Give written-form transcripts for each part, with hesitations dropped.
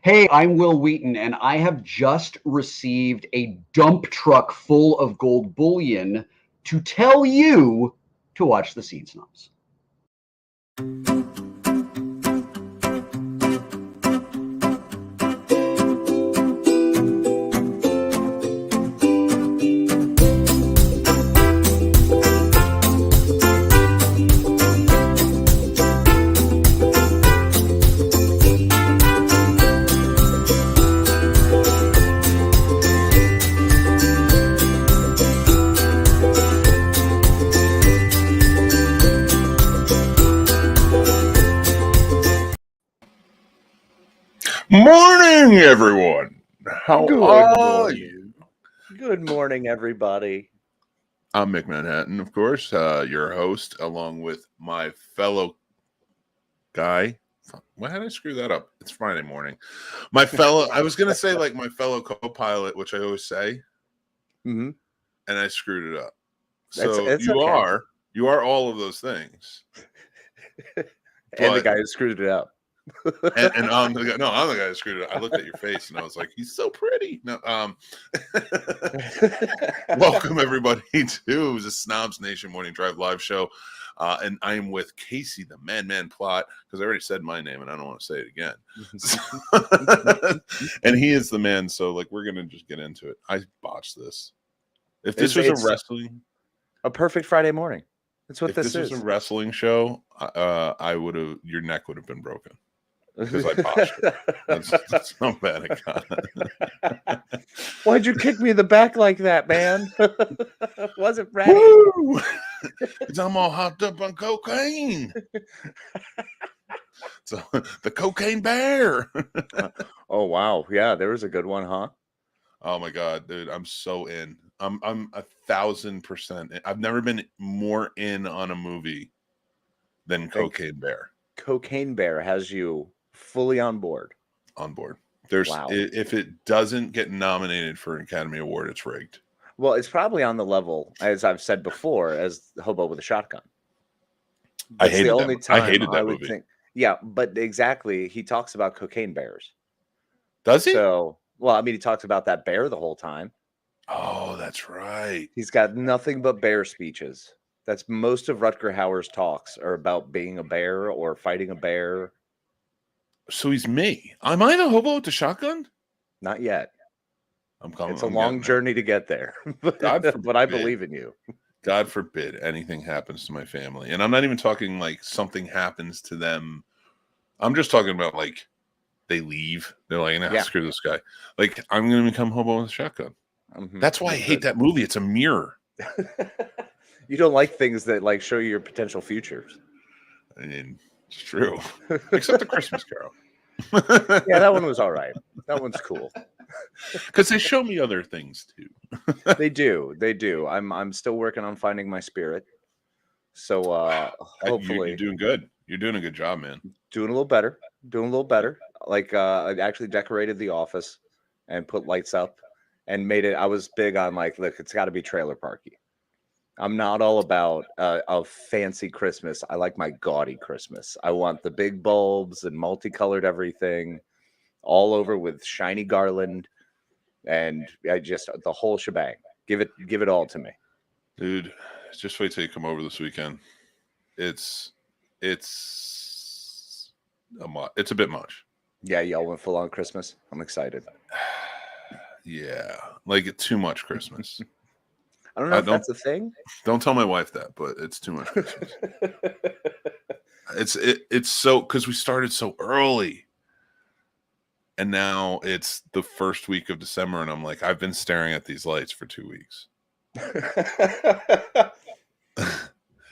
Hey, I'm Will Wheaton, and I have just received a dump truck full of gold bullion to tell you to watch the Scene Snobs. Morning, everyone. How are you? Good morning, everybody. I'm Mick Manhattan, of course, your host, along with my fellow guy. Why did I screw that up? It's Friday morning. My fellow, I was going to say like my fellow co-pilot, which I always say, and I screwed it up. So It's you okay. are all of those things. And the guy who screwed it up. and I'm the guy who screwed it up. I looked at your face and I was like, he's so pretty. No, welcome everybody to the SnobNation Morning Drive live show. And I'm with Casey, the Man Plot, because I already said my name and I don't want to say it again. And he is the man. So like, we're going to just get into it. I botched this. If this was a perfect Friday morning. That's what this is. If this was a wrestling show, your neck would have been broken. Because I botched it. That's how bad it got. Why'd you kick me in the back like that, man? Wasn't ready. Because I'm all hopped up on cocaine. So the cocaine bear. Oh wow, yeah, there was a good one, huh? Oh my god, dude, I'm so in. I'm 1,000% in. I've never been more in on a movie than Cocaine Bear. Cocaine Bear has you fully on board. If it doesn't get nominated for an Academy Award, it's rigged. Well, it's probably on the level, as I've said before, as Hobo with a Shotgun. I hated that movie. Yeah, but exactly, he talks about cocaine bears. Does he? So, well, I mean, he talks about that bear the whole time. Oh, that's right. He's got nothing but bear speeches. That's most of Rutger Hauer's talks are about being a bear or fighting a bear. So he's me. Am I the Hobo with the Shotgun? Not yet. It's a long journey to get there. But I believe in you. God forbid anything happens to my family. And I'm not even talking like something happens to them. I'm just talking about like they leave. They're like, nah, screw this guy. Like, I'm going to become Hobo with a Shotgun. That's why I hate that movie. It's a mirror. You don't like things that like show you your potential futures. I mean, it's true. Except the Christmas Carol. Yeah, that one was all right. That one's cool. Because they show me other things too. They do. I'm still working on finding my spirit. So hopefully you're doing good. You're doing a good job, man. Doing a little better. Like I actually decorated the office and put lights up and made it. I was big on like, look, it's got to be trailer parky. I'm not all about a fancy Christmas. I like my gaudy Christmas. I want the big bulbs and multicolored everything all over with shiny garland and the whole shebang. Give it all to me. Dude, just wait till you come over this weekend. It's a bit much. Yeah, y'all went full on Christmas. I'm excited. Yeah, like too much Christmas. I don't know if that's a thing. Don't tell my wife that, but it's too much Christmas. It's so because we started so early, and now it's the first week of December, and I'm like, I've been staring at these lights for 2 weeks.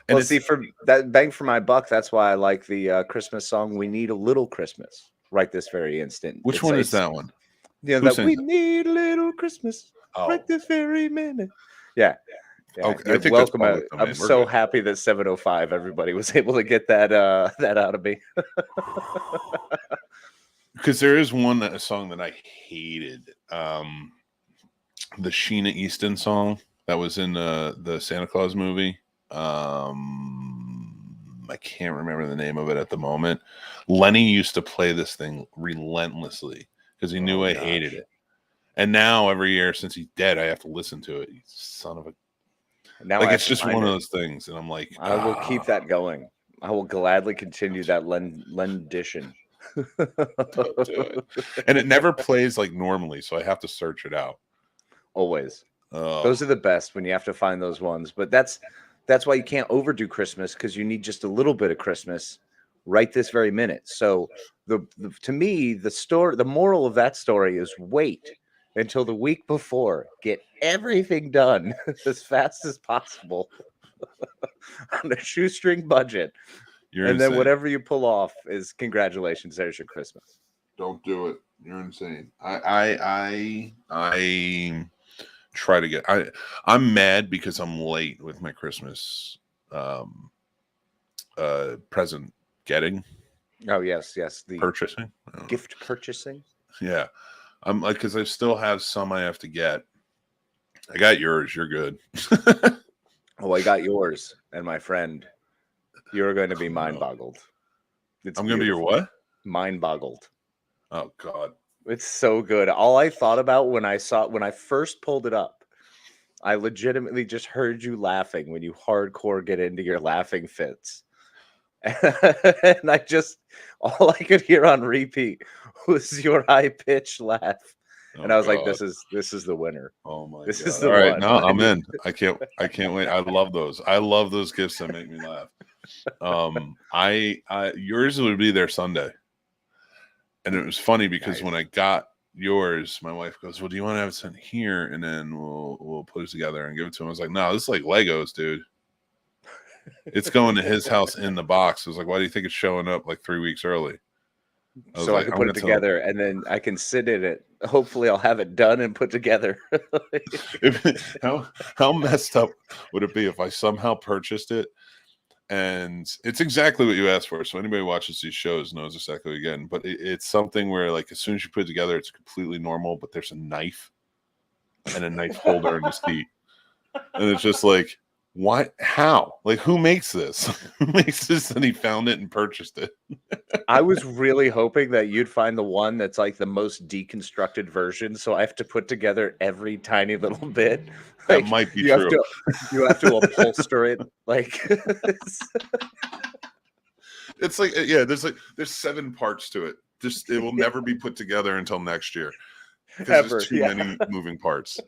Well, see, for that bang for my buck, that's why I like the Christmas song "We Need a Little Christmas" right this very instant. Which one is that one? Yeah, that we need a little Christmas right this very minute. Yeah. Okay, I think welcome. I'm so happy that 705 everybody was able to get that out of me. Because there is a song that I hated. The Sheena Easton song that was in the Santa Claus movie. I can't remember the name of it at the moment. Lenny used to play this thing relentlessly. because he knew I hated it. And now every year since he's dead, I have to listen to it. You son of a. Now like it's just one of those things, and I'm like, I will keep that going. I will gladly continue that Lendition. Don't do it. And it never plays like normally, so I have to search it out. Always. Those are the best when you have to find those ones. But that's why you can't overdo Christmas, because you need just a little bit of Christmas right this very minute. So to me, the moral of that story is wait until the week before. Get everything done as fast as possible on a shoestring budget. You're and insane. Then whatever you pull off is congratulations. There's your Christmas. Don't do it. You're insane. I try to get. I'm mad because I'm late with my Christmas present getting. Oh yes, the purchasing, gift purchasing. Yeah, I'm like, because I still have some I have to get. I got yours. You're good. Oh, I got yours, and my friend, you're going to be mind-boggled. I'm going to be your what? Mind-boggled. Oh God, it's so good. All I thought about when I first pulled it up, I legitimately just heard you laughing when you hardcore get into your laughing fits. And all I could hear on repeat was your high-pitched laugh. And I was like, this is the winner. Oh my this God. Is the all right, one. no, I'm in. I can't wait. I love those. I love those gifts that make me laugh. Yours would be there Sunday. And it was funny because when I got yours, my wife goes, well, do you want to have it sent here? And then we'll put it together and give it to him. I was like, no, this is like Legos, dude. It's going to his house in the box. I was like, why do you think it's showing up like 3 weeks early? So I can put it together and then I can sit in it. Hopefully I'll have it done and put together. How messed up would it be if I somehow purchased it? And it's exactly what you asked for. So anybody who watches these shows knows exactly again. But it's something where, like, as soon as you put it together, it's completely normal. But there's a knife and a knife holder in the seat, and it's just like, what? How? Like, who makes this? Who makes this? And he found it and purchased it. I was really hoping that you'd find the one that's like the most deconstructed version. So I have to put together every tiny little bit. That might be true. You have to upholster it. Like, it's like, yeah, there's 7 parts to it. It will never be put together until next year. Because there's too many moving parts.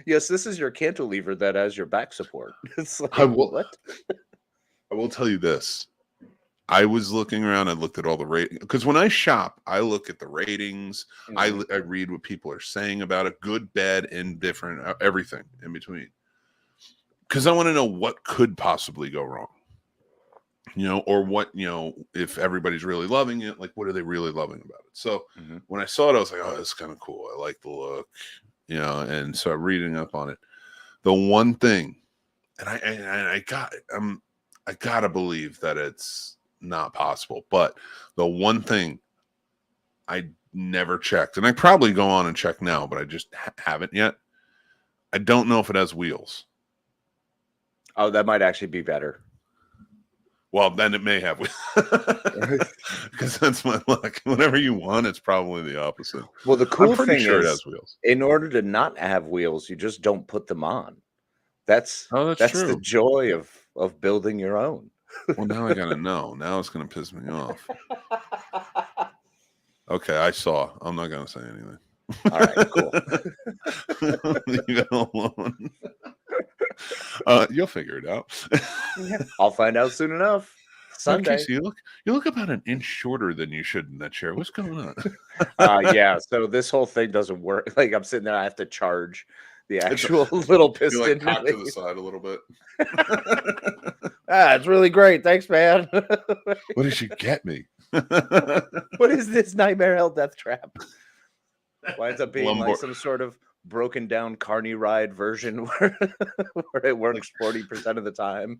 Yes, this is your cantilever that has your back support. It's like, what? I will tell you this. I was looking around. I looked at all the ratings. Because when I shop, I look at the ratings. Mm-hmm. I read what people are saying about it. Good, bad, indifferent, everything in between. Because I want to know what could possibly go wrong. Or what, if everybody's really loving it, like, what are they really loving about it? So when I saw it, I was like, oh, that's kind of cool. I like the look, and so I'm reading up on it. The one thing, and I gotta believe that it's not possible, but the one thing I never checked, and I probably go on and check now, but I just haven't yet. I don't know if it has wheels. Oh, that might actually be better. Well, then it may have, because that's my luck. Whenever you want, it's probably the opposite. Well, the cool thing sure is, it has wheels. In order to not have wheels, you just don't put them on. That's true. The joy of building your own. Well, now I gotta know. Now it's gonna piss me off. Okay, I saw. I'm not gonna say anything. All right, cool. Leave it alone. You'll figure it out. I'll find out soon enough. Sunday. Casey, you look about an inch shorter than you should in that chair. What's going on? Yeah. So this whole thing doesn't work. Like, I'm sitting there, I have to charge the actual little piston. You cock to the side a little bit. It's really great. Thanks, man. What did you get me? What is this nightmare hell death trap? Winds up being like some sort of broken down carny ride version where it works 40% of the time.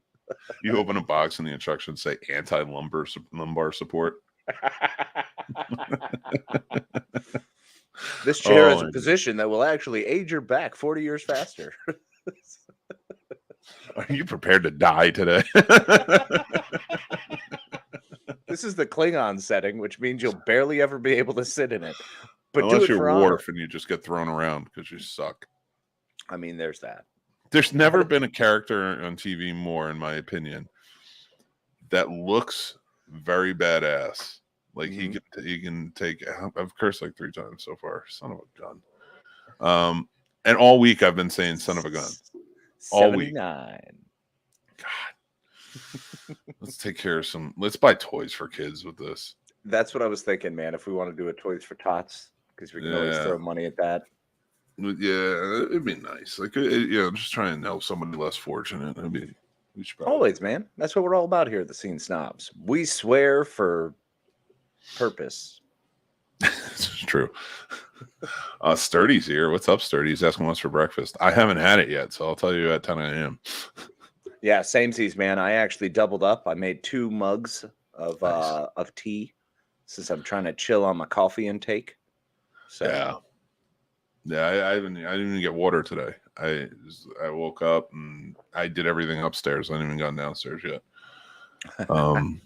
You open a box and the instructions say anti-lumbar support. This chair is a position that will actually aid your back 40 years faster. Are you prepared to die today? This This is the Klingon setting, which means you'll barely ever be able to sit in it. But unless do it you're for honor. Worf and you just get thrown around because you suck. I mean, there's that. There's never been a character on TV more, in my opinion, that looks very badass. Like he can take. I've cursed like 3 times so far. Son of a gun. And all week I've been saying "son of a gun." All 79. week. God. Let's take care of some. Let's buy toys for kids with this. That's what I was thinking, man. If we want to do a Toys for Tots, because we can always throw money at that. Yeah, it'd be nice. Like, just try and help somebody less fortunate. It'd be always, man. That's what we're all about here at the Scene Snobs. We swear for purpose. It's true. Sturdy's here. What's up, Sturdy? He's asking what's for breakfast. I haven't had it yet, so I'll tell you at 10 a.m. Yeah, samesies, man. I actually doubled up. I made 2 mugs of tea since I'm trying to chill on my coffee intake. So I didn't even get water today. I woke up and I did everything upstairs. I haven't even gone downstairs yet. And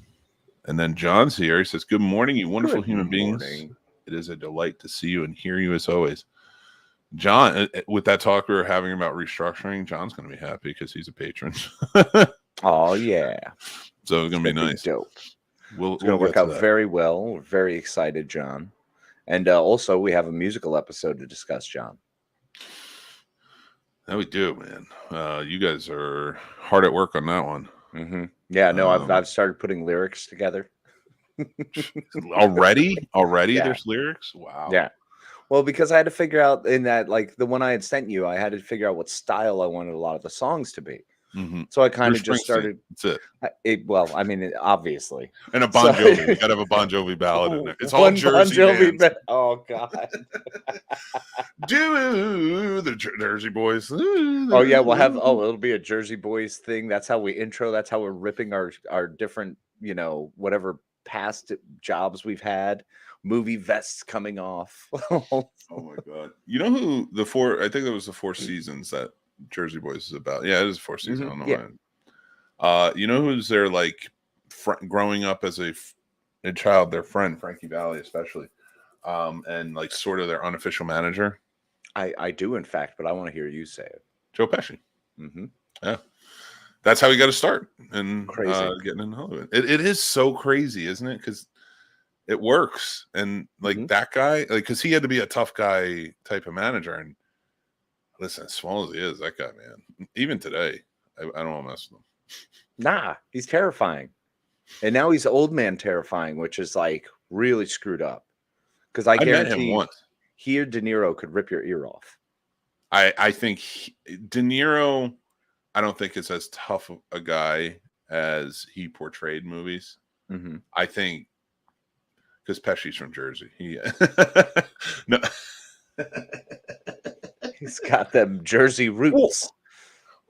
then John's here. He says, "Good morning, you wonderful human beings. It is a delight to see you and hear you as always." John, with that talk we were having about restructuring, John's going to be happy because he's a patron. Oh yeah, so it's going to be nice. Dope. It's going to work out very well. We're very excited, John. And also, we have a musical episode to discuss, John. That we do, man. You guys are hard at work on that one. Mm-hmm. Yeah, no, I've started putting lyrics together. Already? Yeah. There's lyrics? Wow. Yeah. Well, because I had to figure out in that, like the one I had sent you, I had to figure out what style I wanted a lot of the songs to be. Mm-hmm. So I kind of just started. That's it. Well, I mean, obviously. And a Bon Jovi. You got to have a Bon Jovi ballad in it. It's all Jersey Bon Jovi bands. Oh, God. Do the Jersey Boys. Oh, yeah. It'll be a Jersey Boys thing. That's how we intro. That's how we're ripping our different, whatever past jobs we've had. Movie vests coming off. Oh, my God. You know who I think it was the 4 Seasons that Jersey Boys is about. Yeah, it is 4 Seasons. Mm-hmm. I don't know. You know who's their growing up as a child, their friend Frankie Valli especially, and like sort of their unofficial manager. I do, in fact, but I want to hear you say it. Joe Pesci. Mm-hmm. Yeah, that's how he got to start and crazy. getting in Hollywood. It is so crazy, isn't it? Because it works, and like that guy, because he had to be a tough guy type of manager, and listen, as small as he is, that guy, man, even today, I don't want to mess with him. Nah, he's terrifying. And now he's old man terrifying, which is like really screwed up. Because I guarantee met him once. He or De Niro could rip your ear off. I think De Niro, I don't think it's as tough a guy as he portrayed movies. Mm-hmm. I think because Pesci's from Jersey. No. He's got them Jersey roots.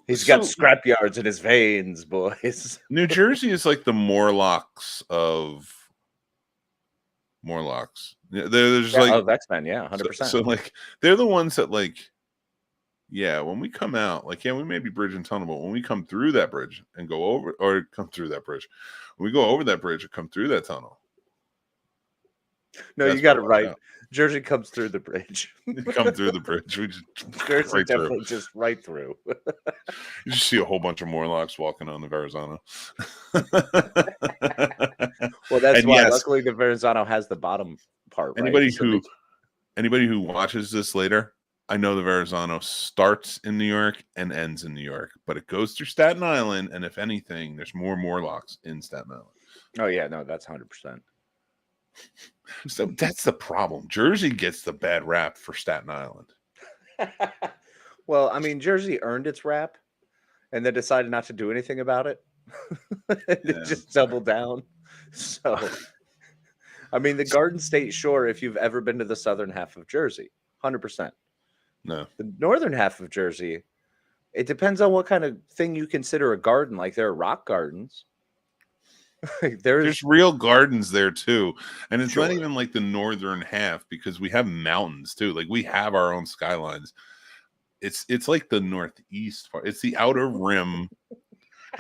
He's got scrap yards in his veins, boys. New Jersey is like the Morlocks of Morlocks. There's of X-Men, 100%. So like they're the ones that when we come out, we may be bridge and tunnel, but when we come through that bridge and go over, or come through that bridge, when we go over that bridge or come through that tunnel. No, you got it right. Jersey comes through the bridge. Come through the bridge. We just Jersey right definitely through. Just right through. You just see a whole bunch of Morlocks walking on the Verrazano. Well, that's why. Luckily, the Verrazano has the bottom part. Anybody who watches this later, I know the Verrazano starts in New York and ends in New York, but it goes through Staten Island, and if anything, there's more Morlocks in Staten Island. Oh yeah, no, that's 100%. So that's the problem. Jersey gets the bad rap for Staten Island. Well, I mean, Jersey earned its rap and then decided not to do anything about it. It just doubled down. So, I mean, the Garden State Shore, if you've ever been to the southern half of Jersey, 100%. No. The northern half of Jersey, it depends on what kind of thing you consider a garden. Like there are rock gardens. There's real gardens there too, and it's not even like the northern half because we have mountains too. Like we have our own skylines. It's like the northeast part. It's the outer rim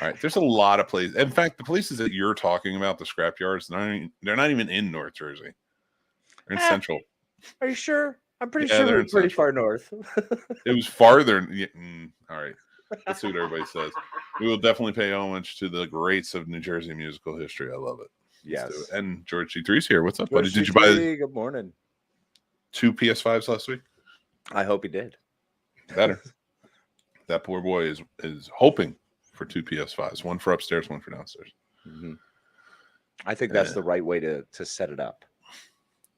All right, there's a lot of places. In fact, the places that you're talking about, the scrap yards, they're not even in North Jersey. They're in Central. Are you sure? I'm pretty Yeah, sure they're we're in pretty Central. far north. It was farther. Yeah, all right, let's see what everybody says. We will definitely pay homage to the greats of New Jersey musical history. I love it. Let's do Yes. it. And George C3's here. What's up, George buddy? Did you buy C3, good morning. 2 PS5s last week? I hope he did. Better. That poor boy is hoping for 2 PS5s, one for upstairs, one for downstairs. Mm-hmm. I think that's the right way to set it up.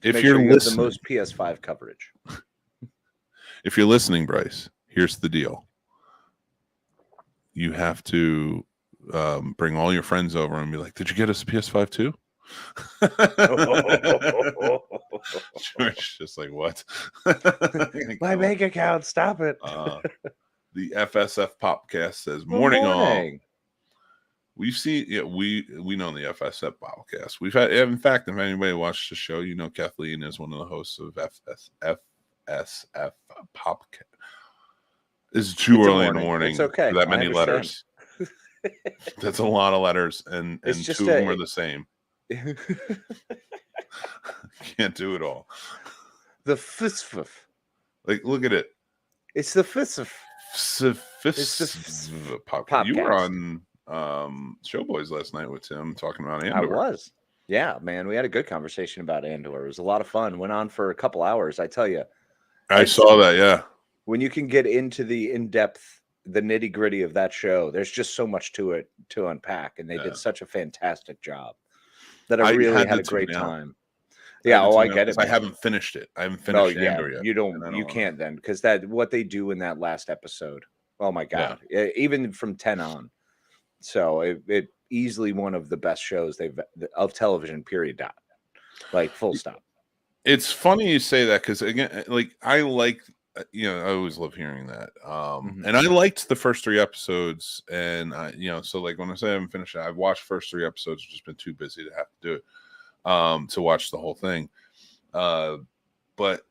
If Make you're sure you have listening, the most PS5 coverage. if you're listening, Bryce, here's the deal. You have to bring all your friends over and be like, "Did you get us a PS5 too?" George just like, what? My bank account, stop it. The FSF Popcast says, morning all. We've seen, we know the FSF Podcast. We've had, in fact, if anybody watched the show, you know Kathleen is one of the hosts of FSF Popcast. It's too early in the morning. It's okay. For that many letters. That's a lot of letters, and two of them are the same. Can't do it all. The FSF. Like, look at it. It's the FSF. Podcast. You were on Showboys last night with Tim talking about Andor. I was. Yeah, man. We had a good conversation about Andor. It was a lot of fun. Went on for a couple hours, I tell you. I saw that, yeah. When you can get into the in-depth, the nitty-gritty of that show, there's just so much to it to unpack, and they did such a fantastic job that I really had a great time. Yeah, I get it. I haven't finished it. I haven't finished Andor yet. You can't then, because that what they do in that last episode. Oh my god! Yeah. Even from 10 on, so it easily one of the best shows of television. Period. Dot. Like full stop. It's funny you say that because again, like I like, I always love hearing that. And I liked the first 3 episodes, and so like when I say I haven't finished it, I've watched the first 3 episodes. I've just been too busy to have to do it. To watch the whole thing. But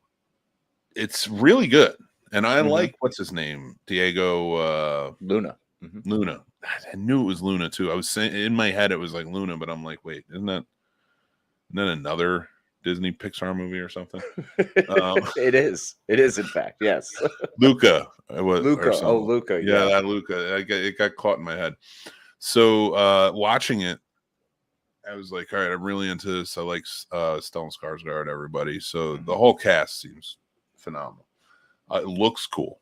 it's really good. And I like, what's his name? Diego Luna. Luna. I knew it was Luna too. I was saying in my head it was like Luna, but I'm like, wait, isn't that another Disney Pixar movie or something? It is in fact, yes. Luca. Luca. Oh, Luca. Yeah, that Luca. It got caught in my head. So watching it, I was like, all right, I'm really into this. I like Stellan Skarsgård, everybody. So the whole cast seems phenomenal. It looks cool.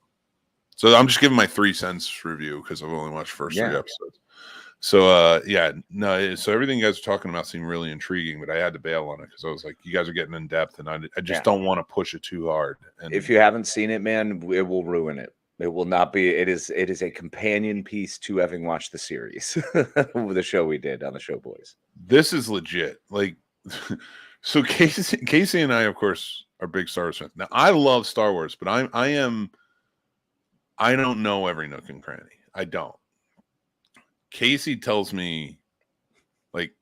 So I'm just giving my 3 cents review because I've only watched the first 3 episodes. So so everything you guys are talking about seemed really intriguing, but I had to bail on it because I was like, you guys are getting in depth, and I just don't want to push it too hard. And if you haven't seen it, man, it will ruin it. It will not be. It is a companion piece to having watched the series, the show we did on the Showboys. This is legit. Like, so Casey and I, of course, are big Star Wars fans. Now, I love Star Wars, but I don't know every nook and cranny. I don't. Casey tells me, like,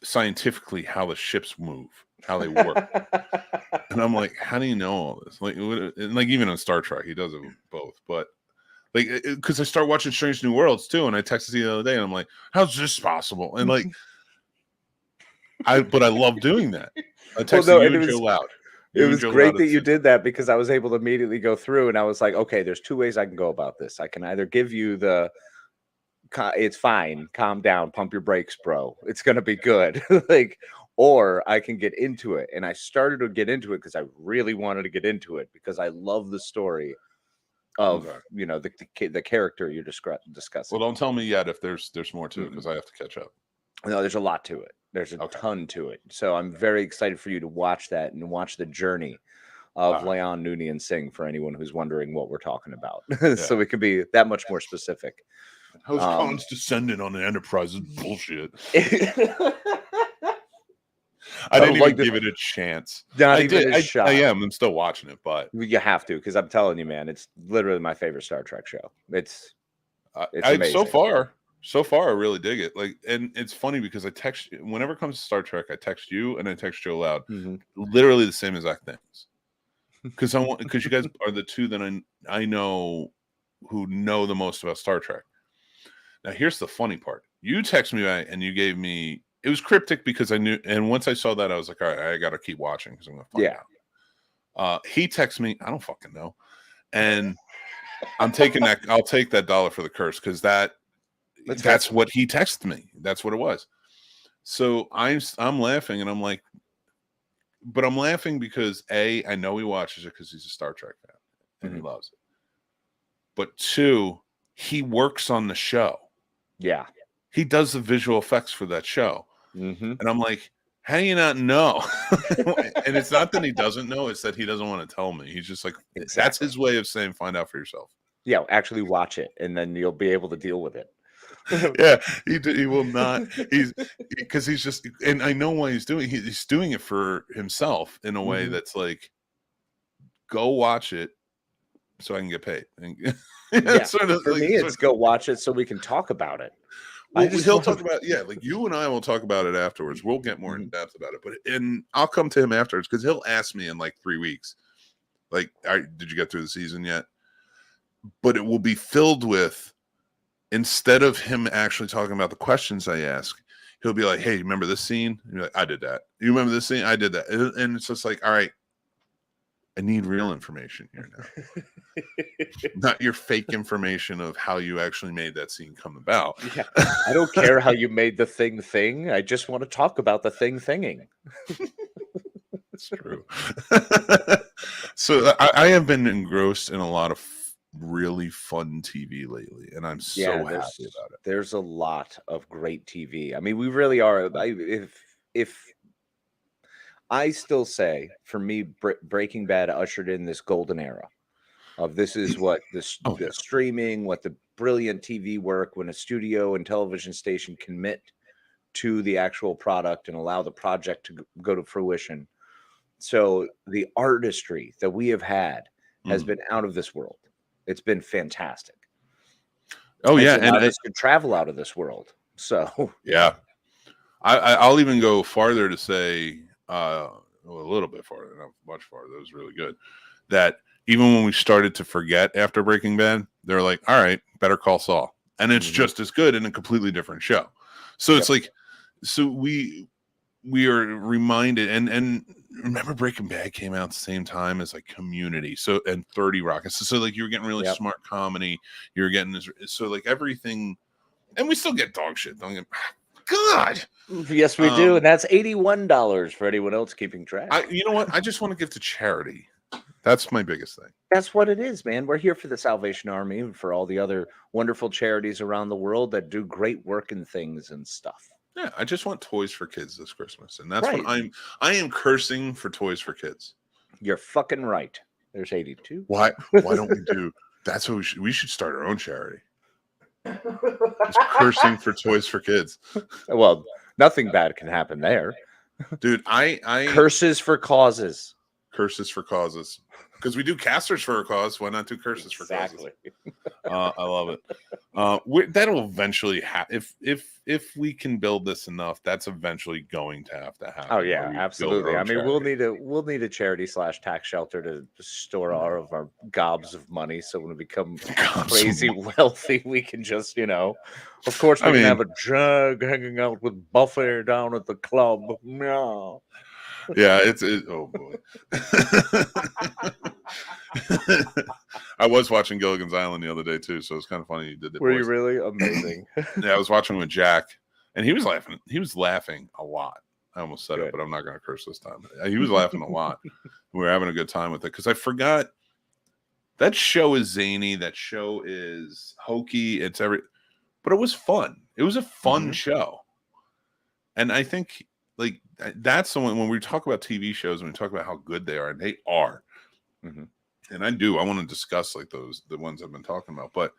scientifically how the ships move, how they work. And I'm like, how do you know all this? Like even on Star Trek, he does it with both. But like, because I start watching Strange New Worlds too, and I texted you the other day, and I'm like, how's this possible? And like, I love doing that. I texted you and Joe Loud. It was great that you did that because I was able to immediately go through, and I was like, okay, there's 2 ways I can go about this. I can either give you it's fine, calm down, pump your brakes, bro. It's gonna be good, or I can get into it. And I started to get into it because I really wanted to get into it because I love the story of the character you're discussing. Well, don't tell me yet if there's more to it because I have to catch up. No, there's a lot to it. There's a ton to it. So I'm very excited for you to watch that and watch the journey of Leon Noonien Singh for anyone who's wondering what we're talking about. So we can be that much more specific. How's Khan's descendant on the Enterprise is bullshit. I didn't even give it a chance. Not even a shot. I'm still watching it, but you have to because I'm telling you, man, it's literally my favorite Star Trek show. It's amazing. So far, I really dig it. Like, and it's funny because I text whenever it comes to Star Trek, I text you and I text Joe Loud, literally the same exact things. Because you guys are the two that I know who know the most about Star Trek. Now, here's the funny part. You texted me back and you gave me, it was cryptic because I knew, and once I saw that, I was like, all right, I got to keep watching because I'm going to find out. He texted me, I don't fucking know. And I'm taking that, I'll take that $1 for the curse because that's what he texted me. That's what it was. So I'm laughing and I'm like, but I'm laughing because A, I know he watches it because he's a Star Trek fan and he loves it. But 2, he works on the show. Yeah. He does the visual effects for that show. Mm-hmm. And I'm like, how do you not know? And it's not that he doesn't know, it's that he doesn't want to tell me. He's just like, that's his way of saying find out for yourself. Yeah, actually watch it and then you'll be able to deal with it. Yeah, he will not. He's just, and I know why he's doing it for himself in a way that's like, go watch it so I can get paid. Yeah, sort of, for me, it's go watch it so we can talk about it. Well, he'll talk about, like you and I will talk about it afterwards. We'll get more in depth about it, and I'll come to him afterwards because he'll ask me in like 3 weeks, like, did you get through the season yet? But it will be filled with, instead of him actually talking about the questions I ask, he'll be like, hey, you remember this scene? And you're like, I did that. You remember this scene? I did that. And it's just like, all right, I need real information here now. Not your fake information of how you actually made that scene come about. Yeah. I don't care how you made the thing. I just want to talk about the thinging. That's true. So I have been engrossed in a lot of really fun TV lately, and I'm so happy about it. There's a lot of great TV. I mean, we really are. If I still say, for me, Breaking Bad ushered in this golden era of this is what the streaming, what the brilliant TV work, when a studio and television station commit to the actual product and allow the project to go to fruition. So the artistry that we have had has been out of this world. It's been fantastic. Oh, yeah. And I could travel out of this world. So, yeah. I'll even go farther to say, a little bit farther, not much farther. That was really good. That even when we started to forget after Breaking Bad, they're like, all right, Better Call Saul. And it's just as good in a completely different show. So it's like, so we are reminded, and remember Breaking Bad came out at the same time as like Community, so, and 30 Rock. So like you were getting really smart comedy, you were getting this, so like everything, and we still get dog shit. Don't get, God. Yes, we do, and that's $81 for anyone else keeping track. You know what? I just want to give to charity. That's my biggest thing. That's what it is, man. We're here for the Salvation Army and for all the other wonderful charities around the world that do great work and things and stuff. Yeah, I just want toys for kids this Christmas, and that's what I am cursing for toys for kids. You're fucking right. There's 82. Why don't we do? That's what we should start our own charity. Just cursing for toys for kids. Well, nothing bad can happen there, dude. I curses for causes. Curses for causes. Because we do casters for a cause. Why not do curses for causes? I love it. That'll eventually happen. If we can build this enough, that's eventually going to have to happen. Oh yeah, absolutely. I mean, we'll need a charity / tax shelter to store all of our gobs of money. So when we become crazy wealthy, we can just, of course, we can have a jug hanging out with Buffet down at the club. No. Yeah, oh boy. I was watching Gilligan's Island the other day too, so it's kind of funny you did that. Were you really? Amazing. Yeah, I was watching with Jack, and he was laughing. He was laughing a lot. I almost said it, but I'm not going to curse this time. He was laughing a lot. We were having a good time with it because I forgot that show is zany. That show is hokey. But it was fun. It was a fun show, and I think. Like that's the one when we talk about TV shows and we talk about how good they are, and they are. And I want to discuss like the ones I've been talking about, but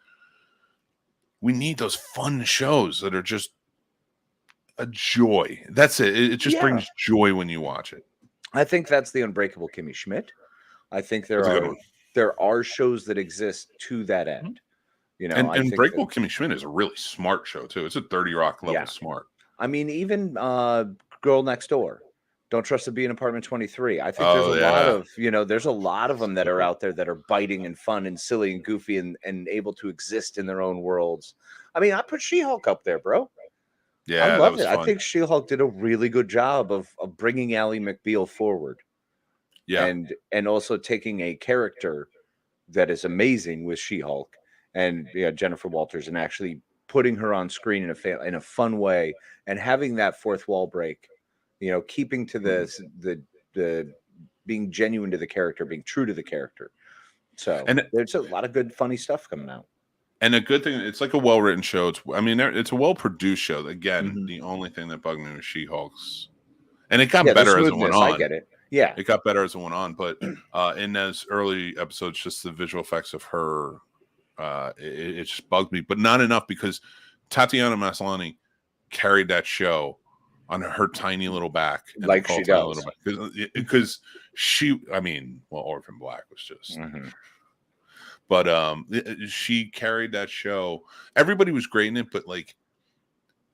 we need those fun shows that are just a joy. That's it. It just brings joy when you watch it. I think that's the Unbreakable Kimmy Schmidt. I think there are shows that exist to that end. And Unbreakable Kimmy Schmidt is a really smart show too. It's a 30 Rock level smart. I mean, even Girl Next Door, Don't Trust to Be in Apartment 23. I think there's a lot of, there's a lot of them that are out there that are biting and fun and silly and goofy and able to exist in their own worlds. I mean, I put She-Hulk up there, bro. Yeah, I love it. Fun. I think She-Hulk did a really good job of bringing Ally McBeal forward. Yeah. And also taking a character that is amazing with She-Hulk and Jennifer Walters and actually putting her on screen in a fun way and having that fourth wall break. Keeping to the being genuine to the character, being true to the character. So there's a lot of good, funny stuff coming out. And a good thing, it's like a well-written show. It's a well-produced show. Again, the only thing that bugged me was She-Hulk's, and it got better as it went on. I get it. Yeah, it got better as it went on. But in those early episodes, just the visual effects of her, it just bugged me. But not enough because Tatiana Maslany carried that show on her tiny little back, like she does, because Orphan Black was just, but she carried that show. Everybody was great in it, but like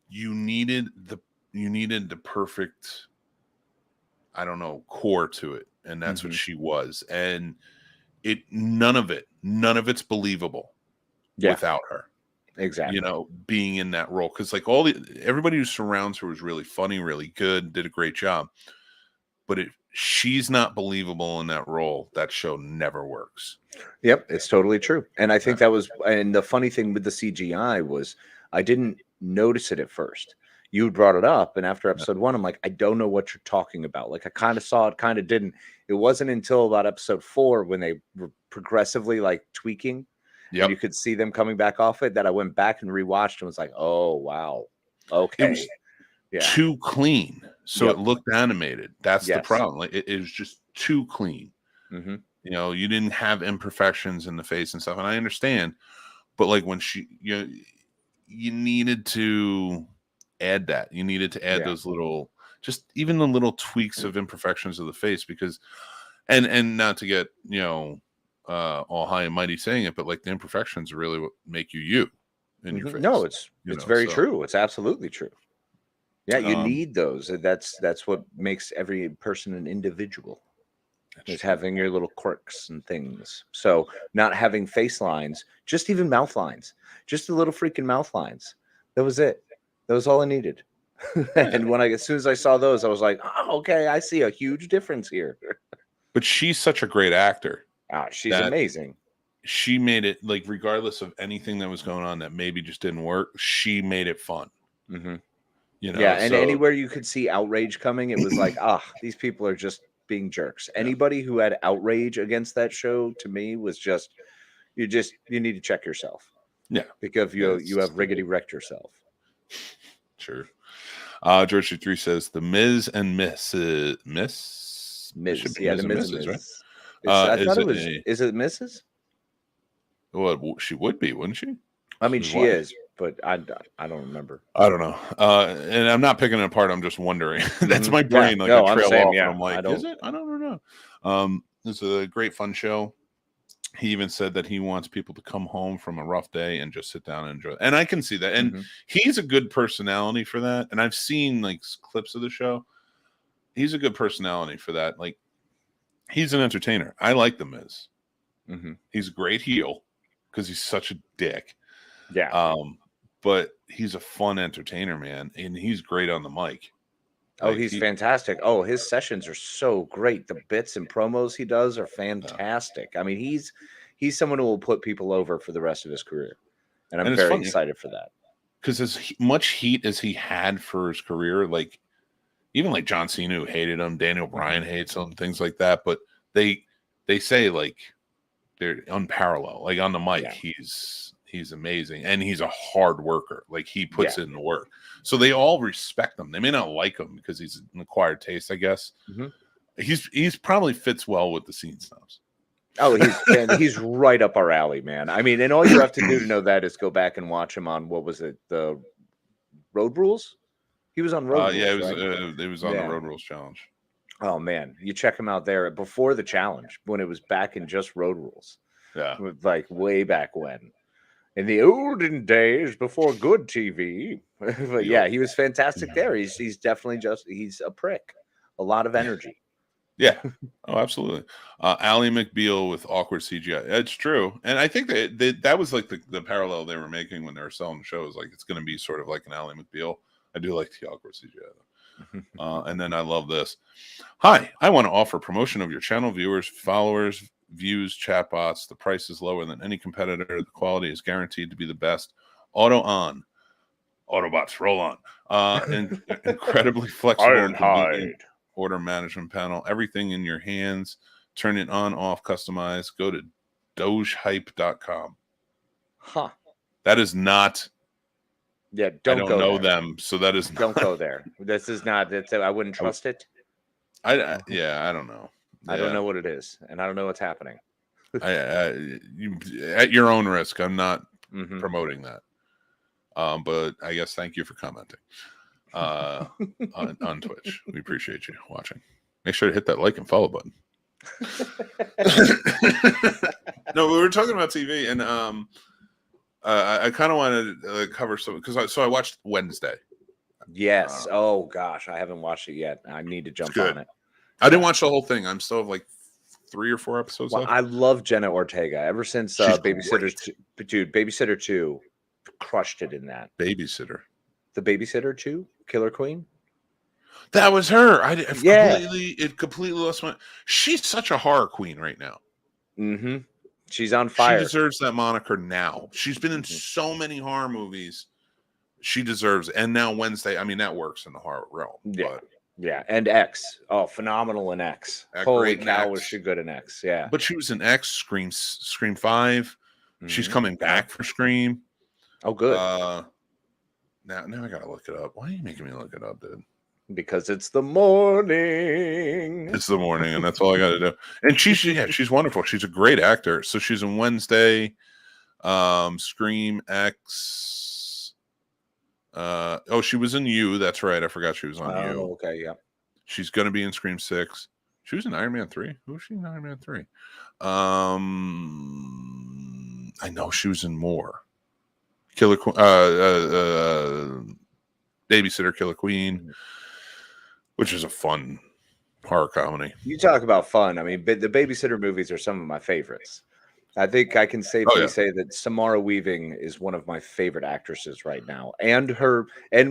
you needed the perfect, I don't know, core to it, and that's what she was, and none of it's believable without her. Exactly. Being in that role. Because like everybody who surrounds her was really funny, really good, did a great job. But if she's not believable in that role, that show never works. Yep, it's totally true. And I think that was, and the funny thing with the CGI was I didn't notice it at first. You brought it up, and after episode 1, I'm like, I don't know what you're talking about. Like I kind of saw it, kind of didn't. It wasn't until about episode 4 when they were progressively like tweaking. Yep. You could see them coming back off it that I went back and rewatched and was like, oh, wow. Okay. It was too clean. So it looked animated. That's the problem. Like, it was just too clean. Mm-hmm. You didn't have imperfections in the face and stuff. And I understand. But like when you needed to add that. You needed to add those little, just even the little tweaks of imperfections of the face because, and not to get, all high and mighty saying it, but like the imperfections are really what make you in your face. No, it's very true. It's absolutely true. Yeah, you need those. That's what makes every person an individual. Is having your little quirks and things. So not having face lines, just even mouth lines, just the little freaking mouth lines. That was it. That was all I needed. And as soon as I saw those, I was like, oh, okay, I see a huge difference here. But she's such a great actor. She's amazing. She made it, like, regardless of anything that was going on that maybe just didn't work, she made it fun. Mm-hmm. And anywhere you could see outrage coming, it was like, these people are just being jerks. Anybody who had outrage against that show, to me, was just you need to check yourself. Yeah. Because you have riggedy wrecked yourself. Sure. George 3 says the Miz and Miss. Yeah, the Miz and Miz, right? I thought it was. Is it Mrs.? Well, she would be, wouldn't she? I mean, she is, but I don't remember. I don't know. And I'm not picking it apart. I'm just wondering. That's my brain. I trail off. And I'm like, is it? I don't know. It's a great fun show. He even said that he wants people to come home from a rough day and just sit down and enjoy it. And I can see that. And he's a good personality for that. And I've seen like clips of the show. He's a good personality for that. Like, he's an entertainer. I like the Miz. He's a great heel because he's such a dick. Yeah. But he's a fun entertainer, man, and he's great on the mic. Oh, he's fantastic. Oh, his sessions are so great. The bits and promos he does are fantastic. I mean, he's someone who will put people over for the rest of his career, and I'm very excited for that. Because as much heat as he had for his career, like even like John Cena who hated him, Daniel Bryan hates him, things like that. But they say like they're unparalleled. Like on the mic, he's amazing, and he's a hard worker. Like he puts in the work. So they all respect him. They may not like him because he's an acquired taste, I guess. He's probably fits well with the Scene Snobs. Oh, he's right up our alley, man. I mean, and all you have to do to know that is go back and watch him on, what was it, the Road Rules? He was on Road Rules. Yeah, it was on the Road Rules Challenge. Oh man, you check him out there before the challenge when it was back in just Road Rules. Yeah, like way back when. In the olden days before good TV. But yeah, he was fantastic there. He's definitely he's a prick. a lot of energy. Yeah. Oh, absolutely. Ally McBeal with awkward CGI. It's true. And I think that was like the parallel they were making when they were selling shows. Like, it's going to be sort of like an Ally McBeal. I do like the awkward CGI, though. And then I love this. Hi, I want to offer promotion of your channel, viewers, followers, views, chatbots. The price is lower than any competitor. The quality is guaranteed to be the best. Auto on. Autobots, roll on. Incredibly flexible and convenient order management panel. Everything in your hands. Turn it on, off, customize. Go to dogehype.com. Huh. That is not... Yeah, I don't know them, so that is not... Don't go there. This is not... I wouldn't trust it. I don't know. I don't know what it is, and I don't know what's happening. At your own risk, I'm not promoting that. But I guess thank you for commenting on Twitch. We appreciate you watching. Make sure to hit that like and follow button. No, we were talking about TV, and I kind of wanted to cover some because I watched Wednesday. Yes. Oh gosh, I haven't watched it yet. I need to jump on it. I didn't watch the whole thing. I'm still like 3 or 4 episodes left. I love Jenna Ortega ever since Babysitter 2 crushed it in that. Babysitter. The Babysitter 2, Killer Queen. That was her. It completely lost my... She's such a horror queen right now. Mm-hmm. She's on fire. She deserves that moniker now. She's been in so many horror movies. She deserves it. And now Wednesday, I mean, that works in the horror realm. Yeah. But... Yeah. And X. Oh, phenomenal in X. Holy cow, was she good in X. Yeah. But she was in X, Scream 5. She's coming back for Scream. Oh, good. Now I gotta look it up. Why are you making me look it up, dude? Because it's the morning. It's the morning, and that's all I gotta do. And she's wonderful. She's a great actor. So she's in Wednesday, Scream X. She was in You. That's right. I forgot she was on You. Okay, yeah. She's gonna be in Scream 6. She was in Iron Man 3. Who was she in Iron Man 3? I know she was in More. Babysitter Killer Queen, which is a fun horror comedy. You talk about fun. I mean, the Babysitter movies are some of my favorites. I think I can safely say that Samara Weaving is one of my favorite actresses right now, and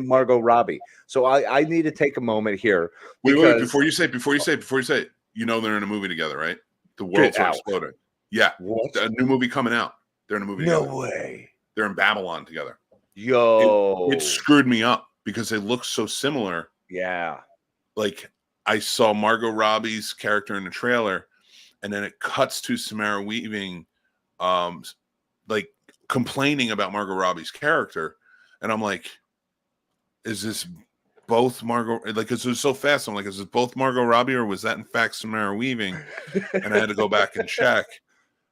Margot Robbie. So I need to take a moment here. Wait, before you say it, you know they're in a movie together, right? The world's exploding. Yeah. What? A new movie coming out. They're in a movie together. No way. They're in Babylon together. Yo. It screwed me up because they look so similar. Yeah. Like, I saw Margot Robbie's character in the trailer, and then it cuts to Samara Weaving like complaining about Margot Robbie's character. And I'm like, is this both Margot? Like, it was so fast. I'm like, is it both Margot Robbie or was that in fact Samara Weaving? And I had to go back and check.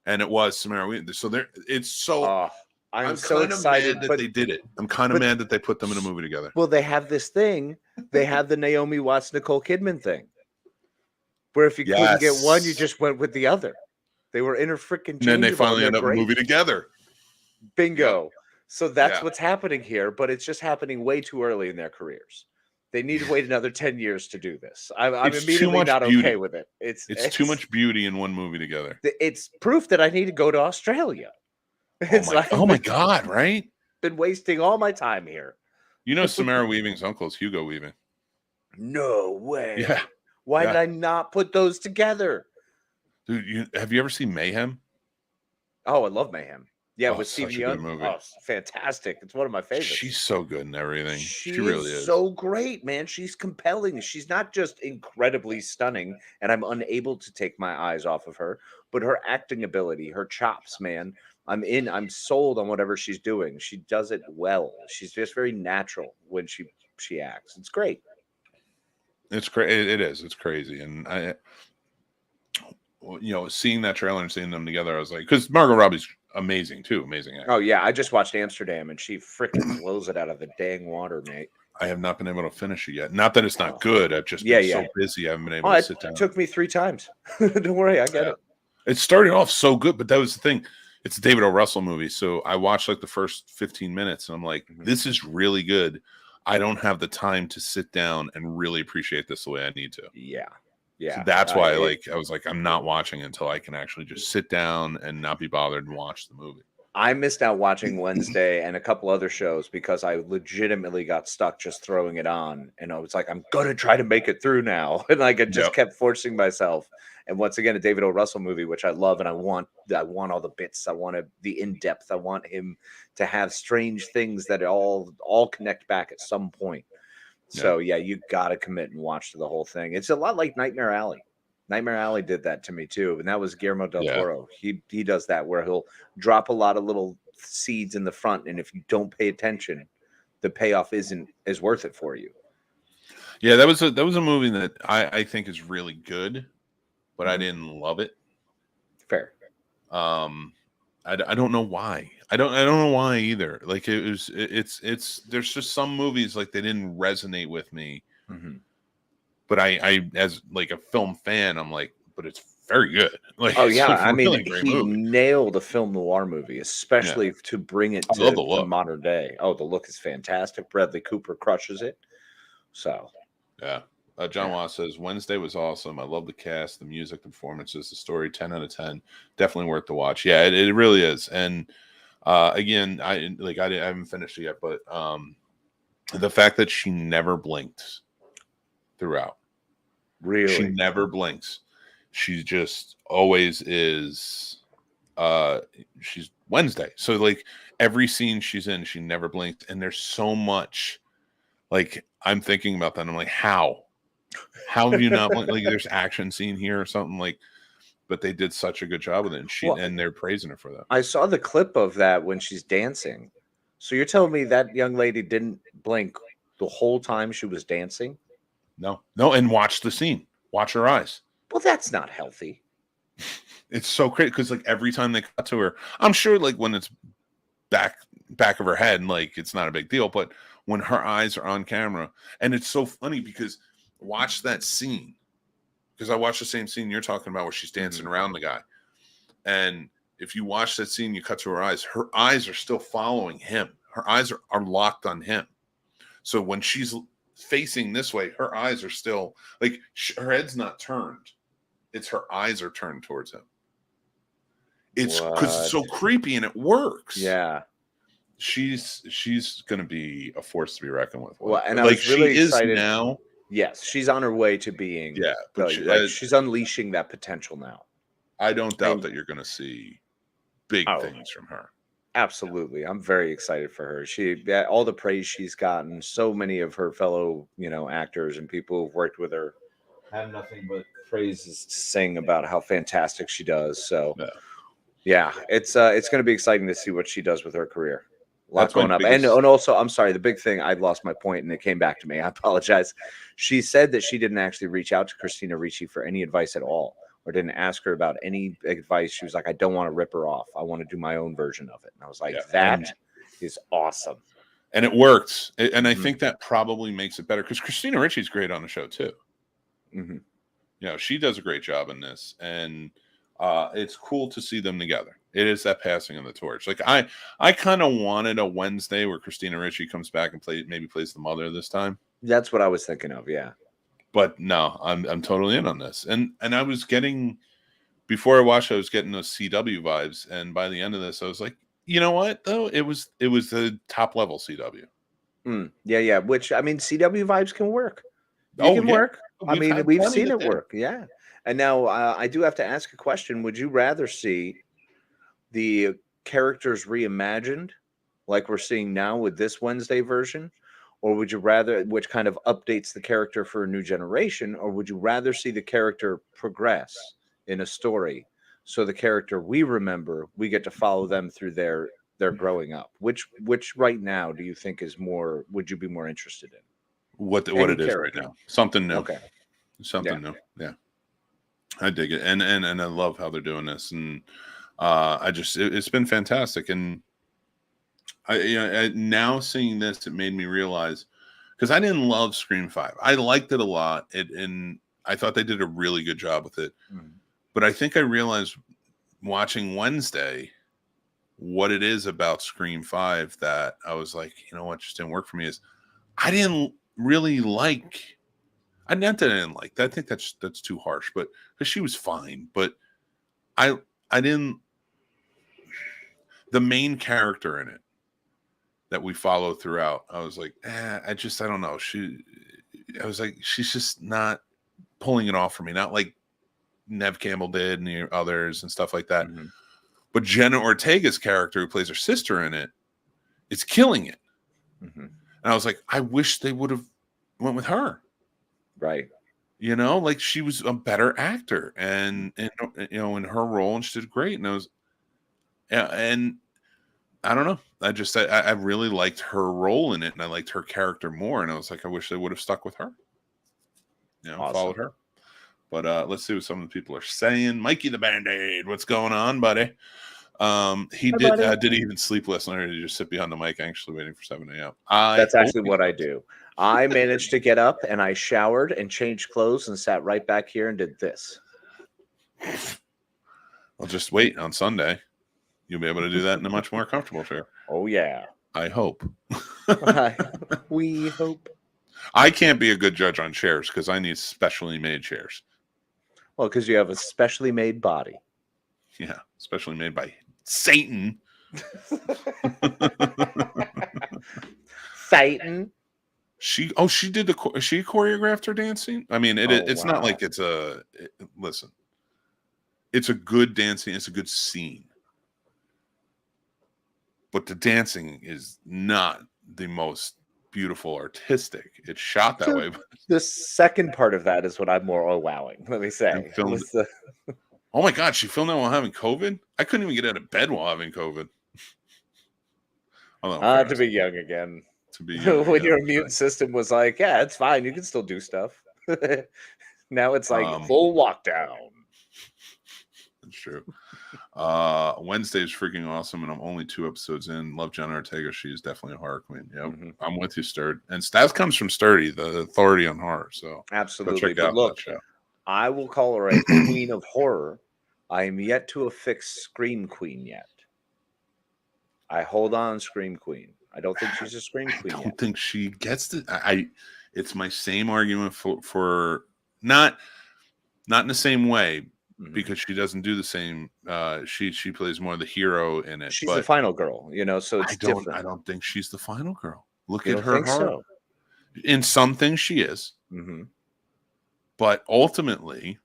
And it was Samara Weaving. So it's so... I'm so excited that they did it. I'm kind of mad that they put them in a movie together. Well, they have this thing. They have the Naomi Watts, Nicole Kidman thing, where if you couldn't get one, you just went with the other. They were freaking. And then they finally end up in a movie together. Bingo. So that's what's happening here, but it's just happening way too early in their careers. They need to wait another 10 years to do this. I'm immediately not okay with it. It's too much beauty in one movie together. It's proof that I need to go to Australia. Oh my God, right? Been wasting all my time here. You know, Samara Weaving's uncle is Hugo Weaving. No way. Yeah. Why did I not put those together? Dude, have you ever seen Mayhem? Oh, I love Mayhem. Yeah, with Steve Young. Movie. Oh, fantastic. It's one of my favorites. She's so good in everything. She really is. So great, man. She's compelling. She's not just incredibly stunning, and I'm unable to take my eyes off of her, but her acting ability, her chops, man. I'm sold on whatever she's doing. She does it well. She's just very natural when she acts. It's great. It's crazy. It is. It's crazy. And seeing that trailer and seeing them together, I was like, because Margot Robbie's amazing too. Amazing actor. Oh yeah, I just watched Amsterdam, and she freaking blows it out of the dang water, mate. I have not been able to finish it yet. Not that it's not good. I've just been so busy. I haven't been able to sit down. It took me 3 times. Don't worry, I get it. It started off so good, but that was the thing. It's a David O. Russell movie, so I watched like the first 15 minutes, and I'm like, this is really good. I don't have the time to sit down and really appreciate this the way I need to. Yeah. So that's why I was like, I'm not watching until I can actually just sit down and not be bothered and watch the movie. I missed out watching Wednesday and a couple other shows because I legitimately got stuck just throwing it on. And I was like, I'm going to try to make it through now. And like, I just kept forcing myself. And once again, a David O. Russell movie, which I love. And I want all the bits. I want the in-depth. I want him to have strange things that all connect back at some point. So yeah, you got to commit and watch the whole thing. It's a lot like Nightmare Alley. Nightmare Alley did that to me too, and that was Guillermo del Toro. He does that where he'll drop a lot of little seeds in the front, and if you don't pay attention, the payoff is worth it for you. Yeah, that was a movie that I think is really good, but I didn't love it. Fair. I don't know why. I don't know why either. Like it's there's just some movies like they didn't resonate with me. Mm-hmm. But I as like a film fan, I'm like, but it's very good. Like, oh yeah, I mean, really he nailed a film noir movie, especially to bring it to modern day. Oh, the look is fantastic. Bradley Cooper crushes it. So, yeah. John Wass says Wednesday was awesome. I love the cast, the music, the performances, the story. 10 out of 10. Definitely worth the watch. Yeah, it really is. And again, I haven't finished it yet, but the fact that she never blinked throughout. Really, she never blinks. She just always is. She's Wednesday, so like every scene she's in, she never blinked. And there's so much. Like I'm thinking about that. And I'm like, how have you not blinked? Like there's action scene here or something like. But they did such a good job with it, and they're praising her for that. I saw the clip of that when she's dancing. So you're telling me that young lady didn't blink the whole time she was dancing? No, and watch the scene. Watch her eyes. Well, that's not healthy. It's so crazy because like every time they cut to her, I'm sure like when it's back of her head, like it's not a big deal. But when her eyes are on camera, and it's so funny because watch that scene. Because I watched the same scene you're talking about where she's dancing around the guy. And if you watch that scene, you cut to her eyes are still following him. Her eyes are locked on him. So when she's facing this way, her eyes are still like her head's not turned. It's her eyes are turned towards him. It's because it's so creepy and it works. Yeah. She's going to be a force to be reckoned with. Well, and like I was really she excited. Is now. Yes, she's on her way to being. Yeah, she's unleashing that potential now. I don't doubt that you're going to see big things from her. Absolutely, I'm very excited for her. All the praise she's gotten. So many of her fellow, actors and people who've worked with her have nothing but praises to sing about how fantastic she does. So, yeah, it's going to be exciting to see what she does with her career. Lots going up. And also, I'm sorry, the big thing, I lost my point and it came back to me. I apologize. She said that she didn't actually reach out to Christina Ricci for any advice at all, or didn't ask her about any advice. She was like, I don't want to rip her off. I want to do my own version of it. And I was like, that is awesome. And it works. And I think that probably makes it better because Christina Ricci's great on the show too. Mm-hmm. She does a great job in this. And it's cool to see them together. It is that passing of the torch. Like I kind of wanted a Wednesday where Christina Ricci comes back and plays the mother this time. That's what I was thinking of. Yeah. But no, I'm totally in on this. And I was getting, before I watched, I was getting those CW vibes. And by the end of this, I was like, you know what though? It was the top level CW. Yeah. Which I mean, CW vibes can work. It can work. We've seen it work. Yeah. And now I do have to ask a question. Would you rather see the characters reimagined like we're seeing now with this Wednesday version? Or would you rather, which kind of updates the character for a new generation, or would you rather see the character progress in a story so the character we remember, we get to follow them through their growing up? Which right now do you think is more, would you be more interested in? What it is right now. Something new. Okay. Something new. Yeah. I dig it. And I love how they're doing this. And it's been fantastic. And now seeing this, it made me realize, because I didn't love Scream 5. I liked it a lot. And I thought they did a really good job with it. But I think I realized watching Wednesday what it is about Scream 5 that I was like, you know what just didn't work for me is I didn't really like. I didn't like that. I think that's too harsh, but because she was fine, but I didn't. The main character in it that we follow throughout, I was like, I don't know. I was like, she's just not pulling it off for me. Not like Nev Campbell did and the others and stuff like that. Mm-hmm. But Jenna Ortega's character, who plays her sister in it, is killing it. Mm-hmm. And I was like, I wish they would have went with her. Right. You know, like she was a better actor and you know, in her role, and she did great. And I was, yeah, and I don't know. I really liked her role in it, and I liked her character more. And I was like, I wish they would have stuck with her. You know, Awesome. followed her. But let's see what some of the people are saying. Mikey the Band-Aid, what's going on, buddy? Did he even sleep last night, or did he just sit behind the mic anxiously waiting for 7 a.m.? That's actually what I do. I managed to get up and I showered and changed clothes and sat right back here and did this. Well, just wait on Sunday. You'll be able to do that in a much more comfortable chair. Oh, yeah. I hope. We hope. I can't be a good judge on chairs because I need specially made chairs. Well, because you have a specially made body. Yeah, specially made by Satan. Satan. She choreographed her dancing. I mean, it's not like it's listen. It's a good dancing. It's a good scene, but the dancing is not the most beautiful artistic. It's shot that way. The second part of that is what I'm more allowing. Let me say. Oh my God, she filmed that while having COVID? I couldn't even get out of bed while having COVID. To be young again. When your immune system was like, yeah, it's fine. You can still do stuff. Now it's like full lockdown. That's true. Wednesday's freaking awesome, and I'm only 2 episodes in. Love Jenna Ortega. She is definitely a horror queen. Yep. Mm-hmm. I'm with you, Sturd. And that comes from Sturdy, the authority on horror. So absolutely. Check out look, that show. I will call her a queen of horror. I am yet to affix Scream Queen yet. I hold on, Scream Queen. I don't think she's a Scream Queen. I don't think she gets the. It's my same argument for not in the same way, because she doesn't do the same. She plays more of the hero in it. She's the final girl, so it's different. I don't think she's the final girl. Look at her heart. So? In some things, she is. Mm-hmm. But ultimately,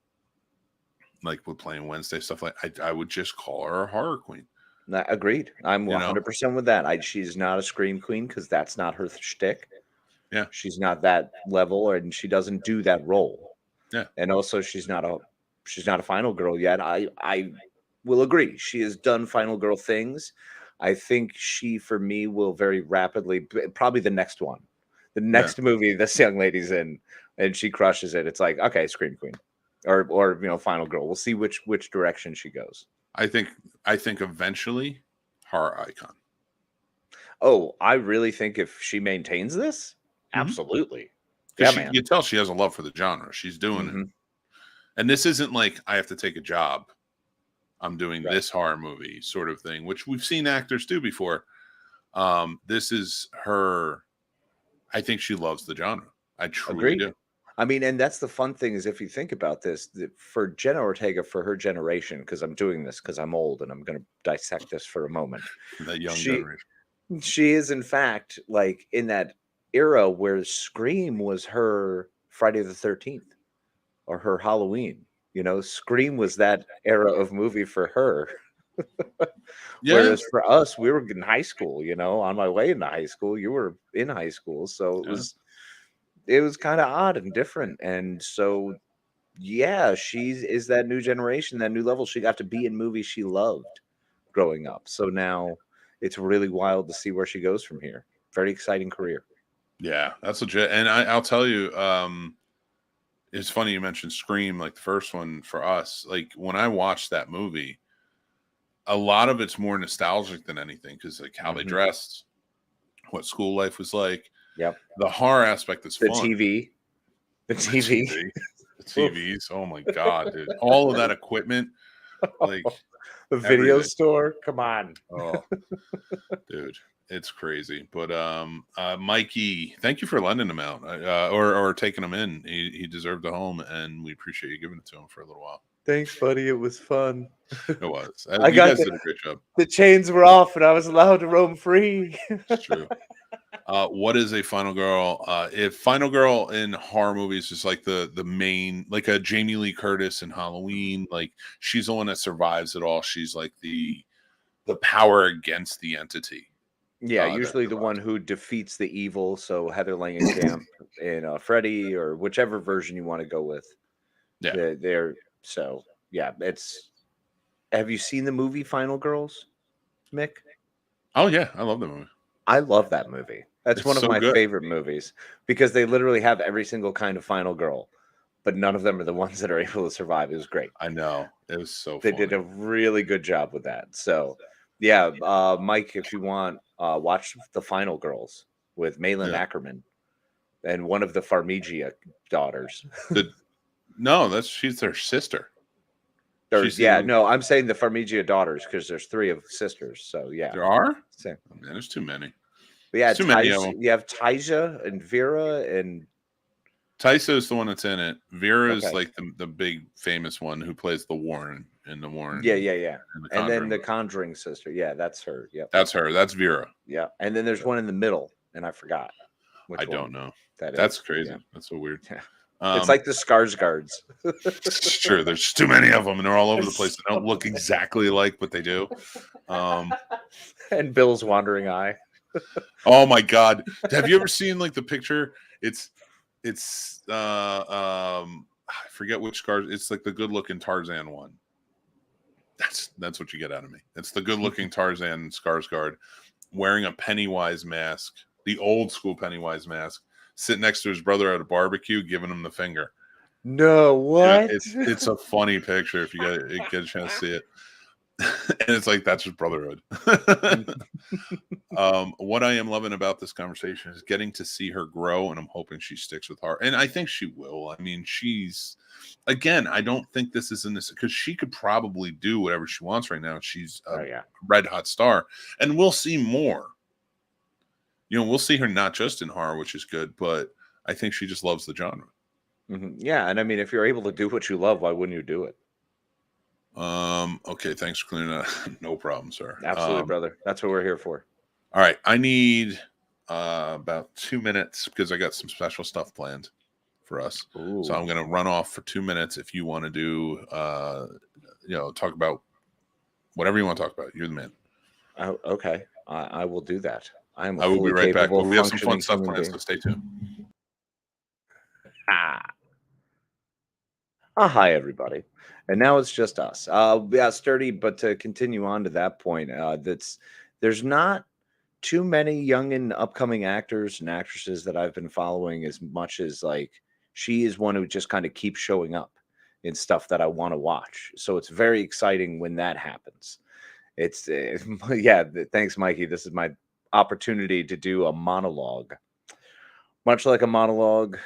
like with playing Wednesday stuff, I would just call her a horror queen. Agreed. I'm 100% with that. She's not a Scream Queen because that's not her shtick. Yeah, she's not that level, and she doesn't do that role. Yeah, and also she's not a final girl yet. I will agree. She has done final girl things. I think she, for me, will very rapidly, probably the next one, the next movie this young lady's in, and she crushes it. It's like, okay, Scream Queen, or final girl. We'll see which direction she goes. I think eventually horror icon. Oh, I really think if she maintains this, absolutely. Yeah, you tell she has a love for the genre. She's doing it. And this isn't like I have to take a job. I'm doing this horror movie sort of thing, which we've seen actors do before. This is her. I think she loves the genre. I truly do. I mean, and that's the fun thing is if you think about this, for Jenna Ortega, for her generation, because I'm doing this because I'm old and I'm going to dissect this for a moment. That young generation. She is, in fact, like in that era where Scream was her Friday the 13th or her Halloween. Scream was that era of movie for her. Whereas for us, we were in high school, on my way into high school. You were in high school. So it was kind of odd and different. And so, she is that new generation, that new level. She got to be in movies she loved growing up. So now it's really wild to see where she goes from here. Very exciting career. Yeah, that's legit. And I'll tell you, it's funny you mentioned Scream, like the first one for us. Like when I watched that movie, a lot of it's more nostalgic than anything because like how they dressed, what school life was like. Yep. The horror aspect is fun. The TV. The TVs. Oh my God, dude. All of that equipment. Like the video store. Come on. Oh, dude. It's crazy. But Mikey, thank you for lending them out or taking them in. He deserved a home, and we appreciate you giving it to him for a little while. Thanks, buddy. It was fun. It was. I You got guys the- did a great job. The chains were off, and I was allowed to roam free. It's true. What is a final girl? If final girl in horror movies is like the main, like a Jamie Lee Curtis in Halloween, like she's the one that survives it all. She's like the power against the entity. Yeah, usually the one who defeats the evil. So Heather Langenkamp and Freddy, or whichever version you want to go with. Yeah, they're so yeah. It's. Have you seen the movie Final Girls, Mick? Oh yeah, I love the movie. I love that movie. That's It's one of so my good. favorite movies because they literally have every single kind of final girl, but none of them are the ones that are able to survive. It was great. I know. It was so They funny. did a really good job with that. So, yeah, Mike, if you want, watch The Final Girls with Malin Ackerman and one of the Farmiga daughters. No, she's their sister. No, I'm saying the Farmiga daughters because there's 3 of sisters. So, yeah. There are? So, Oh, man, there's too many. but yeah, Too many of them. you have Taija and Vera and Taisa is the one that's in it. Vera is Okay. like the big famous one who plays the Warren in the Warren. yeah. And And then the Conjuring sister. Yeah, that's her. Yep. That's her. That's Vera. Yeah. And then there's one in the middle, and I forgot. I don't know. That That's is. crazy. Yeah. That's so weird. Yeah. It's like the Skarsgårds. It's true. There's too many of them, and they're all over the place. They don't look exactly alike, but they do. And Bill's Wandering Eye. Oh my God! Have you ever seen like the picture? It's I forget which Skars. It's like the good-looking Tarzan one. That's what you get out of me. It's the good-looking Tarzan Skarsgård wearing a Pennywise mask, the old school Pennywise mask, sitting next to his brother at a barbecue, giving him the finger. No, what? Yeah, it's a funny picture if you get a chance to see it. And it's like that's just brotherhood. What I am loving about this conversation is getting to see her grow, and I'm hoping she sticks with her. And I think she will. I mean, again, I don't think this is in this because she could probably do whatever she wants right now. She's a red hot star, and we'll see more. We'll see her not just in horror, which is good, but I think she just loves the genre. Mm-hmm. Yeah, and I mean, if you're able to do what you love, why wouldn't you do it? Okay, thanks for clearing that. No problem, sir. Absolutely, brother. That's what we're here for. All right, I need about 2 minutes because I got some special stuff planned for us. Ooh. So I'm going to run off for 2 minutes. If you want to do, talk about whatever you want to talk about. You're the man. Oh, okay, I will do that. I will be right back. We have some fun stuff planned, so stay tuned. Hi, everybody. And now it's just us. Sturdy, but to continue on to that point, there's not too many young and upcoming actors and actresses that I've been following as much as like she is one who just kind of keeps showing up in stuff that I want to watch. So it's very exciting when that happens. It's thanks, Mikey. This is my opportunity to do a monologue, much like a monologue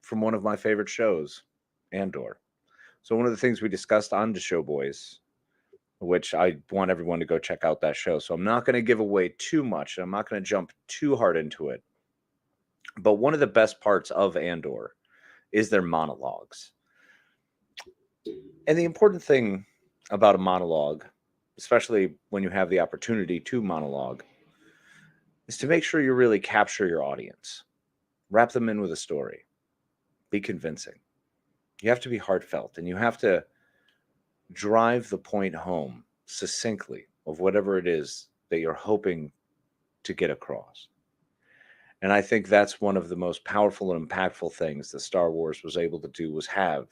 from one of my favorite shows, Andor. So one of the things we discussed on the show, boys, which I want everyone to go check out that show. So I'm not going to give away too much. I'm not going to jump too hard into it. But one of the best parts of Andor is their monologues. And the important thing about a monologue, especially when you have the opportunity to monologue, is to make sure you really capture your audience. Wrap them in with a story. Be convincing. You have to be heartfelt, and you have to drive the point home succinctly of whatever it is that you're hoping to get across. And I think that's one of the most powerful and impactful things that Star Wars was able to do, was have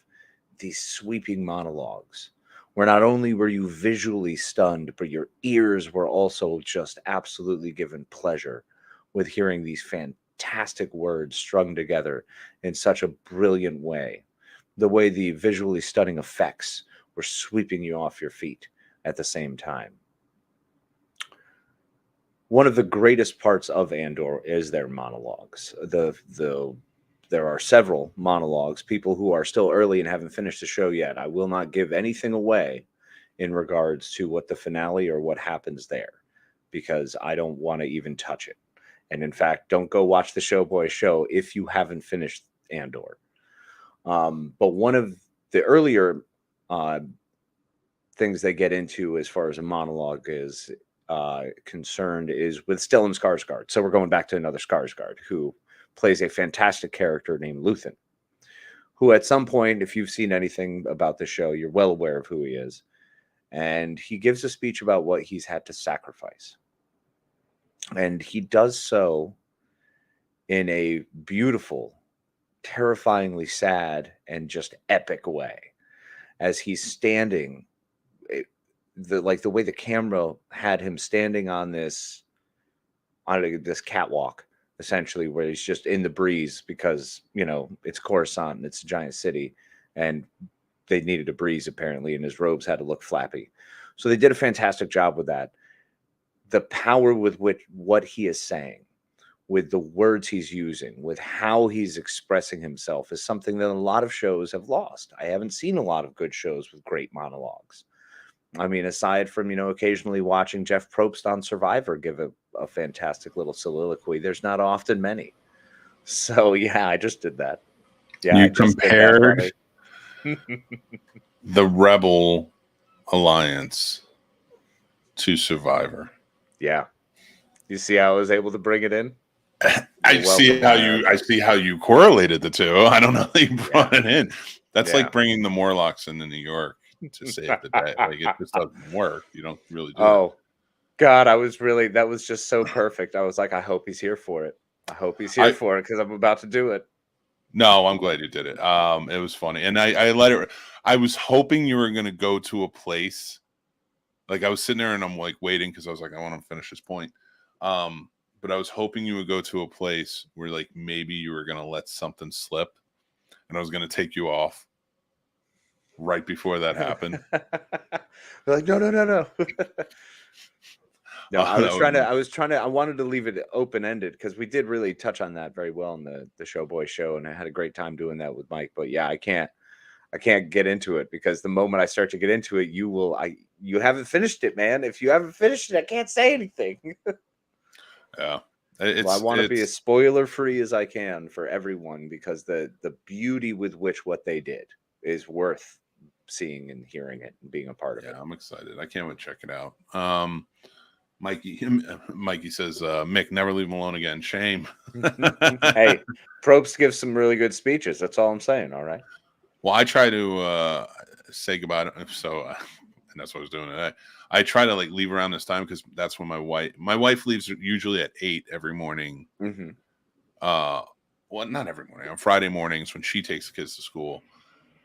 these sweeping monologues where not only were you visually stunned, but your ears were also just absolutely given pleasure with hearing these fantastic words strung together in such a brilliant way. The way the visually stunning effects were sweeping you off your feet at the same time. One of the greatest parts of Andor is their monologues. There are several monologues. People who are still early and haven't finished the show yet, I will not give anything away in regards to what the finale or what happens there. because I don't want to even touch it. And in fact, don't go watch the Showboy show if you haven't finished Andor. But one of the earlier things they get into as far as a monologue is concerned is with Stellan Skarsgård. So we're going back to another Skarsgård who plays a fantastic character named Luthen, who at some point, if you've seen anything about the show, you're well aware of who he is. And he gives a speech about what he's had to sacrifice. And he does so in a beautiful, terrifyingly sad, and just epic way. As he's standing, the way the camera had him standing on this catwalk, essentially, where he's just in the breeze because, you know, it's Coruscant and it's a giant city, and they needed a breeze apparently, and his robes had to look flappy. So they did a fantastic job with that. The power with which what he is saying, with the words he's using, with how he's expressing himself is something that a lot of shows have lost. I haven't seen a lot of good shows with great monologues. I mean, aside from, you know, occasionally watching Jeff Probst on Survivor give a fantastic little soliloquy, there's not often many. So, yeah, I just did that. Yeah, you compared the Rebel Alliance to Survivor. Yeah. You see how I was able to bring it in? I see how you correlated the two. I don't know how you brought it in. That's like bringing the Morlocks into New York to save the day. Like, it just doesn't work. You don't really do it. God, that was just so perfect. I was like, I hope he's here for it. I hope he's here for it, because I'm about to do it. No, I'm glad you did it. It was funny. And I was hoping you were going to go to a place. Like, I was sitting there and I'm like waiting because I was like, I want to finish this point. But I was hoping you would go to a place where, like, maybe you were going to let something slip, and I was going to take you off right before that happened. They're like, no. No, I wanted to leave it open-ended because we did really touch on that very well in the Showboy show, and I had a great time doing that with Mike. But yeah, I can't get into it because the moment I start to get into it, you haven't finished it, man. If you haven't finished it, I can't say anything. Yeah. I want to be as spoiler-free as I can for everyone, because the beauty with which what they did is worth seeing and hearing it and being a part of it. Yeah, I'm excited. I can't wait to check it out. Mikey says, Mick, never leave him alone again. Shame. Hey, Probst gives some really good speeches. That's all I'm saying. All right. Well, I try to say goodbye. So, and that's what I was doing today. I try to like leave around this time because that's when my wife leaves usually at 8 every morning. Mm-hmm. Well, not every morning. On Friday mornings when she takes the kids to school.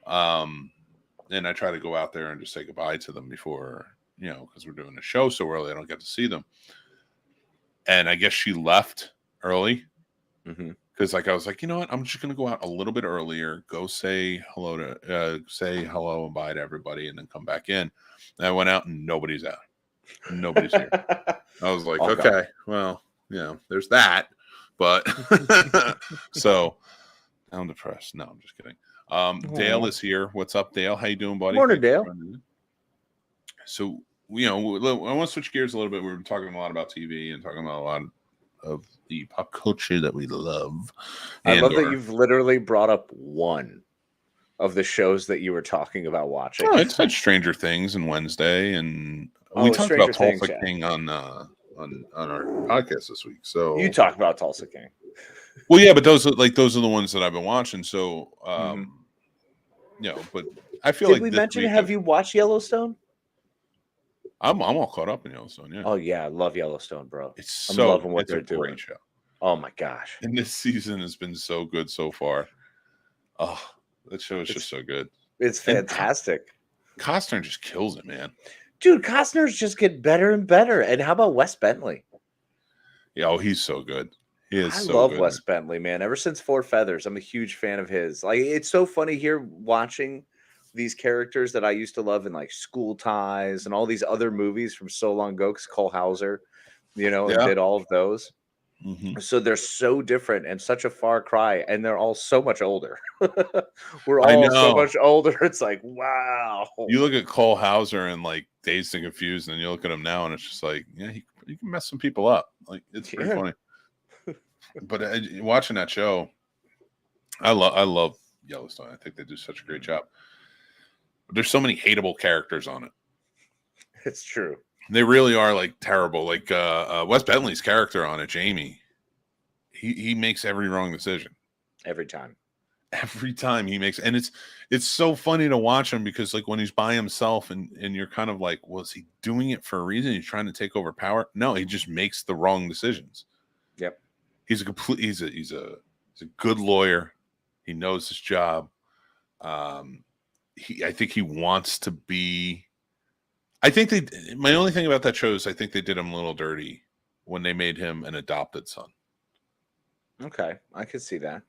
And I try to go out there and just say goodbye to them before, you know, because we're doing the show so early, I don't get to see them. And I guess she left early because, like, I was like, you know what, I'm just gonna go out a little bit earlier, go say hello and bye to everybody, and then come back in. And I went out and nobody's out, nobody's here. I was like, okay, well, yeah, there's that, but so I'm depressed. No, I'm just kidding. Dale is here. What's up, Dale? How you doing, buddy? Morning, Dale. So, you know, I want to switch gears a little bit. We were talking a lot about TV and talking about a lot of the pop culture that we love. I love that you've literally brought up one of the shows that you were talking about watching. Oh, it's had Stranger Things and Wednesday, and we talked about Tulsa King on our podcast this week. So you talked about Tulsa King. Well, yeah, but those are the ones that I've been watching. So, you know, but I feel Did we mention? Have you watched Yellowstone? I'm all caught up in Yellowstone. Yeah. Oh yeah, I love Yellowstone, bro. I'm loving what they're doing. Great show. Oh my gosh! And this season has been so good so far. Oh, that show is just so good. It's fantastic. And Costner just kills it, man. Dude, Costner's just get better and better. And how about Wes Bentley? Yeah, he's so good. I love Wes Bentley, man. Ever since Four Feathers, I'm a huge fan of his. Like, it's so funny here watching these characters that I used to love in like School Ties and all these other movies from so long ago, because Cole Hauser, you know, and did all of those. So they're so different and such a far cry, and they're all so much older. We're all so much older. It's like, wow. You look at Cole Hauser and like Dazed and Confused, and you look at him now, and it's just like, yeah, he you can mess some people up. Like it's pretty funny. But watching that show, I love Yellowstone. I think they do such a great job. But there's so many hateable characters on it. It's true. They really are like terrible. Like Wes Bentley's character on it, Jamie. He makes every wrong decision Every time he makes, and it's so funny to watch him because like when he's by himself and you're kind of like, well, is he doing it for a reason? He's trying to take over power? No, he just makes the wrong decisions. Yep. He's a good lawyer. He knows his job. I think he wants to be. My only thing about that show is I think they did him a little dirty when they made him an adopted son. Okay, I could see that.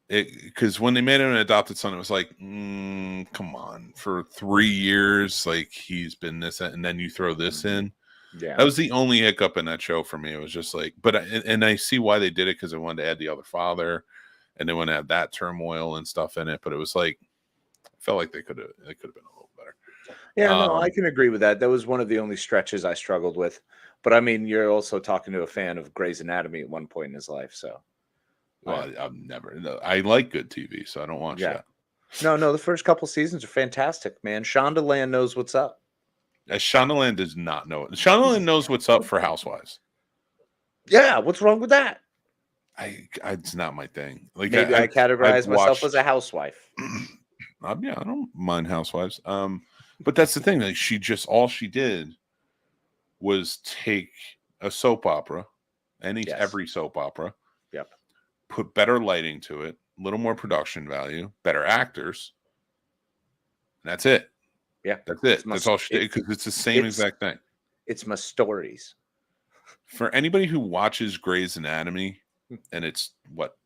Because when they made him an adopted son, it was like, come on, for 3 years, like he's been this, and then you throw this in. Yeah, that was the only hiccup in that show for me. It was just like, and I see why they did it because they wanted to add the other father, and they wanted to add that turmoil and stuff in it. But it was like, I felt like they could have been a little better. Yeah, no, I can agree with that. That was one of the only stretches I struggled with. But I mean, you're also talking to a fan of Grey's Anatomy at one point in his life, so. Well, I like good TV, so I don't watch that. No, the first couple seasons are fantastic, man. Shondaland knows what's up. Shondaland does not know it. Shondaland knows what's up for Housewives. Yeah, what's wrong with that? It's not my thing. Like maybe I categorize myself as a housewife. I don't mind Housewives. But that's the thing. Like all she did was take a soap opera, every soap opera. Yep. Put better lighting to it, a little more production value, better actors. And that's it. Yeah. That's it. That's all she did because it's the same exact thing. It's my stories. For anybody who watches Grey's Anatomy, and it's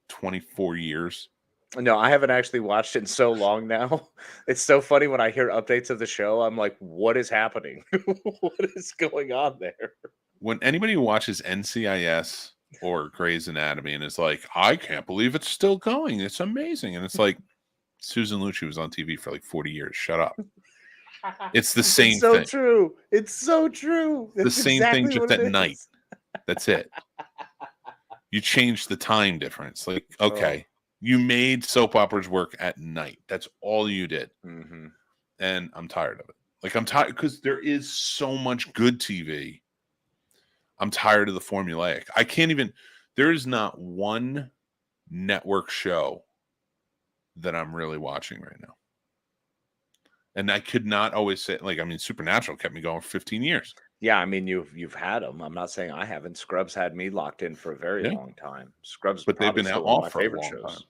24 years. No, I haven't actually watched it in so long now. It's so funny when I hear updates of the show. I'm like, what is happening? What is going on there? When anybody who watches NCIS or Grey's Anatomy and is like, I can't believe it's still going. It's amazing. And it's like, Susan Lucci was on TV for like 40 years. Shut up. It's the same thing. It's so true. It's so true. The same thing just at night. That's it. You change the time difference. Like, okay, you made soap operas work at night. That's all you did. Mm-hmm. And I'm tired of it. Like, I'm tired because there is so much good TV. I'm tired of the formulaic. There is not one network show that I'm really watching right now. And I could not always say, Supernatural kept me going for 15 years. Yeah, I mean, you've had them. I'm not saying I haven't. Scrubs had me locked in for a very long time. Scrubs, but they've been out off for a long time.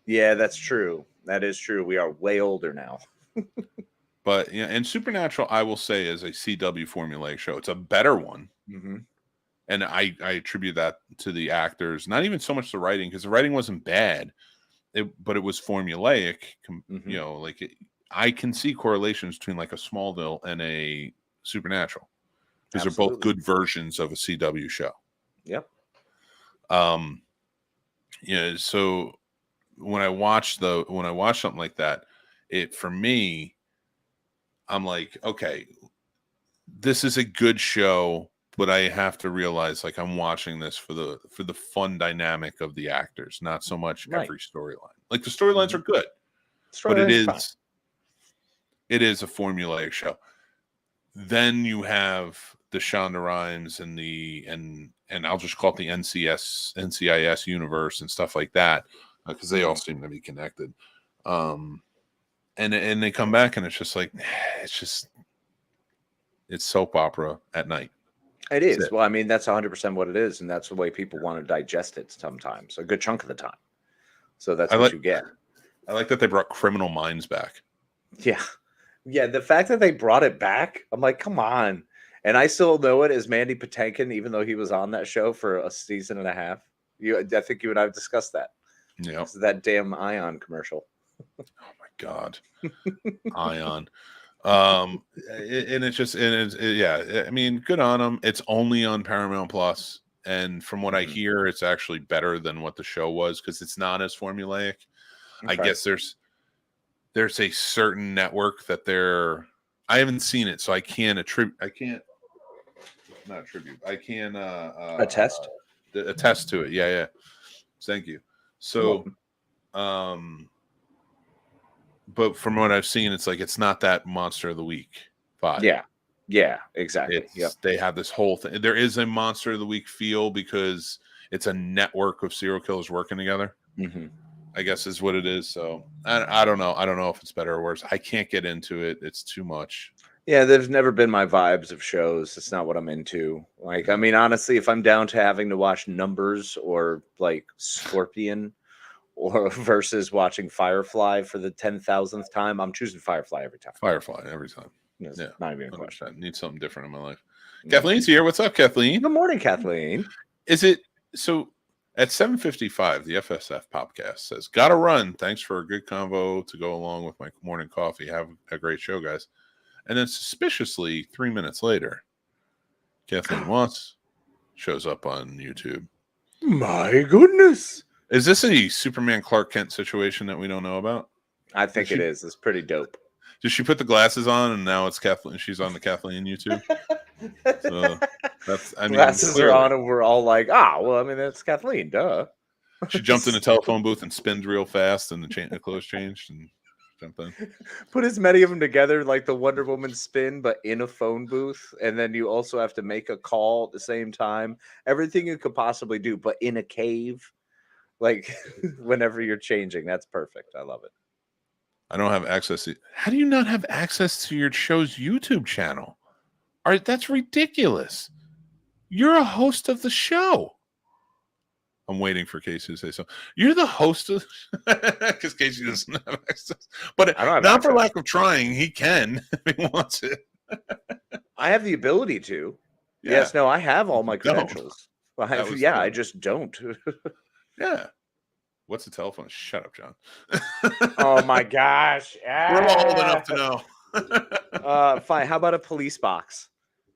Yeah, that's true. That is true. We are way older now. But yeah, and Supernatural, I will say, is a CW formulaic show. It's a better one. Mm-hmm. And I attribute that to the actors, not even so much the writing, because the writing wasn't bad, but it was formulaic. Mm-hmm. I can see correlations between like a Smallville and a Supernatural, because they're both good versions of a CW show. Yep. So when I watch something like that, for me, I'm like, okay, this is a good show. But I have to realize, like, I'm watching this for the fun dynamic of the actors, not so much every storyline. Like, the storylines are good, but it is a formulaic show. Then you have the Shonda Rhimes and I'll just call it the NCIS universe and stuff like that, because they all seem to be connected. And they come back and it's just like it's soap opera at night. It is. Well, I mean, that's 100% what it is, and that's the way people want to digest it sometimes, a good chunk of the time. So that's what you get. I like that they brought Criminal Minds back. Yeah. Yeah, the fact that they brought it back, I'm like, come on. And I still know it as Mandy Patinkin, even though he was on that show for a season and a half. I think you and I have discussed that. Yeah. That damn Ion commercial. Oh, my God. Ion. I mean, good on them. It's only on Paramount Plus, and from what I hear, it's actually better than what the show was because it's not as formulaic. Okay. I guess there's a certain network that I haven't seen it, so I can't not tribute. I can attest to it. Yeah. Thank you. So, but from what I've seen, it's like it's not that Monster of the Week vibe. Yeah, exactly. They have this whole thing. There is a Monster of the Week feel because it's a network of serial killers working together. Mm-hmm. I guess is what it is. So I don't know. I don't know if it's better or worse. I can't get into it. It's too much. Yeah, there's never been my vibes of shows. It's not what I'm into. Like, I mean, honestly, if I'm down to having to watch Numbers or like Scorpion or versus watching Firefly for the 10,000th time, I'm choosing Firefly every time. Firefly every time. It's not even a question. I need something different in my life. Kathleen's here. What's up, Kathleen? Good morning, Kathleen. Is it so? At 7:55, the FSF podcast says, "Gotta run. Thanks for a good convo to go along with my morning coffee. Have a great show, guys." And then suspiciously, 3 minutes later, Kathleen Watts shows up on YouTube. My goodness. Is this a Superman Clark Kent situation that we don't know about? I think it is. It's pretty dope. Did she put the glasses on and now it's Kathleen? She's on the Kathleen YouTube. So that's, I mean, glasses clearly. are on and we're all like, well, I mean, that's Kathleen, duh. She jumped in a telephone booth and spins real fast and the clothes changed and jumped in. Put as many of them together like the Wonder Woman spin, but in a phone booth. And then you also have to make a call at the same time. Everything you could possibly do, but in a cave. Like whenever you're changing. That's perfect. I love it. I don't have access to. How do you not have access to your show's YouTube channel? All right, that's ridiculous. You're a host of the show. I'm waiting for Casey to say so. You're the host of, because Casey doesn't have access. But not access. For lack of trying, he can if he wants it. I have the ability to. Yeah. Yes, no, I have all my credentials. I just don't. Yeah. What's the telephone? Shut up, John. Oh my gosh. We're all old enough to know. Fine. How about a police box?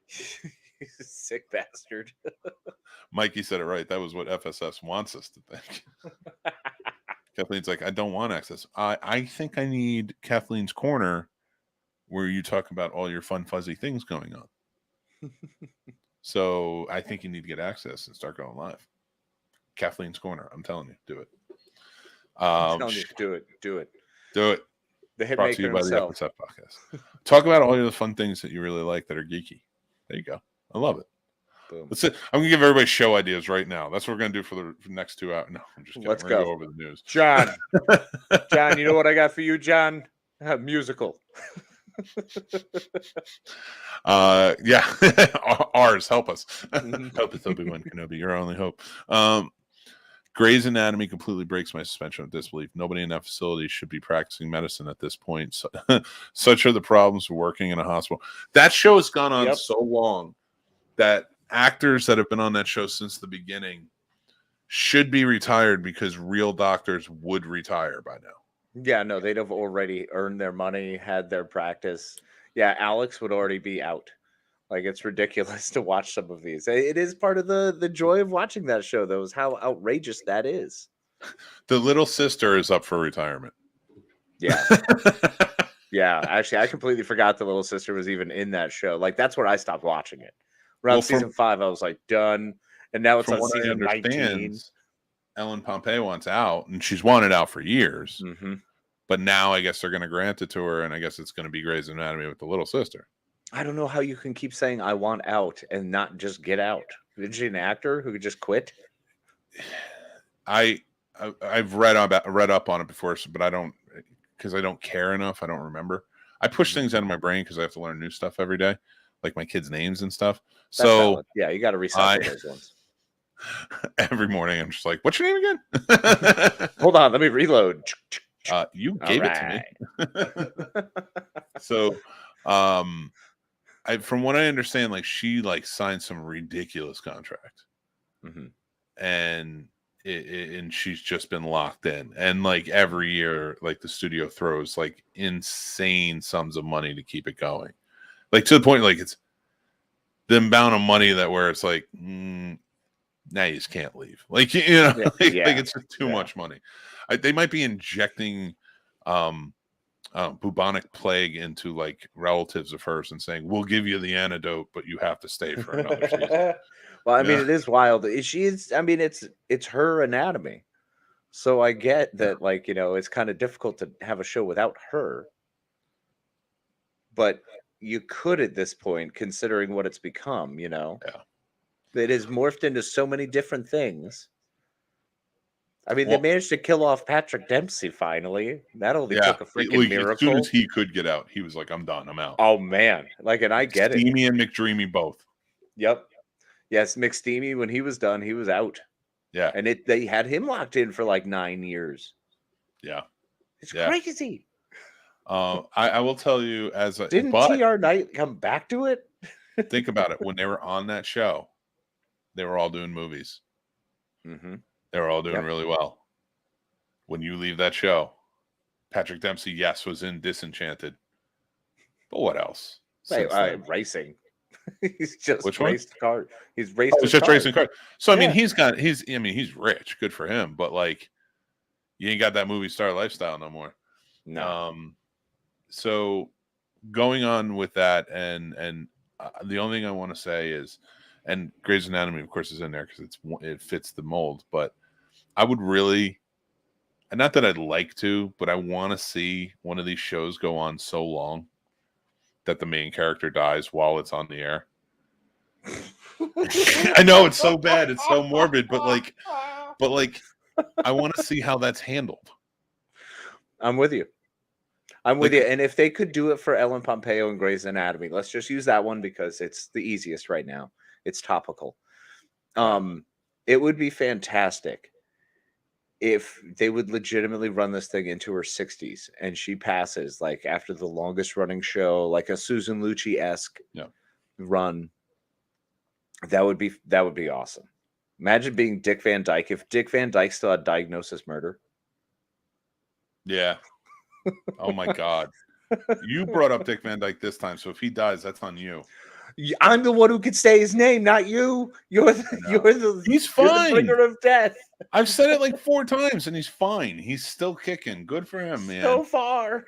Sick bastard. Mikey said it right. That was what FSS wants us to think. Kathleen's like, I don't want access. I think I need Kathleen's Corner where you talk about all your fun, fuzzy things going on. So I think you need to get access and start going live. Kathleen's Corner. I'm telling you, do it. I'm telling you, do it. Do it. The hitmaker himself. The FSF podcast. Talk about all the fun things that you really like that are geeky. There you go. I love it. Boom. Let's. I'm gonna give everybody show ideas right now. That's what we're gonna do for the next 2 hours. No, I'm just kidding. Let's go over the news. John, you know what I got for you, John? A musical. Yeah. Ours. Help us. Help us, Obi-Wan Kenobi. Your only hope. Grey's Anatomy completely breaks my suspension of disbelief. Nobody in that facility should be practicing medicine at this point. So, such are the problems of working in a hospital. That show has gone on so long that actors that have been on that show since the beginning should be retired because real doctors would retire by now. Yeah, no, they'd have already earned their money, had their practice. Yeah, Alex would already be out. Like, it's ridiculous to watch some of these. It is part of the joy of watching that show, though, is how outrageous that is. The little sister is up for retirement. Yeah. Yeah, actually, I completely forgot the little sister was even in that show. Like, that's where I stopped watching it. Around season 5, I was like, done. And now it's on season 19. Ellen Pompey wants out, and she's wanted out for years. Mm-hmm. But now I guess they're going to grant it to her, and I guess it's going to be Grey's Anatomy with the little sister. I don't know how you can keep saying I want out and not just get out. Is she an actor who could just quit? I've read up on it before, but I don't, because I don't care enough. I don't remember. I push things out of my brain because I have to learn new stuff every day, like my kids' names and stuff. That's valid. Yeah, you got to recycle those ones. Every morning, I'm just like, "What's your name again?" Hold on, let me reload. You gave it to me. So, from what I understand, like she signed some ridiculous contract, and and she's just been locked in, and every year, the studio throws insane sums of money to keep it going, to the point it's the amount of money that where it's now you just can't leave, it's just too much money. They might be injecting bubonic plague into like relatives of hers and saying, "We'll give you the antidote, but you have to stay for another season." Well, I mean, it is wild. She is. I mean, it's her anatomy, so I get that. Like, it's kind of difficult to have a show without her, but you could at this point, considering what it's become. Yeah. It has morphed into so many different things. I mean, they managed to kill off Patrick Dempsey finally. That only took a freaking miracle. As soon as he could get out, he was like, "I'm done. I'm out." Oh man, and I get it. Steamy and McDreamy both. Yep. Yes, McSteamy, when he was done, he was out. Yeah. And they had him locked in for like 9 years. Yeah. It's crazy. I will tell you Didn't TR Knight come back to it? Think about it. When they were on that show, they were all doing movies. Mm-hmm. They were all doing really well. When you leave that show, Patrick Dempsey, yes, was in Disenchanted. But what else? Racing. He's just Which raced cars. He's raced. He's just racing cars. So I mean, he's rich. Good for him. But like, you ain't got that movie star lifestyle no more. No. So going on with that, and the only thing I want to say is, and Grey's Anatomy, of course, is in there because it fits the mold. But I would really, and not that I'd like to, but I want to see one of these shows go on so long that the main character dies while it's on the air. I know it's so bad, it's so morbid, but like I want to see how that's handled. I'm with you. And if they could do it for Ellen Pompeo and Grey's Anatomy, let's just use that one because it's the easiest right now. It's topical. It would be fantastic if they would legitimately run this thing into her 60s and she passes like after the longest running show, like a Susan Lucci-esque run. That would be awesome. Imagine being Dick Van Dyke if Dick Van Dyke still had diagnosis murder. Yeah. Oh my God. You brought up Dick Van Dyke this time, so if he dies, that's on you. I'm the one who could say his name, not you. You're the he's fine. You're the bringer of death. I've said it like 4 times, and he's fine. He's still kicking. Good for him, man. So far.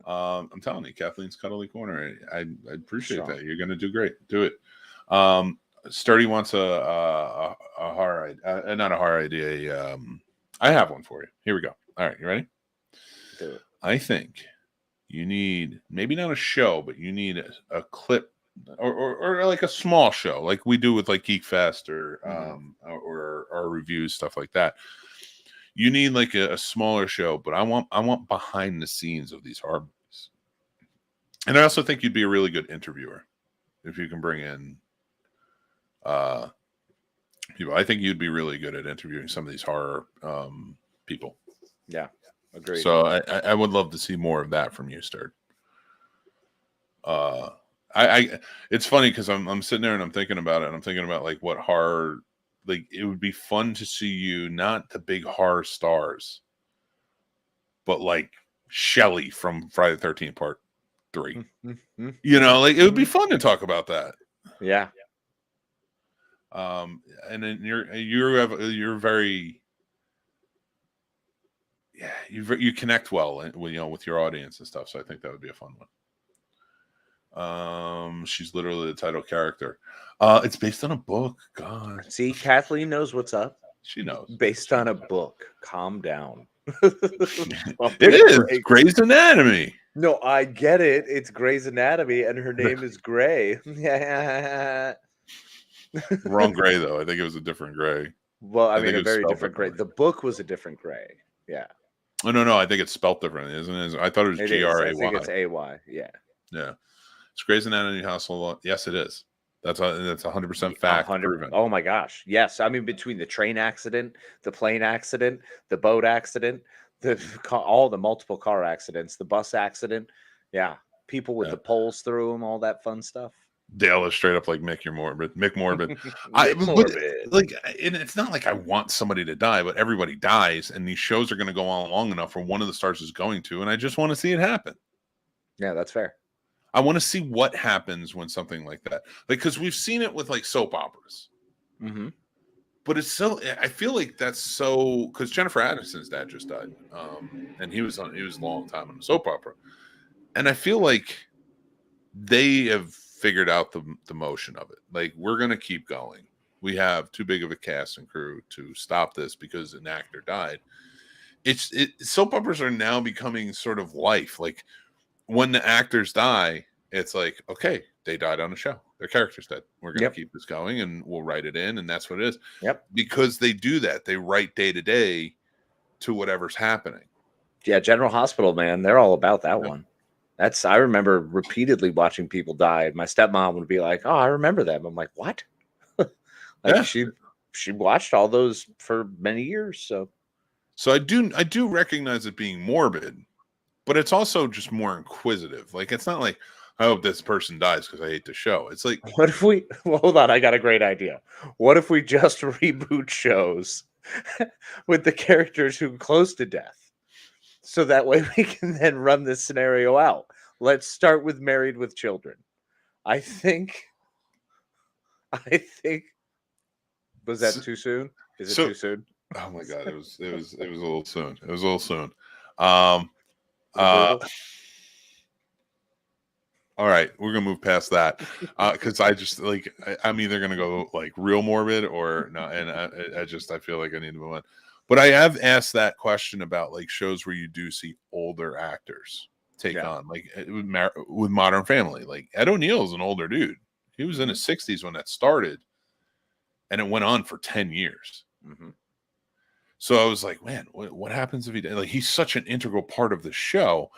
I'm telling you, Kathleen's cuddly corner. I appreciate that. You're gonna do great. Do it. Sturdy wants a horror, not a horror idea. I have one for you. Here we go. All right, you ready? Do it. I think you need maybe not a show, but you need a clip. Or like a small show, like we do with like Geek Fest or our reviews, stuff like that. You need like a smaller show, but I want behind the scenes of these horror movies. And I also think you'd be a really good interviewer if you can bring in people. I think you'd be really good at interviewing some of these horror people. Yeah, agreed. So I would love to see more of that from you, Sturt. It's funny because I'm sitting there and I'm thinking about it, and I'm thinking about like what horror, like it would be fun to see you, not the big horror stars, but like Shelley from Friday the 13th Part 3. You know, like it would be fun to talk about that. Yeah. And then you're very, you connect well, with your audience and stuff. So I think that would be a fun one. She's literally the title character. It's based on a book. God. See, Kathleen knows what's up. She knows. Based on a book. Calm down. It is Grey's Anatomy. No, I get it. It's Grey's Anatomy, and her name is Grey. Wrong Grey, though. I think it was a different Grey. Well, I mean, a very different Grey. The book was a different Grey. Yeah. Oh, no. I think it's spelled differently, isn't it? I thought it was G-R-A-Y. I think it's A-Y. Yeah. Yeah. It's Grey's Anatomy Household. Yes, it is. That's 100% fact. 100%. Oh my gosh. Yes. I mean, between the train accident, the plane accident, the boat accident, all the multiple car accidents, the bus accident. Yeah. People with the poles through them, all that fun stuff. Dale is straight up like Mick, you're morbid. Mick morbid. And it's not like I want somebody to die, but everybody dies, and these shows are going to go on long enough where one of the stars is going to, and I just want to see it happen. Yeah, that's fair. I want to see what happens when something like that, because we've seen it with like soap operas. Mm-hmm. But it's so, I feel like that's so, because Jennifer Aniston's dad just died, and he was a long time on the soap opera, and I feel like they have figured out the motion of it. Like, we're gonna keep going. We have too big of a cast and crew to stop this because an actor died. Soap operas are now becoming sort of life. Like, when the actors die, it's like, okay, they died on the show. Their character's dead. We're going to keep this going, and we'll write it in, and that's what it is. Yep. Because they do that. They write day to day to whatever's happening. Yeah, General Hospital, man, they're all about that one. I remember repeatedly watching people die. My stepmom would be like, "Oh, I remember them." I'm like, "What?" She watched all those for many years. So I do recognize it being morbid, but it's also just more inquisitive. Like, it's not like, I hope this person dies because I hate the show. It's like, what if hold on, I got a great idea. What if we just reboot shows with the characters who close to death? So that way we can then run this scenario out. Let's start with Married with Children. I think was that too soon? Is it too soon? Oh my God, it was a little soon. It was a little soon. All right, we're gonna move past that because I just like I'm either gonna go like real morbid or no, and I feel like I need to move on. But I have asked that question about like shows where you do see older actors take on, like with Modern Family. Like, Ed O'Neill's an older dude. He was in his 60s when that started, and it went on for 10 years. Mm-hmm. So I was like, man, what happens if he like? He's such an integral part of the show.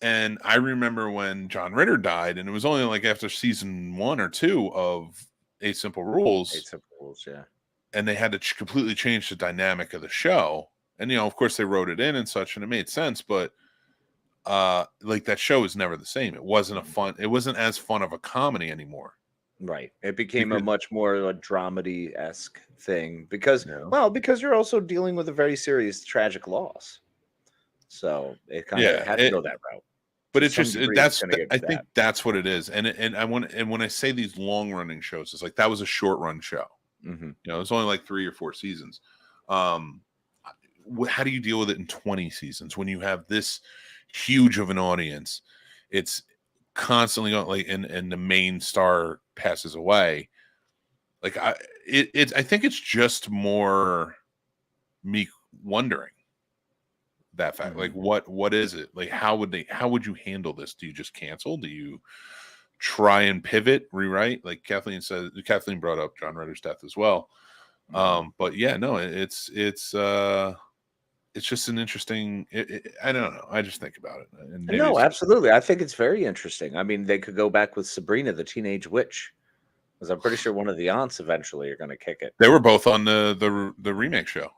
And I remember when John Ritter died, and it was only like after season 1 or 2 of Eight Simple Rules. Eight Simple Rules, yeah. And they had to completely change the dynamic of the show. And, of course they wrote it in and such, and it made sense. But like, that show is never the same. It wasn't as fun of a comedy anymore. Right. It became a much more a dramedy-esque thing because you're also dealing with a very serious tragic loss. So it kind of had to go that route. But it's just I think that's what it is. And when I say these long running shows, it's like that was a short run show. Mm-hmm. It's only like 3 or 4 seasons. How do you deal with it in 20 seasons when you have this huge of an audience? It's constantly going, like, and the main star passes away. Like, I think it's just more me wondering that fact. Like, what is it? Like, how would you handle this? Do you just cancel? Do you try and pivot, rewrite? Like Kathleen brought up John Ritter's death as well. But yeah, no, it's just an interesting. I don't know. I just think about it. And no, absolutely. I think it's very interesting. I mean, they could go back with Sabrina, the Teenage Witch, because I'm pretty sure one of the aunts eventually are going to kick it. They were both on the remake show.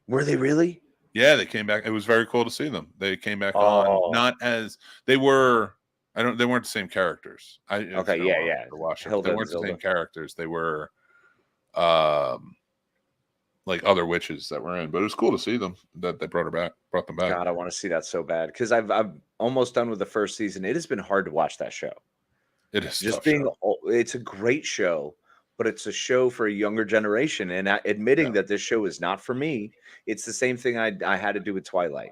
Were they really? Yeah, they came back. It was very cool to see them. They came back on, not as they were. They weren't the same characters. Yeah. They weren't the same characters. They were, like other witches that were in. But it was cool to see them that they brought them back. God, I want to see that so bad because I'm almost done with the first season. It has been hard to watch that show. It is it's a great show, but it's a show for a younger generation. And admitting that this show is not for me, it's the same thing I had to do with Twilight.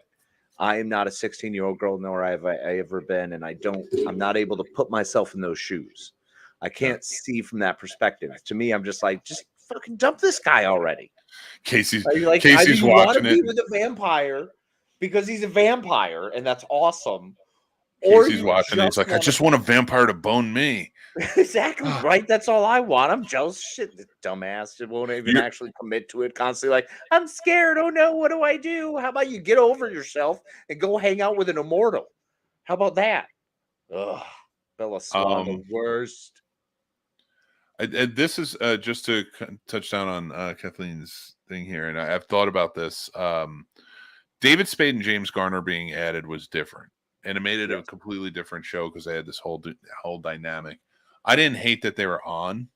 I am not a 16-year-old girl, nor have I ever been, and I'm not able to put myself in those shoes. I can't see from that perspective. To me, I'm just like, just fucking dump this guy already. Casey's watching it. Be with a vampire because he's a vampire, and that's awesome. Casey's watching it. He's like, I just want a vampire to bone me. Exactly, right? That's all I want. I'm jealous. Shit, this dumbass. It won't even actually commit to it. Constantly like, I'm scared. Oh no, what do I do? How about you get over yourself and go hang out with an immortal? How about that? Ugh, Bella Swan, the worst. This is just to touch down on Kathleen's thing here, and I've thought about this. David Spade and James Garner being added was different, and it made it a completely different show because they had this whole dynamic. I didn't hate that they were on,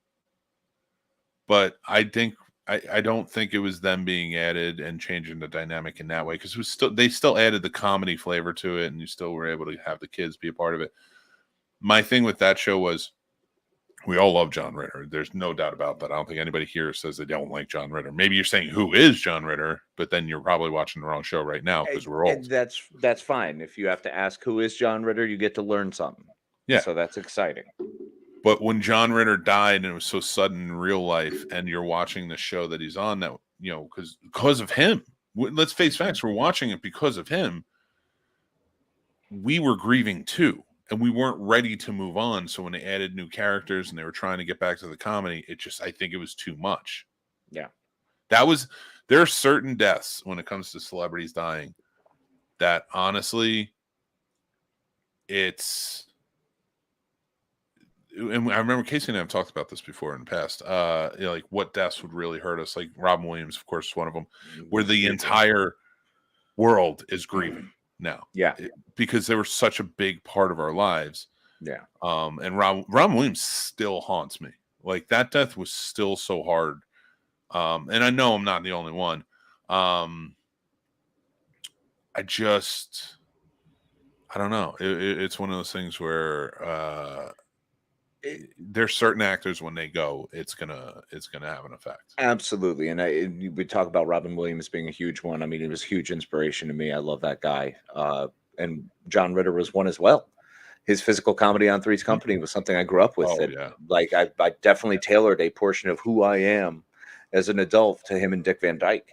but I don't think it was them being added and changing the dynamic in that way because they still added the comedy flavor to it, and you still were able to have the kids be a part of it. My thing with that show was, We all love John Ritter. There's no doubt about that. I don't think anybody here says they don't like John Ritter. Maybe you're saying who is John Ritter, but then you're probably watching the wrong show right now because we're old. And that's fine. If you have to ask who is John Ritter, you get to learn something. Yeah. So that's exciting. But when John Ritter died and it was so sudden in real life, and you're watching the show that he's on, that because of him, let's face facts, we're watching it because of him. We were grieving too. And we weren't ready to move on. So when they added new characters and they were trying to get back to the comedy, I think it was too much. Yeah. There are certain deaths when it comes to celebrities dying that honestly, and I remember Casey and I have talked about this before in the past, like what deaths would really hurt us. Like Robin Williams, of course, is one of them, where the entire world is grieving now. Yeah. Because they were such a big part of our lives. Yeah. And Robin Williams still haunts me. Like that death was still so hard. And I know I'm not the only one. I don't know. It's one of those things where there's certain actors when they go, it's gonna have an effect. Absolutely. And we talk about Robin Williams being a huge one. I mean, he was a huge inspiration to me. I love that guy. And John Ritter was one as well. His physical comedy on Three's Company was something I grew up with. Yeah. Like I definitely tailored a portion of who I am as an adult to him and Dick Van Dyke.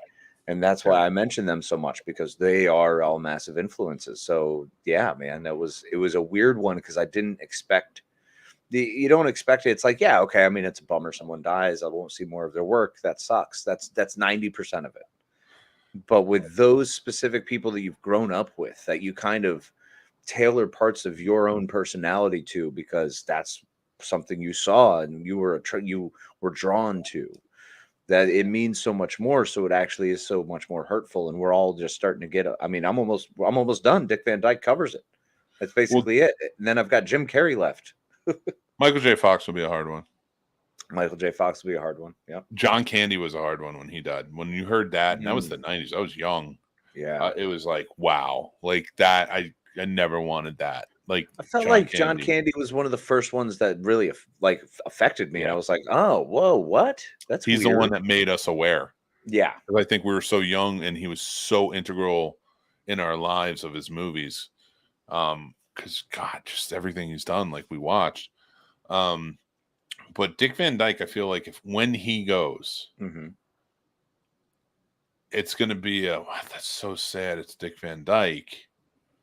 And that's why I mention them so much, because they are all massive influences. So yeah, man, it was a weird one because I didn't expect you don't expect it. It's like, yeah, okay. I mean, it's a bummer someone dies. I won't see more of their work. That sucks. That's 90% of it. But with those specific people that you've grown up with, that you kind of tailor parts of your own personality to, because that's something you saw and you were drawn to, that it means so much more. So it actually is so much more hurtful. And we're all just starting to get, I mean, I'm almost done. Dick Van Dyke covers it. That's basically it. And then I've got Jim Carrey left. Michael J. Fox will be a hard one. Michael J. Fox will be a hard one. Yeah. John Candy was a hard one when he died. When you heard that, and that was the 90s. I was young. Yeah. It was like, wow. Like that, I never wanted that. Like I felt like John Candy was one of the first ones that really affected me. Yeah. And I was like, oh, whoa, what? He's weird. The one that made us aware. Yeah. I think we were so young and he was so integral in our lives of his movies. Because God, just everything he's done, like we watched. But Dick Van Dyke, I feel like when he goes, it's going to be that's so sad. It's Dick Van Dyke,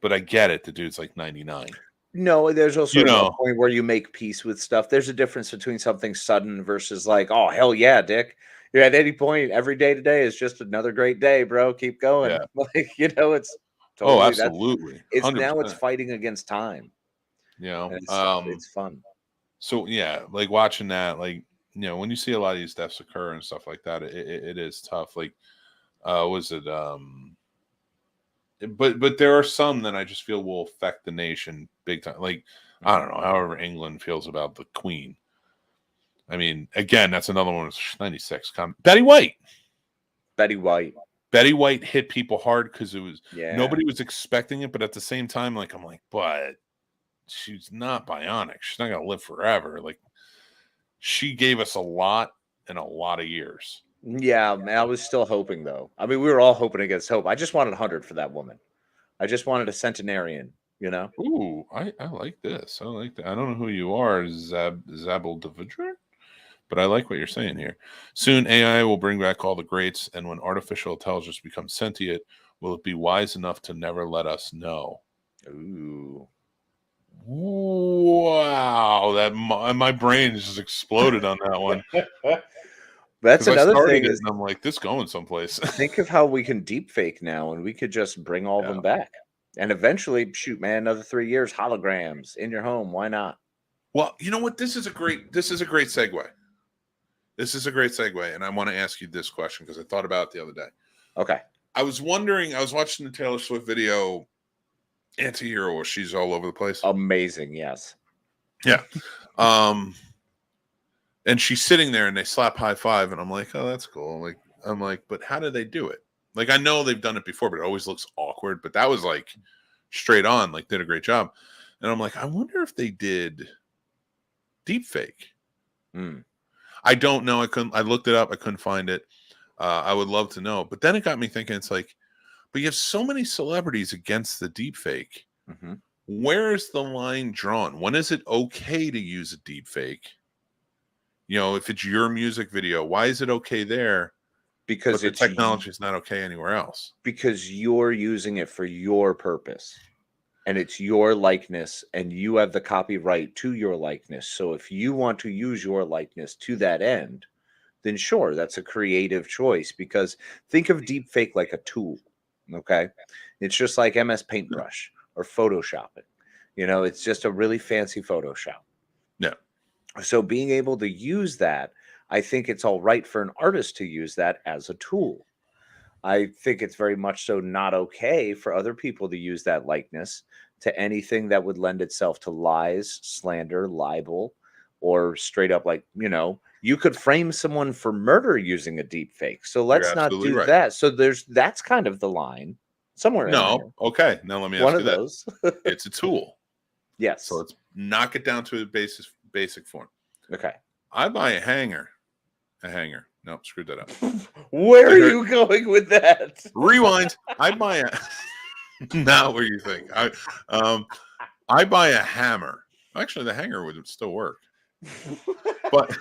but I get it. The dude's like 99. No, there's also a point where you make peace with stuff. There's a difference between something sudden versus like, oh, hell yeah, Dick. You're at any point, every day today is just another great day, bro. Keep going. Yeah. Like, it's totally, absolutely. It's 100%. Now it's fighting against time. It's fun. So yeah, like watching that, like, when you see a lot of these deaths occur and stuff like that, it is tough. Like, but there are some that I just feel will affect the nation big time. Like, I don't know, however England feels about the Queen. I mean, again, that's another one. 96. Betty White. Betty White hit people hard because it was nobody was expecting it, but at the same time, like I'm like, but she's not bionic. She's not gonna live forever. Like, she gave us a lot in a lot of years. Yeah, man, I was still hoping though. I mean, we were all hoping against hope. I just wanted 100 for that woman. I just wanted a centenarian. Ooh, I like this. I like that. I don't know who you are, Zabel Devidre, but I like what you're saying here. Soon AI will bring back all the greats, and when artificial intelligence becomes sentient, will it be wise enough to never let us know? Ooh. Wow, that my brain just exploded on that one. That's another thing. And I'm like, this going someplace. Think of how we can deep fake now, and we could just bring all of them back. And eventually, shoot, man, another 3 years, holograms in your home. Why not? Well, you know what? This is a great segue. This is a great segue, and I want to ask you this question because I thought about it the other day. Okay. I was wondering. I was watching the Taylor Swift video, Anti-Hero, where she's all over the place. Amazing, yes. Yeah. And she's sitting there, and they slap high five, and I'm like, oh, that's cool. I'm like, but how do they do it? Like, I know they've done it before, but it always looks awkward. But that was like straight on, like did a great job. And I'm like, I wonder if they did deep fake. I don't know. I looked it up. I couldn't find it. I would love to know. But then it got me thinking, it's like, but you have so many celebrities against the deep fake. Mm-hmm. Where is the line drawn? When is it okay to use a deep fake? You know, if it's your music video, why is it okay there? Because the technology is not okay anywhere else. Because you're using it for your purpose. And it's your likeness, and you have the copyright to your likeness. So if you want to use your likeness to that end, then sure, that's a creative choice. Because think of deepfake like a tool, okay? It's just like MS Paintbrush or Photoshopping. You know, it's just a really fancy Photoshop. Yeah. So being able to use that, I think it's all right for an artist to use that as a tool. I think it's very much so not okay for other people to use that likeness to anything that would lend itself to lies, slander, libel, or straight up, like, you know, you could frame someone for murder using a deep fake. So let's not do that. So that's kind of the line somewhere. No. Okay. Now let me ask you this. It's a tool. Yes. So let's knock it down to a basic form. Okay. I buy a hanger. No, screwed that up. Where are you going with that? Rewind. I buy a not what you think. I buy a hammer. Actually, the hanger would still work. But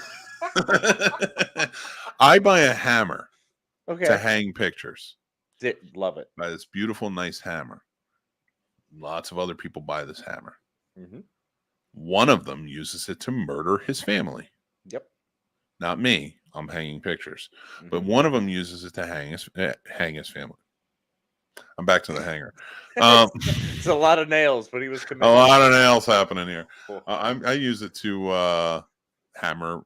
I buy a hammer to hang pictures. Love it. Buy this beautiful, nice hammer. Lots of other people buy this hammer. Mm-hmm. One of them uses it to murder his family. Yep. Not me. I'm hanging pictures. Mm-hmm. But one of them uses it to hang his family. I'm back to the hanger. It's a lot of nails, but he was committed. A lot of nails happening here. Cool. I use it to hammer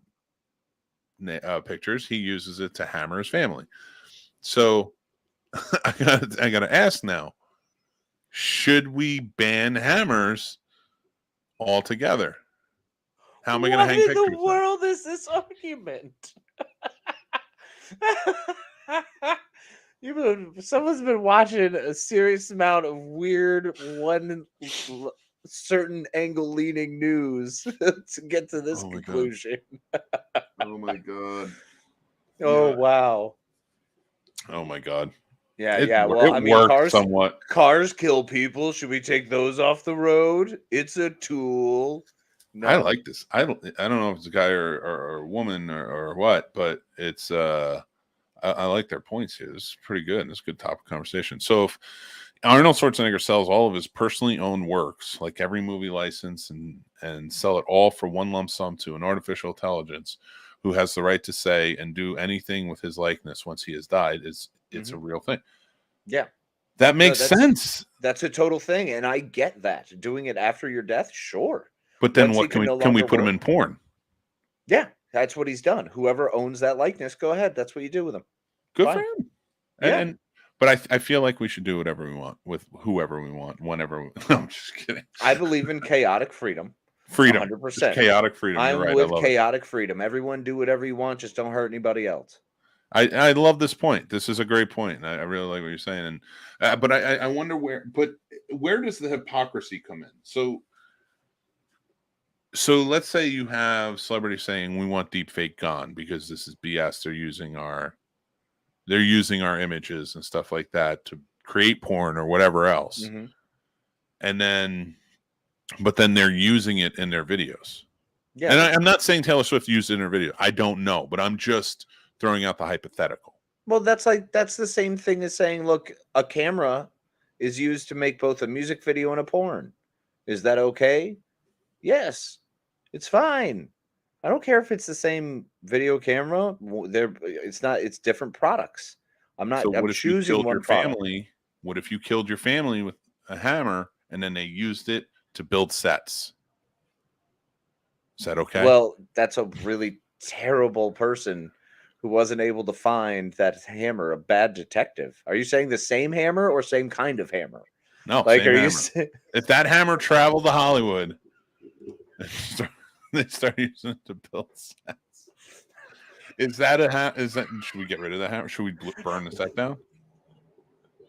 pictures. He uses it to hammer his family. So I gotta ask now: should we ban hammers altogether? How am I going to hang pictures? What in the world is this argument? Someone's been watching a serious amount of weird one certain angle leaning news to get to this conclusion. Oh my god. Oh yeah. Wow. Oh my god. Yeah. Well, I mean, cars kill people. Should we take those off the road? It's a tool. No. I like this. I don't know if it's a guy or a woman or what, but it's I like their points here. This is pretty good. This is a good topic of conversation. So if Arnold Schwarzenegger sells all of his personally owned works, like every movie license, and sell it all for one lump sum to an artificial intelligence who has the right to say and do anything with his likeness once he has died, it's a real thing. Yeah. That makes sense. That's a total thing. And I get that. Doing it after your death, sure. But then what can we put him in porn? Yeah, that's what he's done. Whoever owns that likeness, go ahead. That's what you do with him. Good for him. Yeah. But I feel like we should do whatever we want with whoever we want, whenever. I'm just kidding. I believe in chaotic freedom. 100%. Chaotic freedom. I'm with chaotic freedom. Everyone do whatever you want. Just don't hurt anybody else. I love this point. This is a great point. And I really like what you're saying. And but I wonder where does the hypocrisy come in? So let's say you have celebrities saying we want deepfake gone because this is BS. They're using our images and stuff like that to create porn or whatever else. Mm-hmm. But then they're using it in their videos. Yeah. And I'm not saying Taylor Swift used it in her video. I don't know, but I'm just throwing out the hypothetical. Well, that's the same thing as saying, look, a camera is used to make both a music video and a porn. Is that okay? Yes. It's fine. I don't care if it's the same video camera. It's different products. I'm choosing one product. What if you killed your family with a hammer and then they used it to build sets? Is that okay? Well, that's a really terrible person who wasn't able to find that hammer, a bad detective. Are you saying the same hammer or same kind of hammer? No, if that hammer traveled to Hollywood, they start using it to build sets. Should we get rid of that hammer? Should we burn the set down?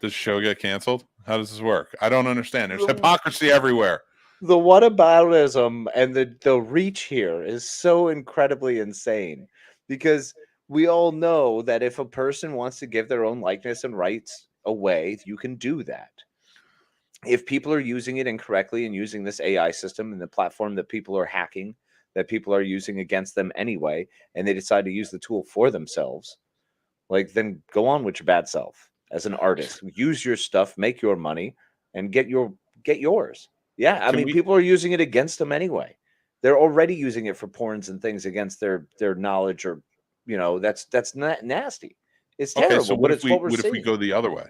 Does the show get canceled? How does this work? I don't understand. There's hypocrisy everywhere. The whataboutism and the reach here is so incredibly insane because we all know that if a person wants to give their own likeness and rights away, you can do that. If people are using it incorrectly and using this AI system and the platform that people are hacking, that people are using against them anyway, and they decide to use the tool for themselves, like then go on with your bad self as an artist. Use your stuff, make your money, and get yours. Yeah, I mean, people are using it against them anyway. They're already using it for porns and things against their knowledge, or that's not nasty. It's terrible. So what if we go the other way?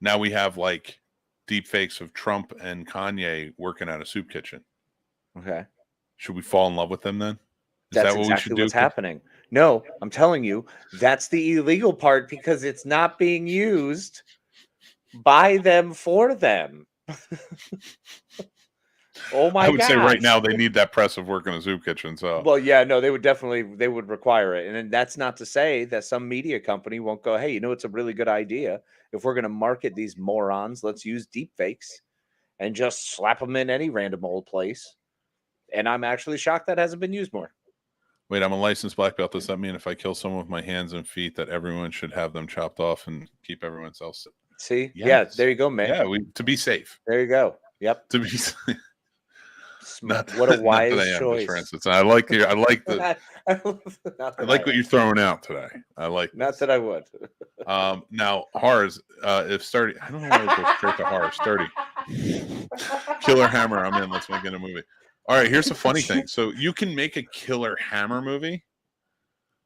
Now we have like deep fakes of Trump and Kanye working at a soup kitchen. Okay. Should we fall in love with them then? That's exactly what's happening. No, I'm telling you, that's the illegal part because it's not being used by them for them. Oh my god! I would say right now they need that press of work in a soup kitchen. So well, yeah, no, they would require it, and then that's not to say that some media company won't go, hey, it's a really good idea. If we're going to market these morons, let's use deep fakes and just slap them in any random old place. And I'm actually shocked that hasn't been used more. Wait, I'm a licensed black belt. Does that mean if I kill someone with my hands and feet, that everyone should have them chopped off and keep everyone else? See, yes. Yeah, there you go, man. Yeah, to be safe. There you go. Yep. To be safe. What a wise choice. For instance, I like what you're throwing out today. I like. Not that I would. Now horrors. If Sturdy, I don't know why to go straight to horror. Sturdy, Killer Hammer. I'm in. Let's make it a movie. All right. Here's a funny thing. So you can make a Killer Hammer movie.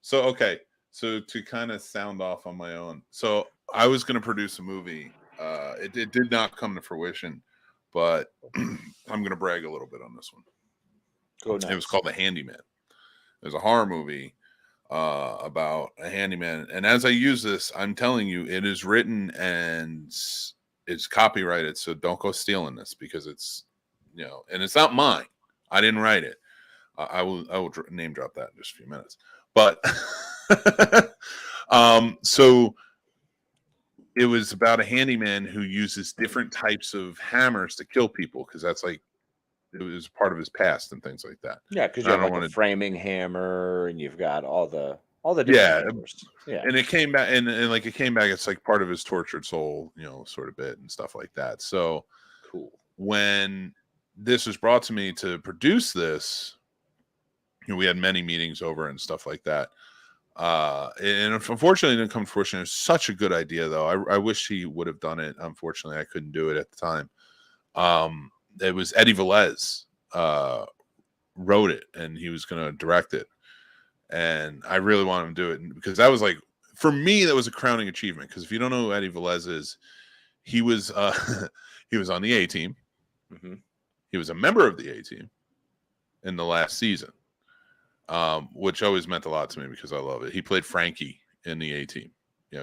So okay. So to kind of sound off on my own. So I was going to produce a movie. It did not come to fruition. But I'm going to brag a little bit on this one. Go nuts. It was called The Handyman. It was a horror movie about a handyman. And as I use this, I'm telling you, it is written and it's copyrighted. So don't go stealing this because it's, and it's not mine. I didn't write it. I will name drop that in just a few minutes. But so it was about a handyman who uses different types of hammers to kill people because that's like it was part of his past and things like that. Yeah, because you have a framing hammer and you've got all the different hammers. Yeah, and it came back and like it came back. It's like part of his tortured soul, sort of bit and stuff like that. So cool. When this was brought to me to produce this, we had many meetings over and stuff like that. And unfortunately it didn't come to fruition. It was such a good idea though. I wish he would have done it. Unfortunately I couldn't do it at the time. It was Eddie Velez wrote it and he was going to direct it. And I really wanted him to do it because that was like, for me, that was a crowning achievement. Because if you don't know who Eddie Velez is, he was he was on the A Team. Mm-hmm. He was a member of the A Team in the last season. Which always meant a lot to me because I love it. He played Frankie in the A Team.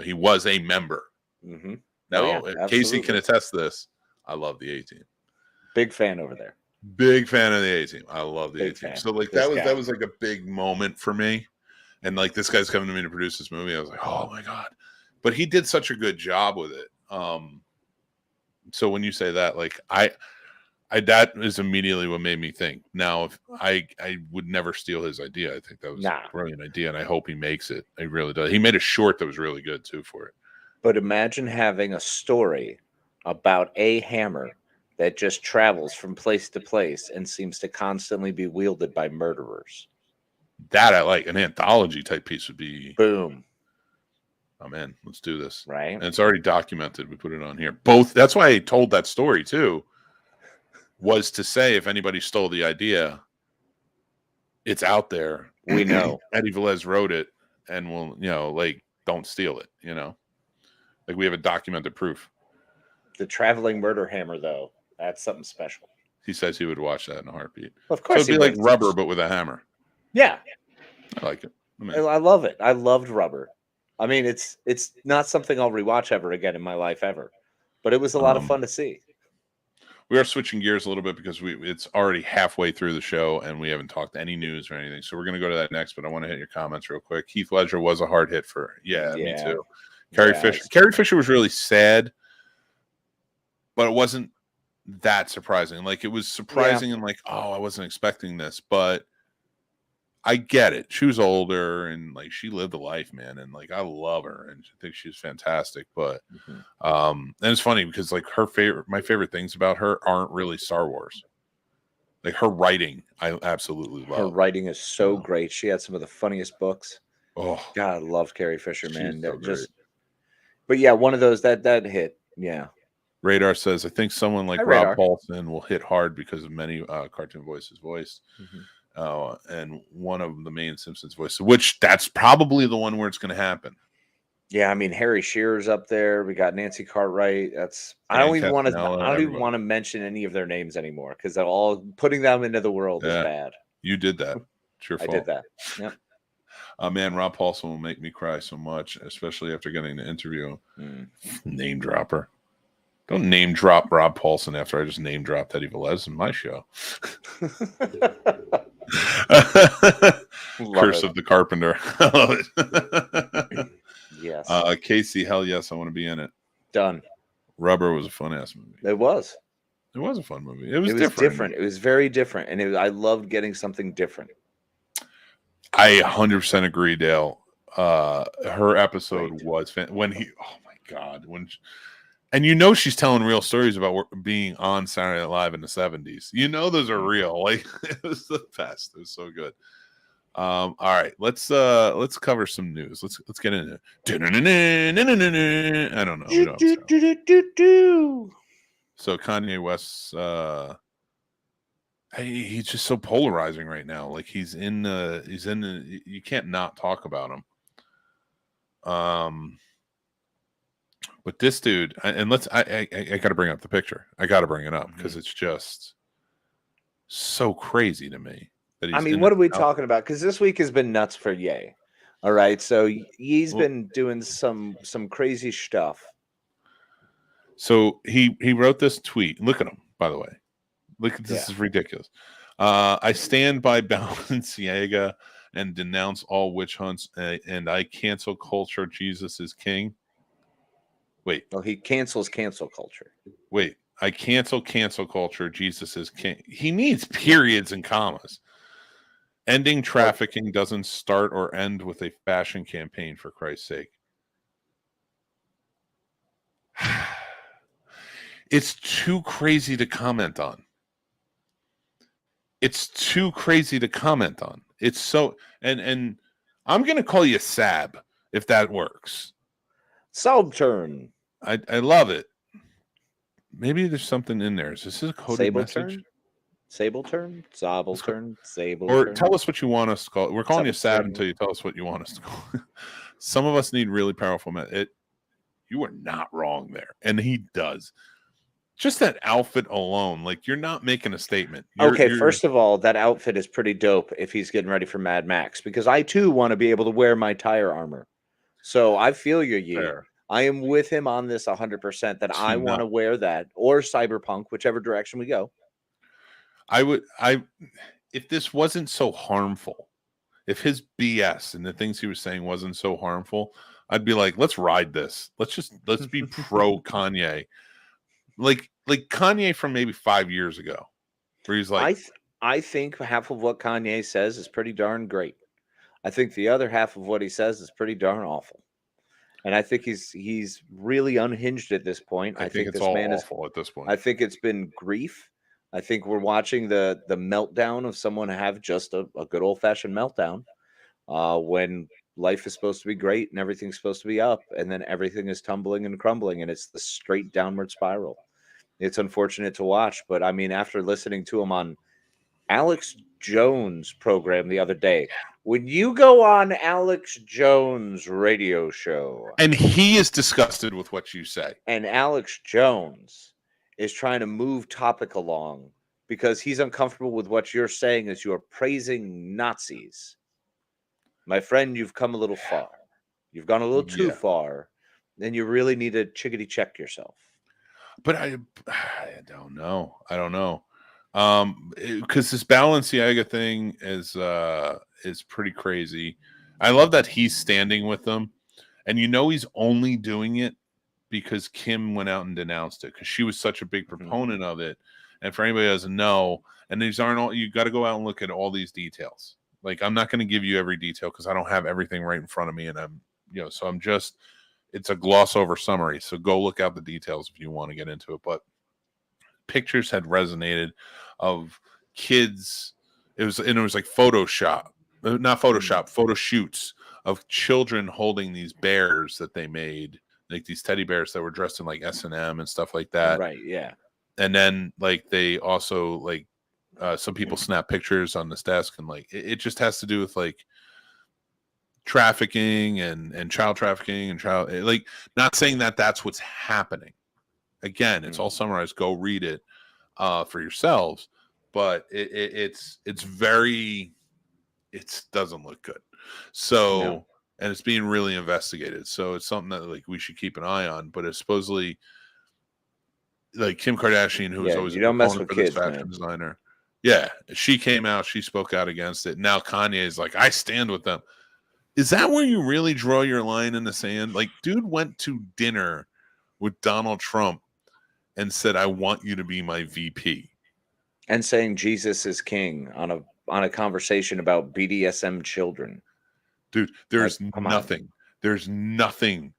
He was a member. Mm-hmm. Now, Casey can attest to this. I love the A Team. Big fan over there. Big fan of the A Team. I love the A Team. So like that was like a big moment for me. And like this guy's coming to me to produce this movie. I was like, oh my God. But he did such a good job with it. So when you say that, like that is immediately what made me think. Now, if I would never steal his idea. I think that was a brilliant idea, and I hope he makes it. He really does. He made a short that was really good too for it. But imagine having a story about a hammer that just travels from place to place and seems to constantly be wielded by murderers. That I like. An anthology type piece would be boom. Oh man, let's do this. Right. And it's already documented. We put it on here. Both. That's why I told that story too. Was to say if anybody stole the idea, it's out there. We know Eddie Velez wrote it, and we'll like don't steal it. Like we have a documented proof. The traveling murder hammer, though, that's something special. He says he would watch that in a heartbeat. Well, of course, so it'd be like Rubber, but with a hammer. Yeah, I like it. I love it. I loved Rubber. I mean, it's not something I'll rewatch ever again in my life ever, but it was a lot of fun to see. We are switching gears a little bit because it's already halfway through the show and we haven't talked any news or anything. So we're going to go to that next, but I want to hit your comments real quick. Heath Ledger was a hard hit for, me too. Carrie Fisher was really sad, but it wasn't that surprising. Like, it was surprising and like, oh, I wasn't expecting this, but I get it. She was older and like she lived a life, man, and like I love her and I think she's fantastic. But and it's funny because like my favorite things about her aren't really Star Wars. Like her writing, I absolutely love. Her writing is so great. She had some of the funniest books. Oh God, I love Carrie Fisher, man. So but yeah, one of those that hit. Yeah. Radar says, I think someone like Rob Paulson will hit hard because of many cartoon voices voiced. And one of the main Simpsons voices, which that's probably the one where it's going to happen. Yeah, I mean Harry Shearer's up there. We got Nancy Cartwright. I don't even want to mention any of their names anymore because they're all putting them into the world is bad. You did that. It's your fault. I did that. Yep. Man, Rob Paulson will make me cry so much, especially after getting the interview. Name dropper. Don't name drop Rob Paulson after I just name dropped Eddie Velez in my show. Curse of the Carpenter. I love it. Yes. Casey, hell yes, I want to be in it. Done. Rubber was a fun ass movie. It was. It was a fun movie. It was different. It was very different, and I loved getting something different. I 100% agree, Dale. Her episode was when he. Oh my god, and you know she's telling real stories about being on Saturday Night Live in the 70s. You know those are real. Like it was the best. It was so good. All right, let's cover some news. Let's get into it. I don't know. So Kanye West, he's just so polarizing right now. Like he's in the you can't not talk about him. But this dude, and I got to bring up the picture. I got to bring it up because it's just so crazy to me. I mean, what are we talking about? Because this week has been nuts for Ye. All right, so he's been doing some crazy stuff. So he wrote this tweet. Look at him, by the way. Look, this is ridiculous. I stand by Balenciaga and denounce all witch hunts, and I cancel culture. Jesus is king. Wait. Oh, he cancels cancel culture. Wait, I cancel culture. Jesus is king. He needs periods and commas. Ending trafficking doesn't start or end with a fashion campaign, for Christ's sake. It's too crazy to comment on. It's so, and I'm going to call you Sab if that works. Subturn. I love it. Maybe there's something in there. Is this a coded message? Sableturn? Sableturn? Sableturn? Or tell us what you want us to call it. We're calling you Sab until you tell us what you want us to call it. Some of us need really powerful you are not wrong there. And he does. Just that outfit alone, like you're not making a statement. First of all, that outfit is pretty dope if he's getting ready for Mad Max, because I too want to be able to wear my tire armor. So I feel your year. I am with him on this 100% that I want to wear that, or Cyberpunk, whichever direction we go. If this wasn't so harmful, if his BS and the things he was saying wasn't so harmful, I'd be like, let's ride this. Let's be pro Kanye. Like Kanye from maybe 5 years ago, where he's like, I think half of what Kanye says is pretty darn great. I think the other half of what he says is pretty darn awful. And I think he's really unhinged at this point. I think this man is awful at this point. I think it's been grief. I think we're watching the meltdown of someone have just a good old fashioned meltdown when life is supposed to be great and everything's supposed to be up, and then everything is tumbling and crumbling, and it's the straight downward spiral. It's unfortunate to watch, but I mean, after listening to him on Alex Jones' program the other day, when you go on Alex Jones' radio show, and he is disgusted with what you say, and Alex Jones is trying to move topic along because he's uncomfortable with what you're saying as you are praising Nazis. My friend, you've come a little far. You've gone a little too far. Then you really need to chickadee check yourself. But I don't know. Because this Balenciaga thing is pretty crazy. I love that he's standing with them, and he's only doing it because Kim went out and denounced it because she was such a big proponent of it. And for anybody who doesn't know, and these aren't all, you got to go out and look at all these details. Like, I'm not going to give you every detail because I don't have everything right in front of me. And I'm, so I'm just, it's a gloss over summary. So go look out the details if you want to get into it. But pictures had resonated of kids. It was like photo shoots of children holding these bears that they made, like these teddy bears that were dressed in like S&M and stuff like that. Right. Yeah. And then like they also like some people snap pictures on this desk, and like it just has to do with like trafficking and child trafficking and child, like, not saying that that's what's happening. Again, it's all summarized. Go read it for yourselves. But it doesn't look good. So, and it's being really investigated. So it's something that like we should keep an eye on. But it's supposedly like Kim Kardashian, who was always you don't mess with kids, fashion designer. Yeah, she came out. She spoke out against it. Now Kanye is like, I stand with them. Is that where you really draw your line in the sand? Like, dude went to dinner with Donald Trump and said, I want you to be my VP. And saying Jesus is king on a conversation about BDSM children. Dude, there's nothing. There's nothing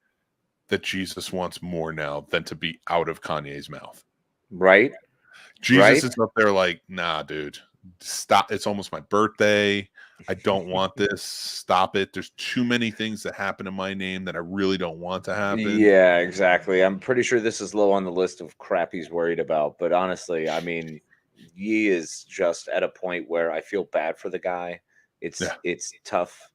that Jesus wants more now than to be out of Kanye's mouth. Right? Jesus is up there like, nah, dude, stop. It's almost my birthday. I don't want this. Stop it. There's too many things that happen in my name that I really don't want to happen. Yeah, exactly. I'm pretty sure this is low on the list of crap he's worried about. But honestly, I mean, he is just at a point where I feel bad for the guy. It's tough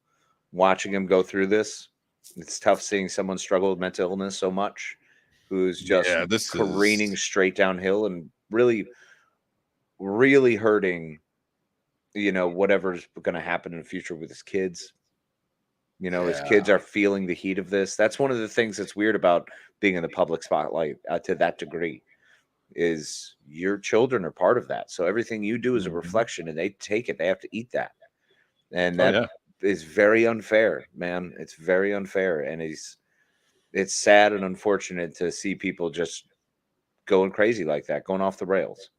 watching him go through this. It's tough seeing someone struggle with mental illness so much, who's just careening straight downhill and really, really hurting, whatever's going to happen in the future with his kids. His kids are feeling the heat of this. That's one of the things that's weird about being in the public spotlight to that degree, is your children are part of that. So everything you do is a reflection, and they take it. They have to eat that. And that is very unfair, man. It's very unfair. And it's sad and unfortunate to see people just going crazy like that, going off the rails.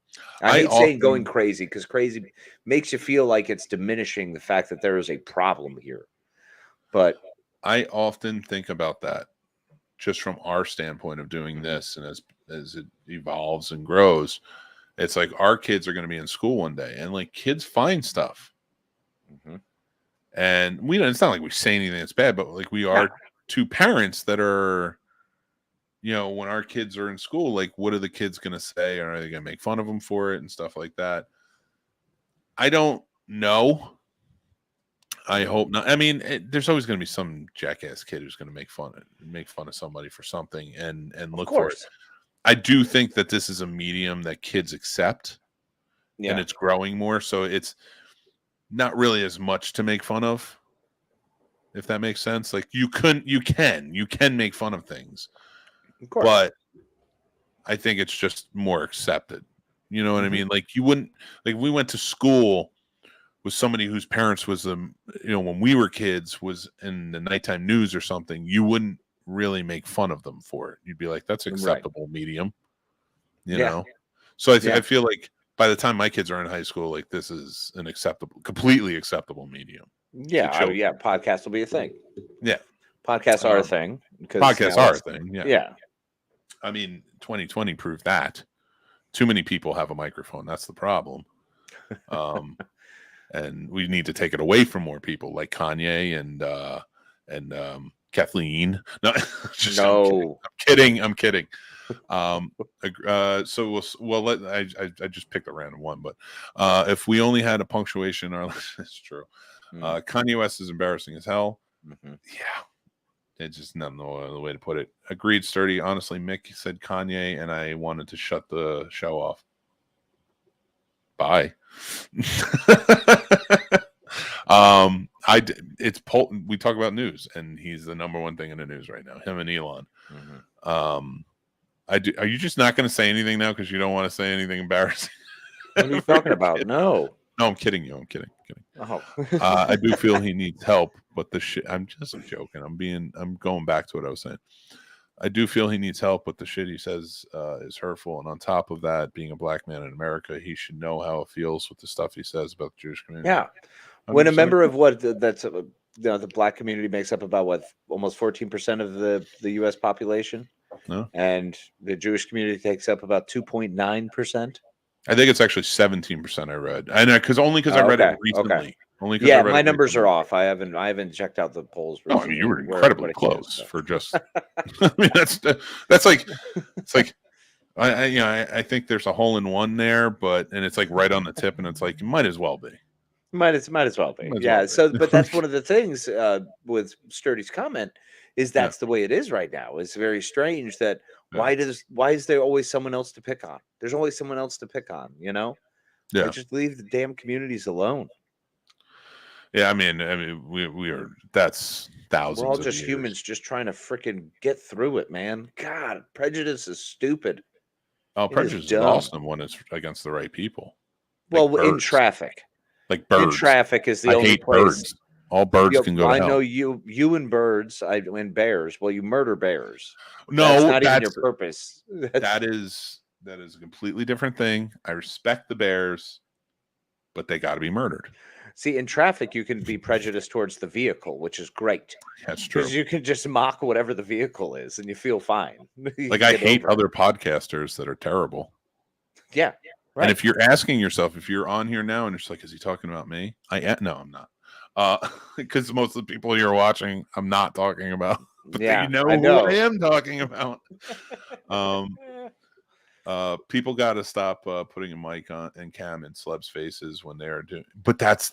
I hate saying going crazy, because crazy makes you feel like it's diminishing the fact that there is a problem here. But I often think about that just from our standpoint of doing this, and as it evolves and grows, it's like our kids are going to be in school one day, and like kids find stuff. And it's not like we say anything that's bad, but like we are two parents that are, when our kids are in school, like, what are the kids going to say? Are they going to make fun of them for it and stuff like that? I don't know. I hope not. I mean, there's always going to be some jackass kid who's going to make fun of somebody for something and look for it. I do think that this is a medium that kids accept, and it's growing more. So it's not really as much to make fun of, if that makes sense. Like you can make fun of things, but I think it's just more accepted. You know what I mean? Like you wouldn't, like we went to school with somebody whose parents was, when we were kids, was in the nighttime news or something, you wouldn't really make fun of them for it. You'd be like, that's acceptable medium, you know? So I feel like by the time my kids are in high school, like this is an completely acceptable medium. Yeah. Podcasts will be a thing. Yeah. Podcasts are a thing. Podcasts are a thing. Yeah. Yeah. I mean, 2020 proved that. Too many people have a microphone. That's the problem. And we need to take it away from more people like Kanye and Kathleen. No, I'm kidding. So I just picked a random one, but if we only had a punctuation, it's true. Kanye West is embarrassing as hell. Yeah, it's just not no other way to put it. Agreed, sturdy. Honestly, Mick said Kanye, and I wanted to shut the show off. Bye. We talk about news, and he's the number one thing in the news right now. Him and Elon. Are you just not going to say anything now because you don't want to say anything embarrassing? What are you talking about? No, I'm kidding you. I'm kidding. Oh. I do feel he needs help, but I'm just joking. I'm going back to what I was saying. I do feel he needs help, but the shit he says is hurtful. And on top of that, being a black man in America, he should know how it feels with the stuff he says about the Jewish community. Yeah. When a member of the black community makes up about almost 14% of the U.S. population, and the Jewish community takes up about 2.9%. I think it's actually 17%. I read, and because I read it recently. Okay. Yeah, my numbers are off. I haven't checked out the polls. No, I mean, you were incredibly close for just. I mean, that's like it's like I think there's a hole in one there, and it's like right on the tip, and it's like it might as well be. Might as well be. Yeah. So, but that's one of the things with Sturdy's comment is that's the way it is right now. It's very strange that why is there always someone else to pick on? There's always someone else to pick on. Yeah. Just leave the damn communities alone. Yeah, I mean, we are. That's thousands. We're all just humans, just trying to freaking get through it, man. God, prejudice is stupid. Oh, prejudice is awesome when it's against the right people. Well, in traffic, like birds. In traffic is the only place. Birds. All birds can go. I know you and birds. And bears. Well, you murder bears. No, that's not even your purpose. That is a completely different thing. I respect the bears, but they got to be murdered. See, in traffic, you can be prejudiced towards the vehicle, which is great. That's true. Because you can just mock whatever the vehicle is, and you feel fine. Like I hate other podcasters that are terrible. Yeah, right. And if you're asking yourself, if you're on here now and you're just like, is he talking about me? No, I'm not. Because most of the people you're watching, I'm not talking about. But yeah, you know who I am talking about. People got to stop putting a mic on and cam in celebs' faces when they are doing. But that's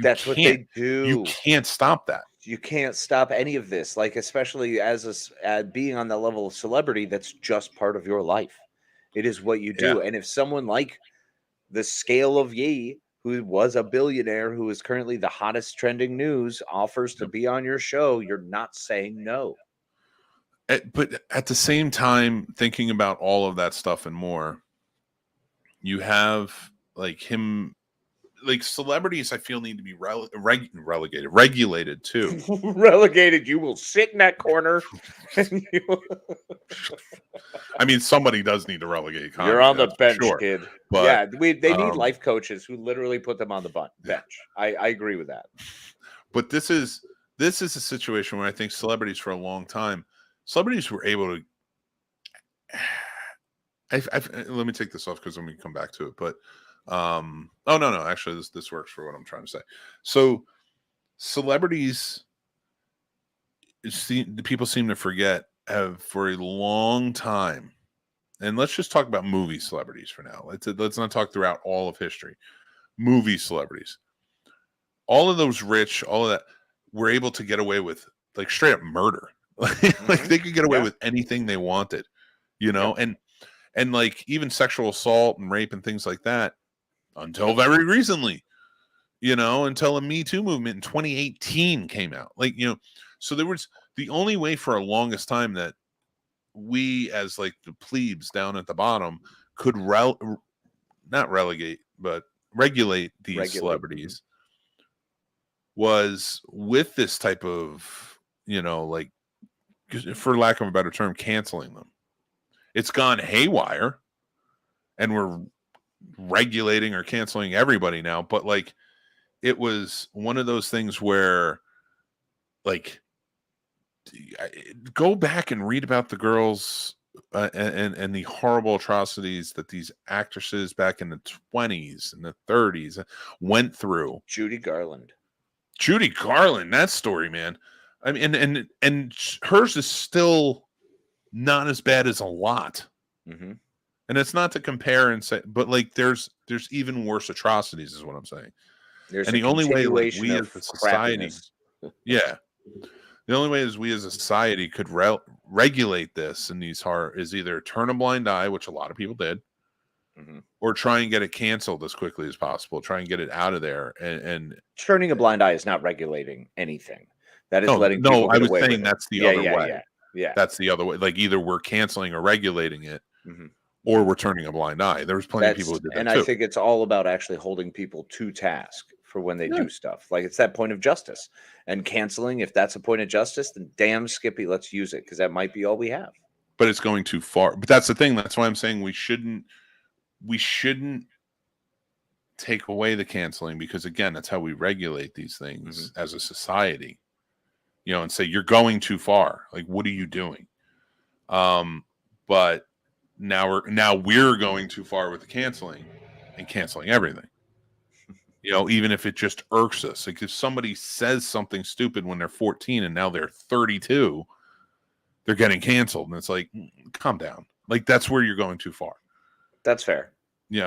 that's what they do. You can't stop that. You can't stop any of this. Like especially as being on the level of celebrity, that's just part of your life. It is what you do. Yeah. And if someone like the scale of Ye, who was a billionaire, who is currently the hottest trending news, offers to be on your show, you're not saying no. But at the same time, thinking about all of that stuff and more, you have like him, like celebrities. I feel need to be regulated too. Relegated. You will sit in that corner. I mean, somebody does need to relegate. Comedy, you're on the bench, sure. kid. But, yeah, they need life coaches who literally put them on the bench. I agree with that. But this is a situation where I think celebrities for a long time. Celebrities were able to. Let me take this off because when we come back to it, but no, actually this works for what I'm trying to say. So, celebrities, the people seem to forget have for a long time, and let's just talk about movie celebrities for now. Let's not talk throughout all of history. Movie celebrities, all of those rich, all of that, were able to get away with like straight up murder. Like they could get away with anything they wanted, and like even sexual assault and rape and things like that until very recently, until a Me Too movement in 2018 came out. Like, so there was the only way for a longest time that we as like the plebes down at the bottom could not relegate, but regulate these celebrities was with this type of, like, for lack of a better term, canceling them. It's gone haywire and we're regulating or canceling everybody now. But like, it was one of those things where like, go back and read about the girls and the horrible atrocities that these actresses back in the 20s and the 30s went through. Judy Garland, that story, man. I mean, and hers is still not as bad as a lot. Mm-hmm. And it's not to compare and say, but like there's even worse atrocities, is what I'm saying. There's and the only way like, we as a society, the only way is we as a society could regulate this in these is either turn a blind eye, which a lot of people did, or try and get it canceled as quickly as possible. Try and get it out of there. And turning a blind eye is not regulating anything. That is letting people get away with that's the other way. Yeah, that's the other way. Like either we're canceling or regulating it, or we're turning a blind eye. There was plenty of people who did that and too. I think it's all about actually holding people to task for when they do stuff. Like it's that point of justice, and canceling, if that's a point of justice, then damn Skippy, let's use it, because that might be all we have. But it's going too far. But that's the thing. That's why I'm saying we shouldn't take away the canceling, because again, that's how we regulate these things as a society. And say you're going too far. Like, what are you doing? But now we're going too far with the canceling and canceling everything. Even if it just irks us. Like if somebody says something stupid when they're 14 and now they're 32, they're getting canceled, and it's like, calm down. Like that's where you're going too far. That's fair.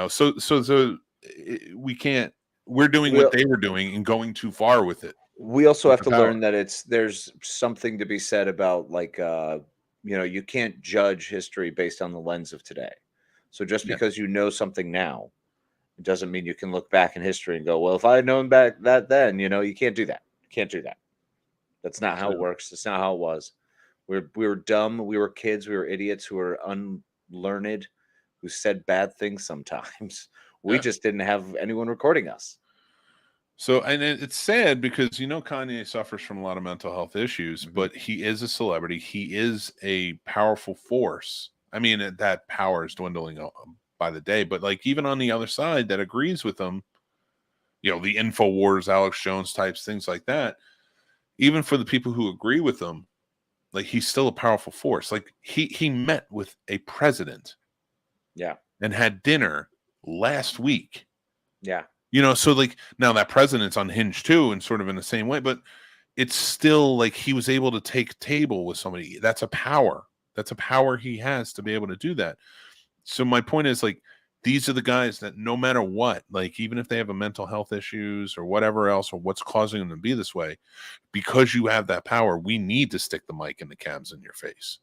So we can't. We're doing what they were doing and going too far with it. We also have to learn that there's something to be said about like you can't judge history based on the lens of today. So just because you know something now, it doesn't mean you can look back in history and go, well, if I had known back that then, you can't do that. You can't do that. That's not how it works. That's not how it was. We were dumb. We were kids. We were idiots who were unlearned, who said bad things sometimes. We just didn't have anyone recording us. So, and it's sad because, Kanye suffers from a lot of mental health issues, but he is a celebrity. He is a powerful force. I mean, that power is dwindling by the day, but like even on the other side that agrees with him, the InfoWars, Alex Jones types, things like that, even for the people who agree with him, like he's still a powerful force. Like he met with a president, and had dinner last week, so like now that president's unhinged too, and sort of in the same way, but it's still like he was able to take table with somebody. That's a power. That's a power he has to be able to do that. So my point is like these are the guys that no matter what, like even if they have a mental health issues or whatever else, or what's causing them to be this way, because you have that power, we need to stick the mic and the cams in your face.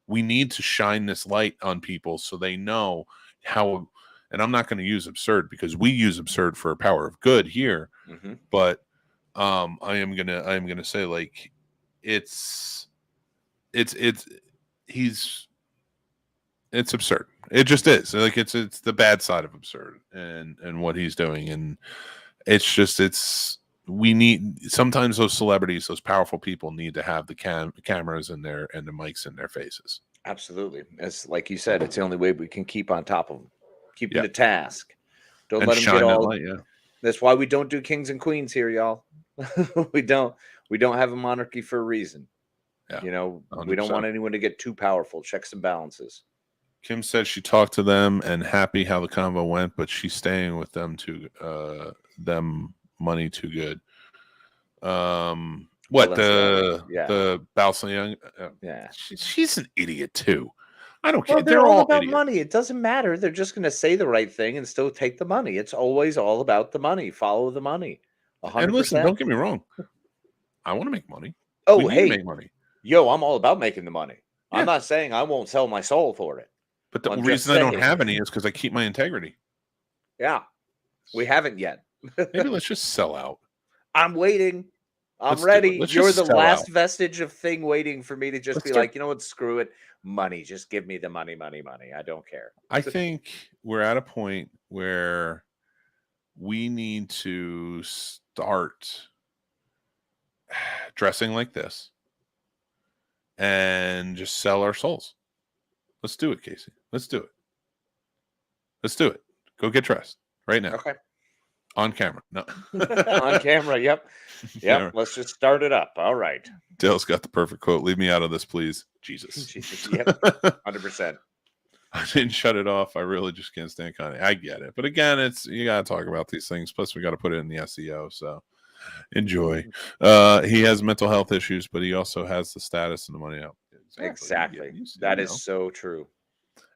We need to shine this light on people so they know how. And I'm not going to use absurd because we use absurd for a power of good here, but I am gonna say like it's absurd. It just is. Like it's the bad side of absurd and what he's doing, and we need sometimes those celebrities, those powerful people need to have the cameras and the mics in their faces. Absolutely. As like you said, it's the only way we can keep on top of them. Keep them to task. Don't let them get all. Light, That's why we don't do kings and queens here, y'all. We don't have a monarchy for a reason. Yeah, we don't want anyone to get too powerful. Checks and balances. Kim said she talked to them and happy how the convo went, but she's staying with them them money too good. The Balsa Young? She's an idiot too. I don't care. Well, they're all about money. It doesn't matter. They're just going to say the right thing and still take the money. It's always all about the money. Follow the money. 100%. And listen, don't get me wrong. I want to make money. Oh, hey, make money. Yo, I'm all about making the money. Yeah. I'm not saying I won't sell my soul for it. But the reason I don't have any is because I keep my integrity. Yeah, we haven't yet. Maybe let's just sell out. I'm waiting. I'm ready. You're the last vestige of thing waiting for me to just be like, you know what, screw it. Money. Just give me the money. I don't care. I think we're at a point where we need to start dressing like this and just sell our souls. Let's do it, Casey. Let's do it. Go get dressed right now. Okay. On camera. No. On camera. Yep. Yeah. Let's just start it up. All right. Dale's got the perfect quote. Leave me out of this, please. Jesus. Yep. 100%. I didn't shut it off. I really just can't stand Kanye. I get it. But again, you got to talk about these things. Plus, we got to put it in the SEO. So enjoy. He has mental health issues, but he also has the status and the money out. Exactly. That is so true.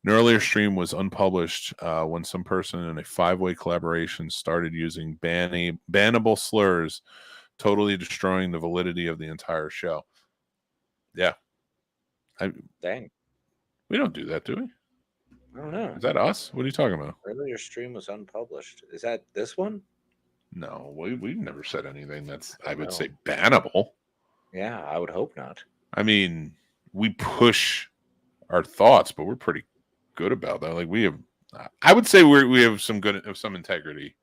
An earlier stream was unpublished when some person in a 5-way collaboration started using bannable slurs, totally destroying the validity of the entire show. Yeah. Dang. We don't do that, do we? I don't know. Is that us? What are you talking about? Earlier stream was unpublished. Is that this one? No, we've never said anything that's, I would say, bannable. Yeah, I would hope not. I mean, we push our thoughts, but we're pretty good about that. Like I would say we have some integrity.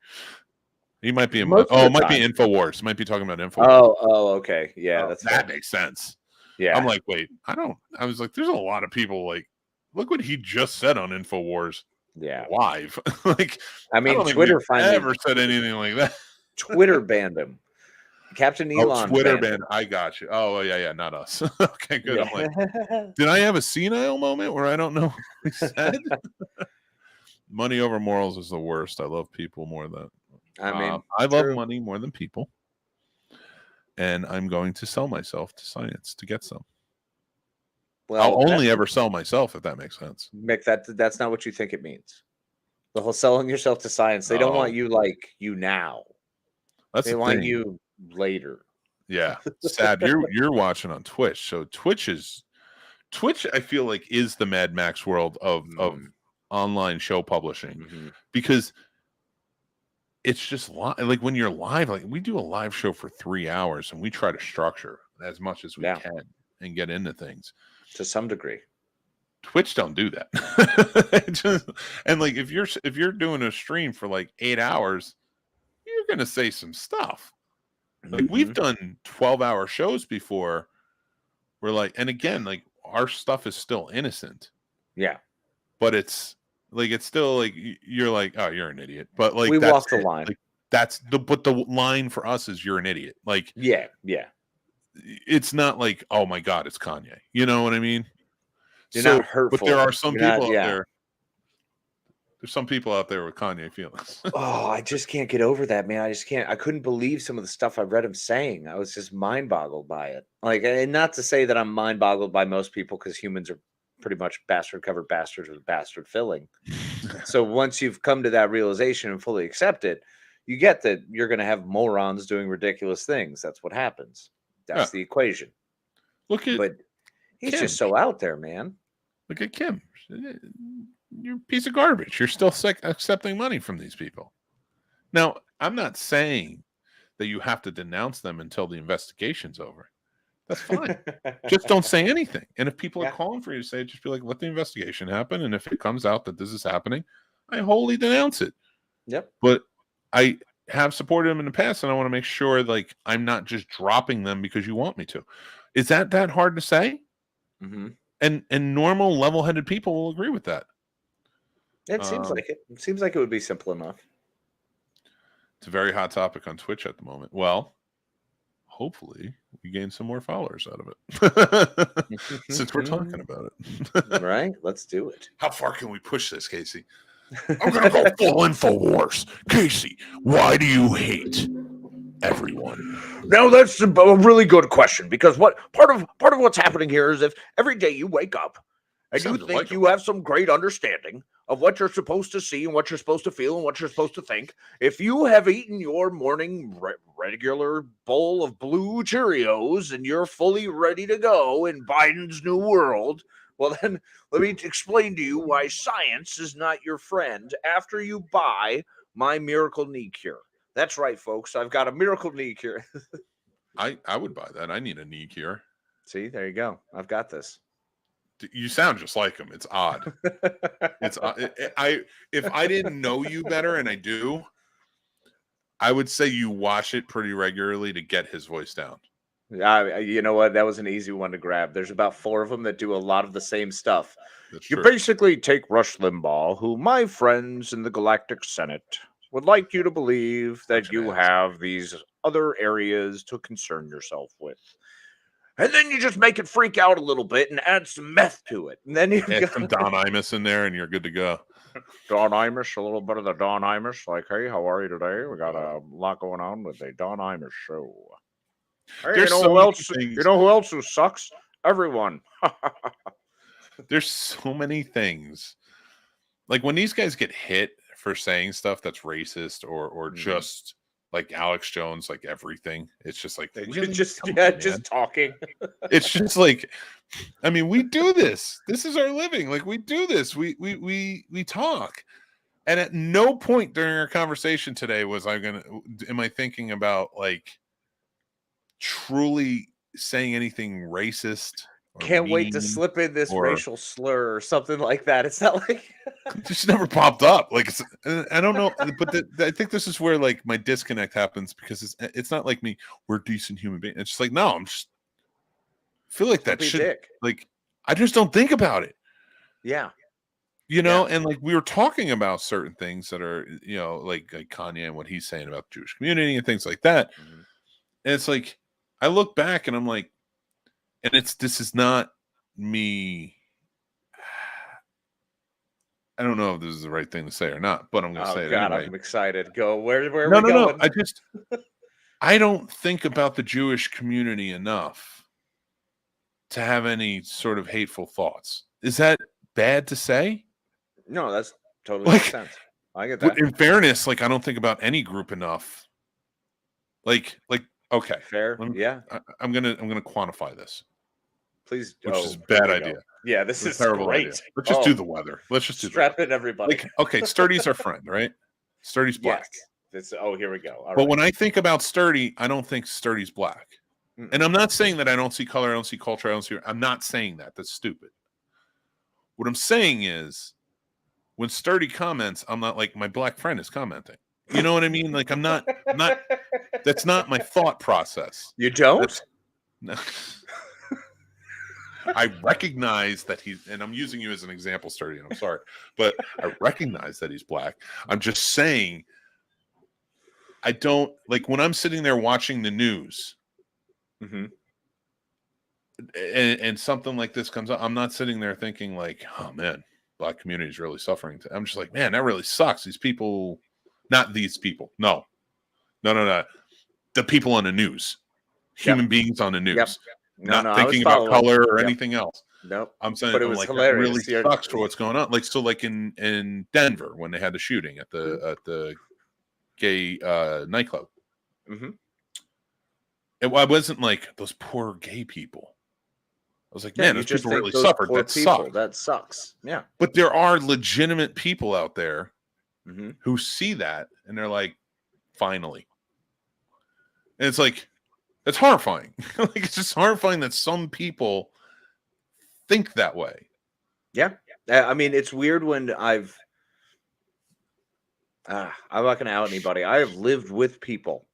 He might be. It Most of might the be time. InfoWars. Might be talking about InfoWars. Oh, okay. Yeah, Oh, that's that fair. makes sense. Yeah. I'm like, wait, I was like, there's a lot of people like, look what he just said on InfoWars Yeah. live. Like, I mean, don't think Twitter we've finally ever said anything like that. Twitter banned him. Captain Elon Twitter banned ban. him. I got you. Oh, yeah, not us. Okay, good. Yeah. I'm like, did I have a senile moment where I don't know what he said? Money over morals is the worst. I love people more than I love money more than people. And I'm going to sell myself to science to get some. Well, I'll only ever sell myself if that makes sense. Mick, that's not what you think it means. The whole selling yourself to science. They don't want you like you now. That's they the want thing. you later. Yeah. Sad. You're watching on Twitch. So Twitch, I feel like, is the Mad Max world of online show publishing, because it's just like when you're live, like we do a live show for 3 hours and we try to structure as much as we can and get into things to some degree. Twitch don't do that. And like if you're doing a stream for like 8 hours, you're gonna say some stuff. Like we've done 12-hour shows before. We're like, and again, like our stuff is still innocent. Yeah. But it's still like you're like, oh, you're an idiot. But like we walk the line. Like, but the line for us is you're an idiot. Like yeah. It's not like, oh my God, it's Kanye. You know what I mean? You're not hurtful. But there are some people out there. There's some people out there with Kanye feelings. Oh, I just can't get over that, man. I just can't. I couldn't believe some of the stuff I read him saying. I was just mind boggled by it. Like, and not to say that I'm mind boggled by most people, because humans are pretty much bastard covered bastards with bastard filling. So once you've come to that realization and fully accept it, you get that you're going to have morons doing ridiculous things. That's what happens. That's the equation. But he's Kim. just so out there, man. Look at Kim. You're a piece of garbage. You're still accepting money from these people. Now, I'm not saying that you have to denounce them until the investigation's over. That's fine. Just don't say anything. And if people are calling for you to say it, just be like, let the investigation happen. And if it comes out that this is happening, I wholly denounce it. Yep. But I have supported them in the past, and I want to make sure like I'm not just dropping them because you want me to. Is that hard to say? Mm-hmm. And normal level-headed people will agree with that. It seems like it. It seems like it would be simple enough. It's a very hot topic on Twitch at the moment. Well, hopefully we gain some more followers out of it since we're talking about it. Right? Let's do it. How far can we push this, Casey? I'm going to go full InfoWars. Casey, why do you hate everyone? Now that's a really good question, because part of what's happening here is if every day you wake up and you think like you have some great understanding of what you're supposed to see and what you're supposed to feel and what you're supposed to think, if you have eaten your morning regular bowl of blue Cheerios and you're fully ready to go in Biden's new world, well then let me explain to you why science is not your friend after you buy my miracle knee cure. That's right, folks. I've got a miracle knee cure. I would buy that. I need a knee cure. See, there you go. I've got this. You sound just like him. It's odd. It's if I didn't know you better, and I do, I would say you watch it pretty regularly to get his voice down. You know what? That was an easy one to grab. There's about 4 of them that do a lot of the same stuff. That's You true. basically take Rush Limbaugh, who my friends in the Galactic Senate would like you to believe that you have these other areas to concern yourself with. And then you just make it freak out a little bit and add some meth to it. And then you Add some Don Imus in there and you're good to go. Don Imus, a little bit of the Don Imus. Like, hey, how are you today? We got a lot going on with the Don Imus show. Hey, There's you know so who many else? things. You know who else who sucks? Everyone. There's so many things. Like when these guys get hit for saying stuff that's racist or just like Alex Jones, like everything. It's just like really? just talking. It's just like, I mean, we do this. This is our living. Like we do this. We talk. And at no point during our conversation today am I thinking about like truly saying anything racist Can't wait to mean, slip in this or- racial slur or something like that. It's not like It just never popped up. Like I don't know, but I think this is where like my disconnect happens, because it's not like me. We're decent human beings. It's just like, no, I'm just feel like that be a should dick. like I just don't think about it. Yeah. You know, and like we were talking about certain things that are, like Kanye and what he's saying about the Jewish community and things like that. Mhm. And it's like I look back and I'm like, and this is not me. I don't know if this is the right thing to say or not, but I'm going to say it anyway. I'm excited. Go where are No, we going? I don't think about the Jewish community enough to have any sort of hateful thoughts. Is that bad to say? No, that's totally makes sense. I get that. But in fairness, like I don't think about any group enough. Like okay, Fair. Yeah. I'm gonna quantify this. Please. Which is a bad idea. Yeah, this is terrible great. idea. Let's just do the weather. Let's just do strap in, everybody. Like, okay, Sturdy's our friend, right? Sturdy's black. Yes. Here we go. All but right. when I think about Sturdy, I don't think Sturdy's black. Mm-mm. And I'm not saying that I don't see color, I don't see culture, I'm not saying that. That's stupid. What I'm saying is, when Sturdy comments, I'm not like my black friend is commenting. You know what I mean? Like I'm not. That's not my thought process. You don't? No. I recognize that and I'm using you as an example, Sturdy, and I'm sorry, but I recognize that he's black. I'm just saying, I don't like when I'm sitting there watching the news, and something like this comes up. I'm not sitting there thinking like, oh man, black community is really suffering. I'm just like, man, that really sucks. These people, not these people. No. The people on the news, human beings on the news. Yep. Not thinking about color or anything else. Nope. I'm saying, but it was like, hilarious. That really sucks for what's going on. Like, so, like in Denver when they had the shooting at the gay nightclub, I wasn't like those poor gay people. I was like, man, those people really suffered. That sucks. That sucks. Yeah. But there are legitimate people out there who see that and they're like, finally. And it's like, it's horrifying. Like it's just horrifying that some people think that way. Yeah. I mean, it's weird when I'm not going to out anybody. I have lived with people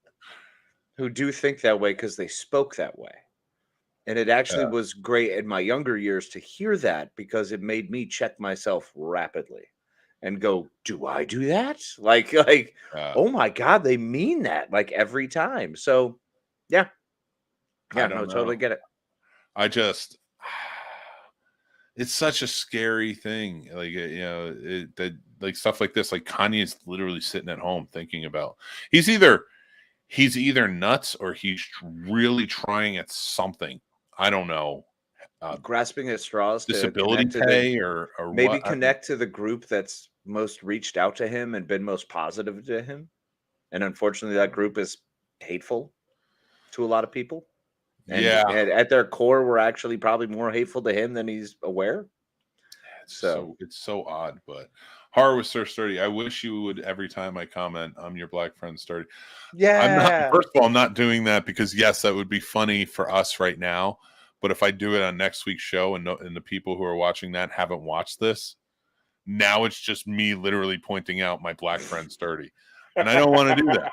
who do think that way because they spoke that way. And it actually was great in my younger years to hear that because it made me check myself rapidly and go, do I do that? Like, oh my God, they mean that like every time. So yeah. Yeah, no, totally get it. It's such a scary thing. Like, that like stuff like this, like Kanye's literally sitting at home thinking about, he's either nuts or he's really trying at something. I don't know. Grasping at straws, disability pay or maybe what? connect to the group that's most reached out to him and been most positive to him. And unfortunately, that group is hateful to a lot of people. And at their core, we're actually probably more hateful to him than he's aware. So it's so odd, but horror with Sir Sturdy. I wish you would every time I comment, I'm your black friend Sturdy. Yeah. First of all, I'm not doing that because yes, that would be funny for us right now. But if I do it on next week's show and the people who are watching that haven't watched this, now it's just me literally pointing out my black friend Sturdy. And I don't want to do that.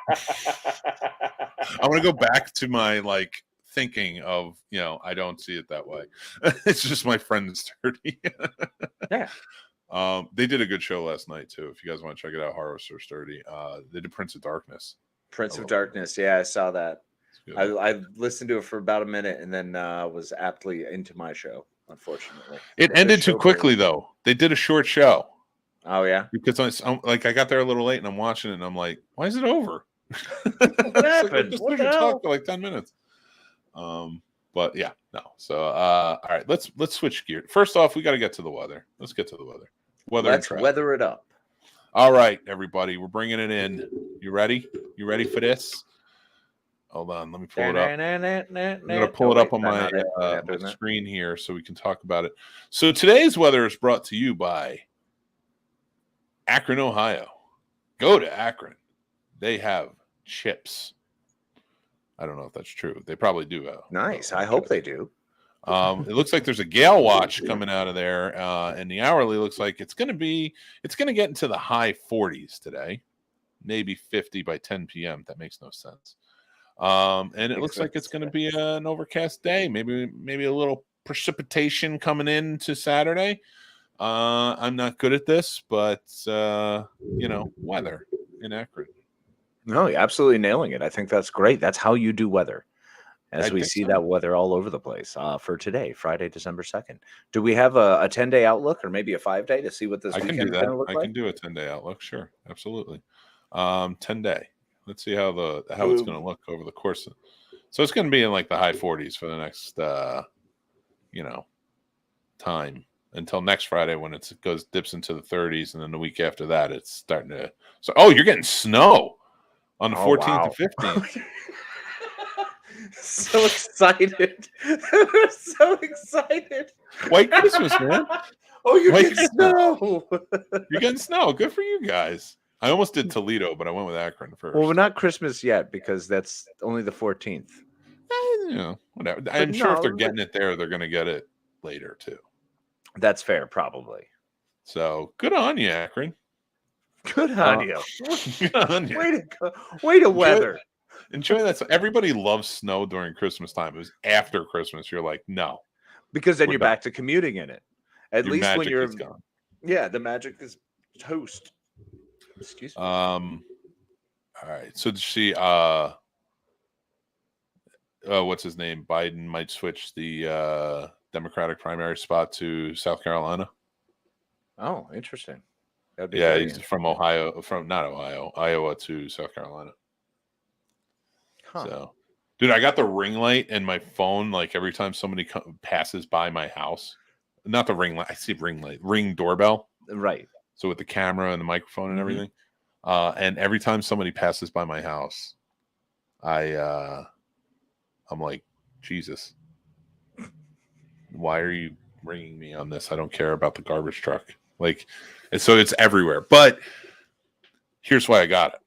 I want to go back to my like thinking of, I don't see it that way. It's just my friend Sturdy. Yeah. They did a good show last night too. If you guys want to check it out, Horror or Sturdy. They did Prince of Darkness. Prince of Darkness. Yeah, I saw that. I listened to it for about a minute and then was aptly into my show, unfortunately. It ended too quickly though. They did a short show. Oh yeah. Because I got there a little late and I'm watching it and I'm like, why is it over? What happened? What the talk for like 10 minutes. But yeah, no. So all right, let's switch gear. First off, we got to get to the weather. Let's get to the weather. Let's weather it up. All right, everybody, we're bringing it in. You ready? You ready for this? Hold on, let me pull it up. I'm gonna pull it up on my screen here so we can talk about it. So today's weather is brought to you by Akron, Ohio. Go to Akron. They have chips. I don't know if that's true. They probably do. Nice. I hope they do. It looks like there's a gale watch coming out of there, and the hourly looks like it's going to get into the high 40s today, maybe 50 by 10 p.m. That makes no sense. And it looks like it's going to be an overcast day, maybe a little precipitation coming in to Saturday. I'm not good at this, but weather in Akron. No, you're absolutely nailing it. I think that's great. That's how you do weather. As I we think see so. that weather all over the place for today, Friday, December 2nd. Do we have a 10-day outlook or maybe a 5-day to see what this I can weekend do that. kind of look I like? can do a 10-day outlook. Sure. Absolutely. 10-day. Let's see how it's going to look over the course of. So it's going to be in like the high 40s for the next, time until next Friday when it dips into the 30s, and then the week after that it's starting to. So, you're getting snow on the 14th wow. and 15th. So excited. So excited. White Christmas, man. Oh, you White get Christmas. snow. You're getting snow. Good for you guys. I almost did Toledo, but I went with Akron first. Well, we're not Christmas yet because that's only the 14th. Whatever. I'm sure if no, they're getting it there, they're going to get it later too. That's fair, probably. So good on you, Akron. Good on you. Good on you. Way to go. Way to weather. Enjoy that. Everybody loves snow during Christmas time. It was after Christmas. You're like, no. Because then We're you're done. back to commuting in it. At Your least when magic you're is gone. Yeah, the magic is toast. Excuse me. All right. So did you see what's his name? Biden might switch the Democratic primary spot to South Carolina. Oh, interesting. That'd be Yeah, very he's from Iowa to South Carolina. Huh. So, dude, I got the ring light and my phone. Like every time somebody passes by my house, not the ring light. I see ring light, ring doorbell. Right. So with the camera and the microphone and Mhm. everything, and every time somebody passes by my house, I'm like, Jesus, why are you ringing me on this? I don't care about the garbage truck. Like, and so it's everywhere. But here's why I got it.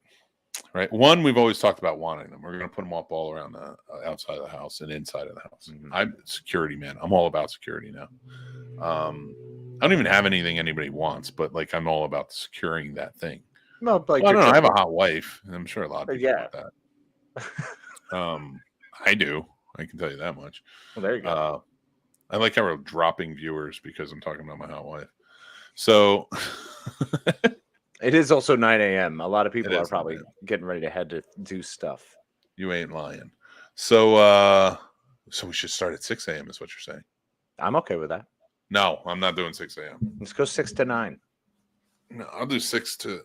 Right. One, we've always talked about wanting them. We're going to put them up all around the outside of the house and inside of the house. Mhm. I'm security, man. I'm all about security now. I don't even have anything anybody wants, but like I'm all about securing that thing. No, like Well, I don't know. I have a hot wife. And I'm sure a lot of people Yeah. want that. I do. I can tell you that much. Well, there you go. I like how we're dropping viewers because I'm talking about my hot wife. So It is also 9 a.m. A lot of people It are is 9 probably a.m. getting ready to head to do stuff. you ain't lying. So we should start at 6 a.m. is what you're saying. I'm okay with that. No, I'm not doing 6 a.m. Let's go 6 to 9. No, I'll do 6 to.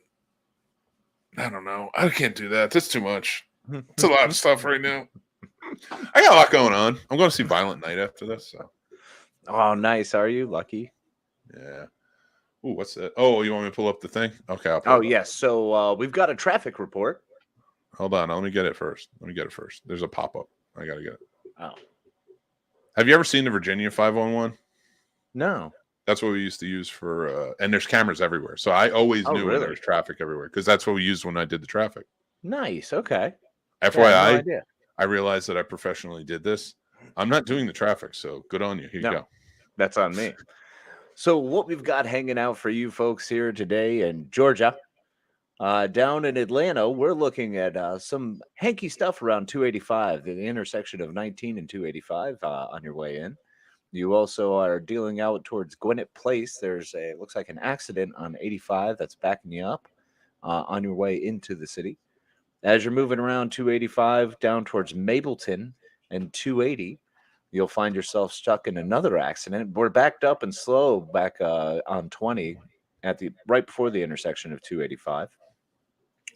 I don't know. I can't do that. That's too much. It's a lot of stuff right now. I got a lot going on. I'm going to see Violent Night after this. So Oh, nice. Are you lucky? yeah. Ooh, what's that? Oh, you want me to pull up the thing? Okay. I'll pull Oh, it up. yes. So we've got a traffic report. Hold on. Let me get it first. There's a pop up. I got to get it. Oh, Have you ever seen the Virginia 511? no. That's what we used to use for, and there's cameras everywhere. So I always Oh, knew when really? there was traffic everywhere because that's what we used when I did the traffic. Nice. Okay. FYI, Yeah, I had no idea. I realized that I professionally did this. I'm not doing the traffic, so good on you. Here No. you go. That's on me. So what we've got hanging out for you folks here today in Georgia, down in Atlanta, we're looking at some hanky stuff around 285, the intersection of 19 and 285 on your way in. You also are dealing out towards Gwinnett Place. There's looks like an accident on 85 that's backing you up on your way into the city. As you're moving around 285 down towards Mableton and 280, you'll find yourself stuck in another accident. We're backed up and slow back on 20 at right before the intersection of 285.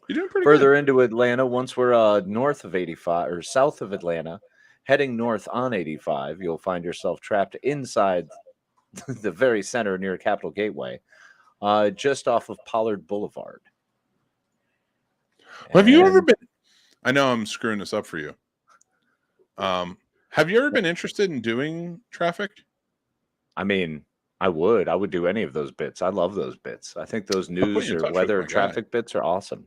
You're doing pretty Further good. into Atlanta, once we're north of 85 or south of Atlanta, heading north on 85, you'll find yourself trapped inside the very center near Capitol Gateway, just off of Pollard Boulevard. Well, have you ever And- been? I know I'm screwing this up for you. Have you ever been interested in doing traffic? I mean, I would do any of those bits. I love those bits. I think those put you news in or touch with weather my and traffic bits are awesome.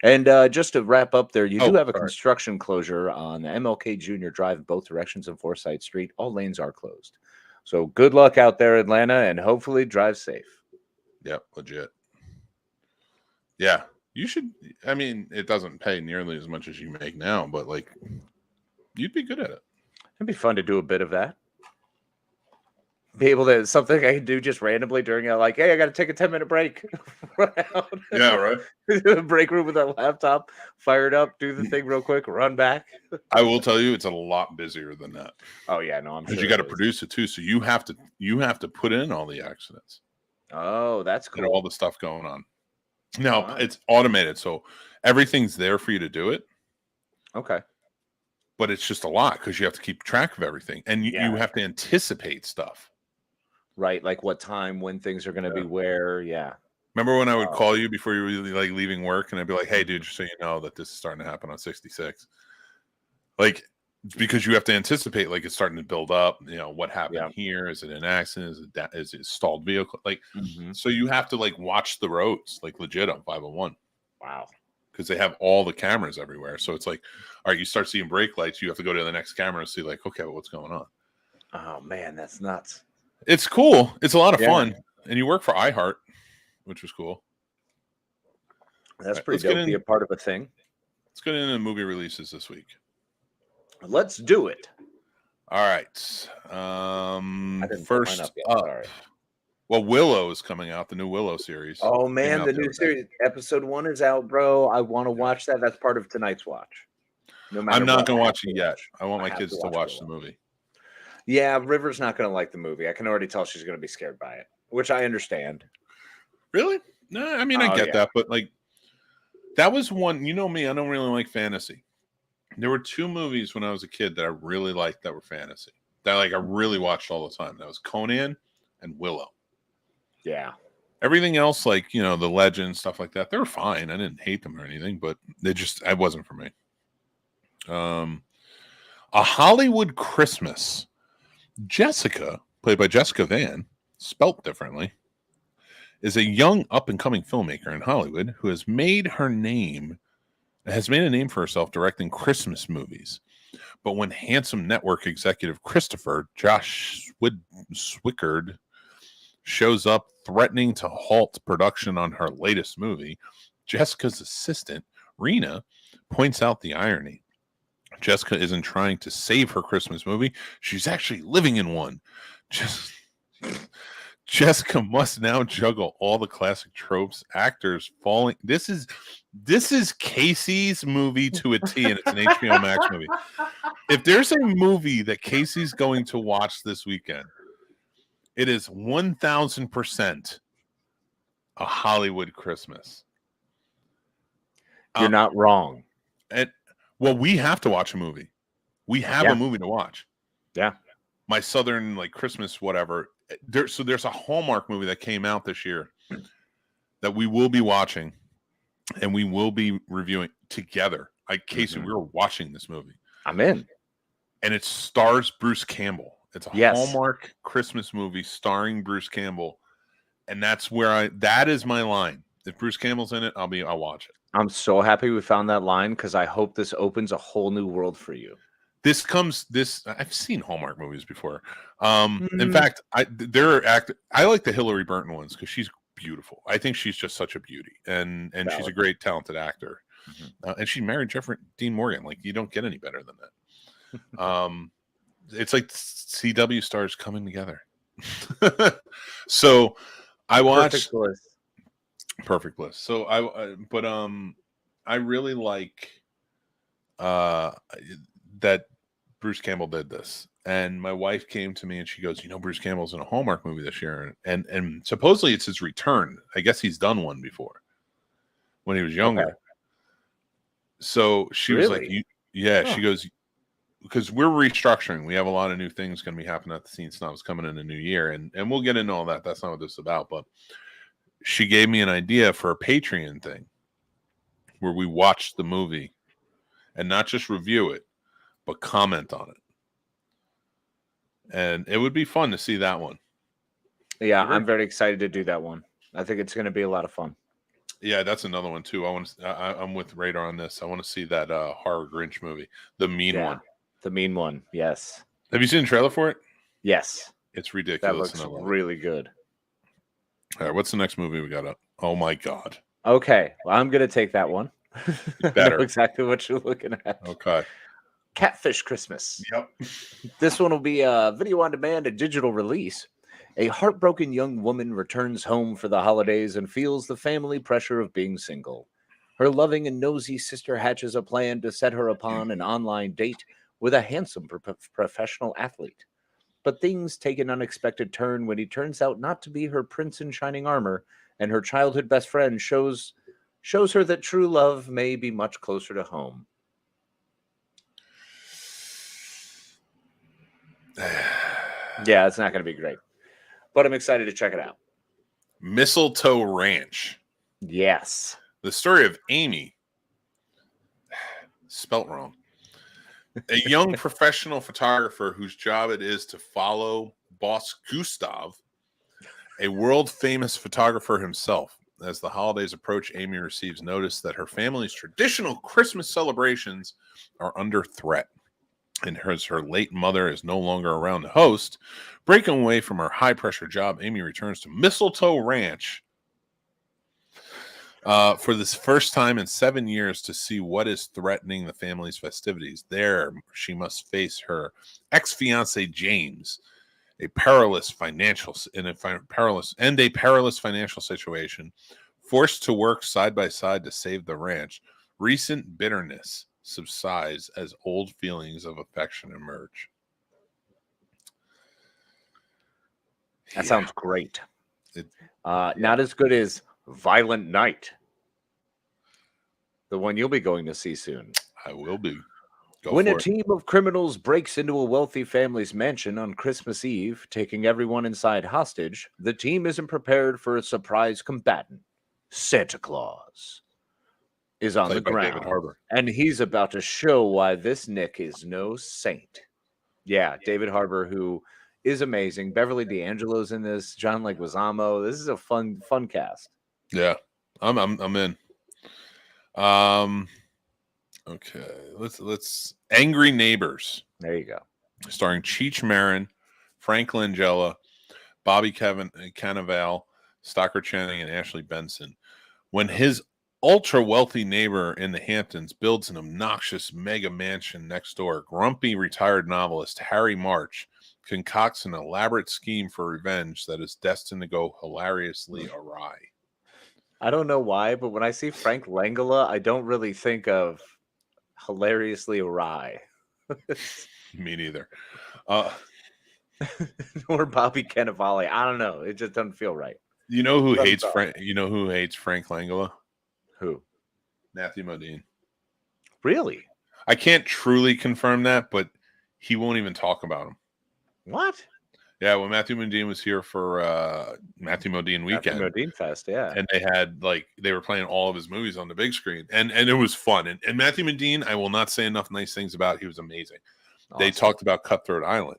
And just to wrap up there, you do have a sorry. construction closure on the MLK Jr. Drive in both directions on Forsyth Street. All lanes are closed. So good luck out there, Atlanta, and hopefully drive safe. Yep, legit. Yeah, you should. I mean, it doesn't pay nearly as much as you make now, but like, you'd be good at it. It'd be fun to do a bit of that. Be able to something I can do just randomly during like, hey, I got to take a 10-minute break. Run out. Yeah, right. Break room with a laptop, fire it up, do the thing real quick, run back. I will tell you, it's a lot busier than that. Oh yeah, no, I'm sure Because you got to produce it too, so you have to put in all the accidents. Oh, that's cool. And all the stuff going on. Now it's automated, so everything's there for you to do it. Okay. But it's just a lot because you have to keep track of everything, and you have to anticipate stuff. Right, like what time, when things are going to be where, Remember when I would call you before you were really like leaving work, and I'd be like, "Hey, dude, just so you know that this is starting to happen on 66." Like, because you have to anticipate, like it's starting to build up. You know, what happened here? Is it an accident? Is it a stalled vehicle? Like, so you have to like watch the roads, like legit on 501. Wow. Because they have all the cameras everywhere. So it's like, all right, you start seeing brake lights, you have to go to the next camera and see, like, okay, well, what's going on? Oh man, that's nuts. It's cool. It's a lot of fun. And you work for iHeart, which was cool. That's pretty dope to be a part of a thing. Let's get into movie releases this week. Let's do it. All right. First up. Well, Willow is coming out, the new Willow series. Oh man, the new series, episode 1 is out, bro. I want to watch that. That's part of tonight's watch. No matter I'm not going to watch it yet. I want my kids to watch the movie. Yeah, River's not going to like the movie. I can already tell she's going to be scared by it, which I understand. Really? No, I mean, I get that, but like, that was one, you know me, I don't really like fantasy. There were 2 movies when I was a kid that I really liked that were fantasy. That like I really watched all the time. That was Conan and Willow. Yeah. Everything else, like, you know, the legends, stuff like that, they were fine. I didn't hate them or anything, but it wasn't for me. A Hollywood Christmas. Jessica, played by Jessica Vann, spelt differently, is a young up-and-coming filmmaker in Hollywood who has made a name for herself directing Christmas movies. But when handsome network executive Christopher Josh Swickard shows up threatening to halt production on her latest movie, Jessica's assistant, Rena, points out the irony. Jessica isn't trying to save her Christmas movie. She's actually living in one. Jessica must now juggle all the classic tropes, actors falling. This is Casey's movie to a T, and it's an HBO Max movie. If there's a movie that Casey's going to watch this weekend, it is 1,000% a Hollywood Christmas. You're not wrong. Well, we have to watch a movie. We have a movie to watch. Yeah. My Southern, like, Christmas, whatever. So there's a Hallmark movie that came out this year that we will be watching and we will be reviewing together. Casey, we were watching this movie. I'm in. And it stars Bruce Campbell. It's a Hallmark Christmas movie starring Bruce Campbell. And that's where that is my line. If Bruce Campbell's in it, I'll watch it. I'm so happy we found that line because I hope this opens a whole new world for you. I've seen Hallmark movies before. In fact, I like the Hillary Burton ones because she's beautiful. I think she's just such a beauty, and she's a great talented actor. And she married Jeffrey Dean Morgan. Like, you don't get any better than that. It's like CW stars coming together. So I watched Perfect Bliss. So I really like that Bruce Campbell did this. And my wife came to me and she goes, Bruce Campbell's in a Hallmark movie this year. And supposedly it's his return. I guess he's done one before when he was younger. Okay. So she was like, she goes, because we're restructuring. We have a lot of new things going to be happening at the Scene Snobs coming in the new year. And we'll get into all that. That's not what this is about. But she gave me an idea for a Patreon thing where we watch the movie and not just review it, but comment on it. And it would be fun to see that one. Yeah, I'm very excited to do that one. I think it's going to be a lot of fun. Yeah, that's another one too. I'm with Radar on this. I want to see that horror Grinch movie, the mean one. The mean one. Yes. Have you seen the trailer for it? Yes. It's ridiculous. That looks really good. All right, what's the next movie we got up? Oh my god. Okay, well, I'm gonna take that one. Better. I know exactly what you're looking at. Okay. Catfish Christmas. Yep. This one will be a video on demand, a digital release. A heartbroken young woman returns home for the holidays and feels the family pressure of being single. Her loving and nosy sister hatches a plan to set her upon an online date with a handsome professional athlete. But things take an unexpected turn when he turns out not to be her prince in shining armor, and her childhood best friend shows her that true love may be much closer to home. Yeah, it's not going to be great, but I'm excited to check it out. Mistletoe Ranch. Yes. The story of Amy, spelt wrong, a young professional photographer whose job it is to follow boss Gustav, a world-famous photographer himself. As the holidays approach, Amy receives notice that her family's traditional Christmas celebrations are under threat. And as her late mother is no longer around to host, breaking away from her high-pressure job, Amy returns to Mistletoe Ranch for this first time in 7 years to see what is threatening the family's festivities. There, she must face her ex-fiance James, a perilous financial situation, forced to work side by side to save the ranch. Recent bitterness subsides as old feelings of affection emerge. That sounds great. Not as good as Violent Night, the one you'll be going to see soon. I will be. When a team of criminals breaks into a wealthy family's mansion on Christmas Eve, taking everyone inside hostage, the team isn't prepared for a surprise combatant. Santa Claus is on the ground, David Harbour. and he's about to show why this Nick is no saint. Yeah, David Harbour, who is amazing. Beverly D'Angelo's in this. John Leguizamo. This is a fun cast. Yeah, I'm in. Okay, let's Angry Neighbors. There you go. Starring Cheech Marin, Frank Langella, Bobby Cannavale, Stockard Channing, and Ashley Benson. When his ultra-wealthy neighbor in the Hamptons builds an obnoxious mega mansion next door, grumpy retired novelist Harry March concocts an elaborate scheme for revenge that is destined to go hilariously awry. I don't know why, but when I see Frank Langella, I don't really think of hilariously awry. Me neither. Or Bobby Cannavale. I don't know. It just doesn't feel right. You know who hates Frank? You know who hates Frank Langella? Who? Matthew Modine. Really? I can't truly confirm that, but he won't even talk about him. What? Yeah, when Matthew Modine was here for Matthew Modine Weekend, Matthew Modine Fest, yeah, and they were playing all of his movies on the big screen, and it was fun. And Matthew Modine, I will not say enough nice things about. He was amazing. Awesome. They talked about Cutthroat Island,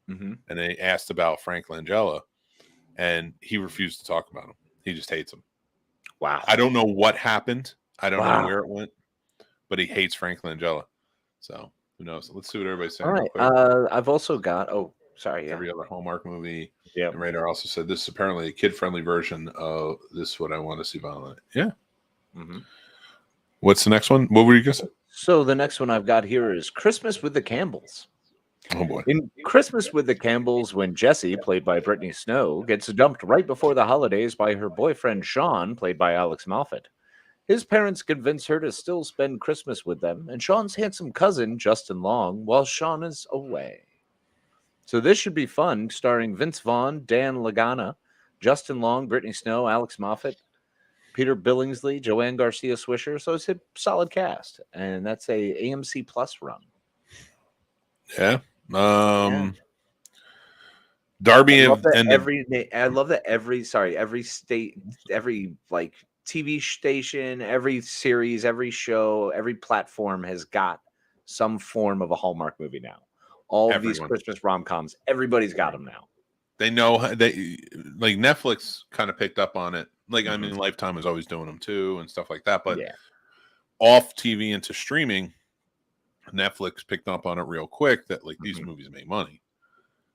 and they asked about Frank Langella, and he refused to talk about him. He just hates him. Wow. I don't know what happened. I don't know where it went, but he hates Frank Langella. So who knows? Let's see what everybody's saying. All right. I've also got. Oh, sorry. Every other Hallmark movie. Yeah. And Radar also said this is apparently a kid-friendly version of This Is What I Want to See Violent. Yeah. What's the next one? What were you going to say? So the next one I've got here is Christmas with the Campbells. Oh, boy. In Christmas with the Campbells, when Jessie, played by Brittany Snow, gets dumped right before the holidays by her boyfriend Sean, played by Alex Moffat. His parents convince her to still spend Christmas with them, and Sean's handsome cousin, Justin Long, while Sean is away. So this should be fun, starring Vince Vaughn, Dan Lagana, Justin Long, Brittany Snow, Alex Moffat, Peter Billingsley, Joanne Garcia Swisher. So it's a solid cast, and that's a AMC Plus run. Yeah. Darby I love that and every state, every like TV station, every series, every show, every platform has got some form of a Hallmark movie now. All of these Christmas rom-coms, everybody's got them now. They know they like Netflix kind of picked up on it Like, I mean, Lifetime was always doing them too and stuff like that. But Yeah. off TV into streaming, Netflix picked up on it real quick that like these movies make money.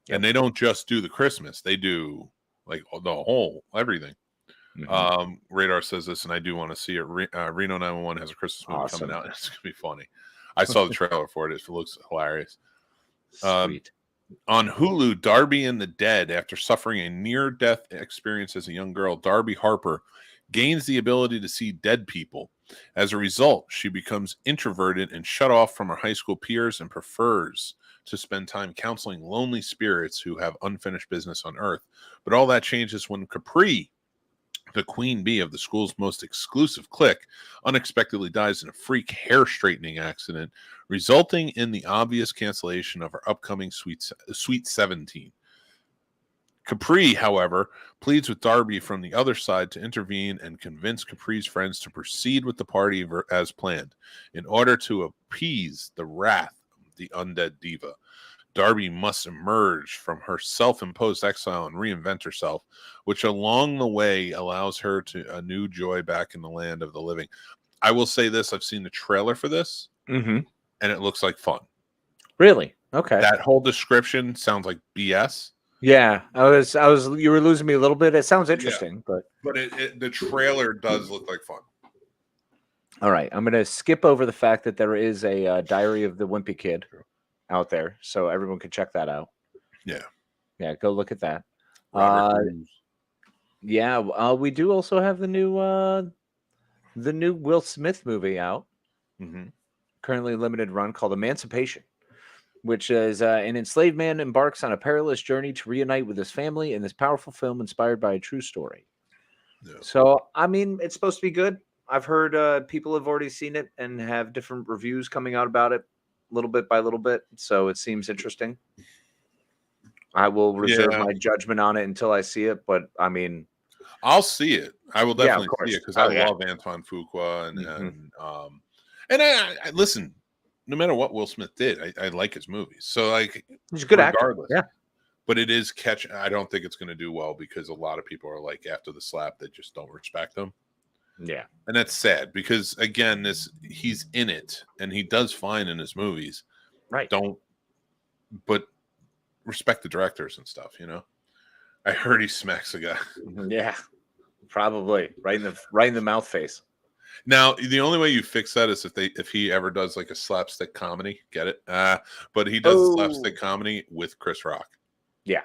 Yep. And they don't just do the Christmas, they do like the whole everything. Radar says this, and I do want to see it. Reno 911 has a Christmas movie coming out. It's gonna be funny. I saw the trailer for it. It looks hilarious. Sweet. On Hulu, Darby and the Dead. After suffering a near-death experience as a young girl, Darby Harper gains the ability to see dead people. As a result, she becomes introverted and shut off from her high school peers and prefers to spend time counseling lonely spirits who have unfinished business on Earth. But all that changes when Capri, the queen bee of the school's most exclusive clique, unexpectedly dies in a freak hair straightening accident, resulting in the obvious cancellation of her upcoming Sweet 17. Capri, however, pleads with Darby from the other side to intervene and convince Capri's friends to proceed with the party as planned. In order to appease the wrath of the undead diva, Darby must emerge from her self-imposed exile and reinvent herself, which along the way allows her to a new joy back in the land of the living. I will say this, I've seen the trailer for this, and it looks like fun. Really? Okay. That whole description sounds like BS. Yeah, I was. You were losing me a little bit. It sounds interesting, but the trailer does look like fun. All right, I'm gonna skip over the fact that there is a Diary of the Wimpy Kid out there, so everyone can check that out. Yeah, go look at that. We do also have the new Will Smith movie out, currently limited run, called Emancipation, which is an enslaved man embarks on a perilous journey to reunite with his family in this powerful film inspired by a true story. So, I mean, it's supposed to be good. I've heard people have already seen it and have different reviews coming out about it little bit by little bit. So it seems interesting. I will reserve my judgment on it until I see it. But, I mean... I'll see it. I will definitely see it because I love Antoine Fuqua. And I listen... No matter what Will Smith did, I like his movies. So, like, he's a good actor. Yeah, but it is catching. I don't think it's going to do well because a lot of people are like, after the slap, they just don't respect him. Yeah, and that's sad because again, he's in it and he does fine in his movies. Right? But respect the directors and stuff. You know, I heard he smacks a guy. Yeah, probably right in the mouth face. Now, the only way you fix that is if he ever does like a slapstick comedy, get it? But he does slapstick comedy with Chris Rock. Yeah.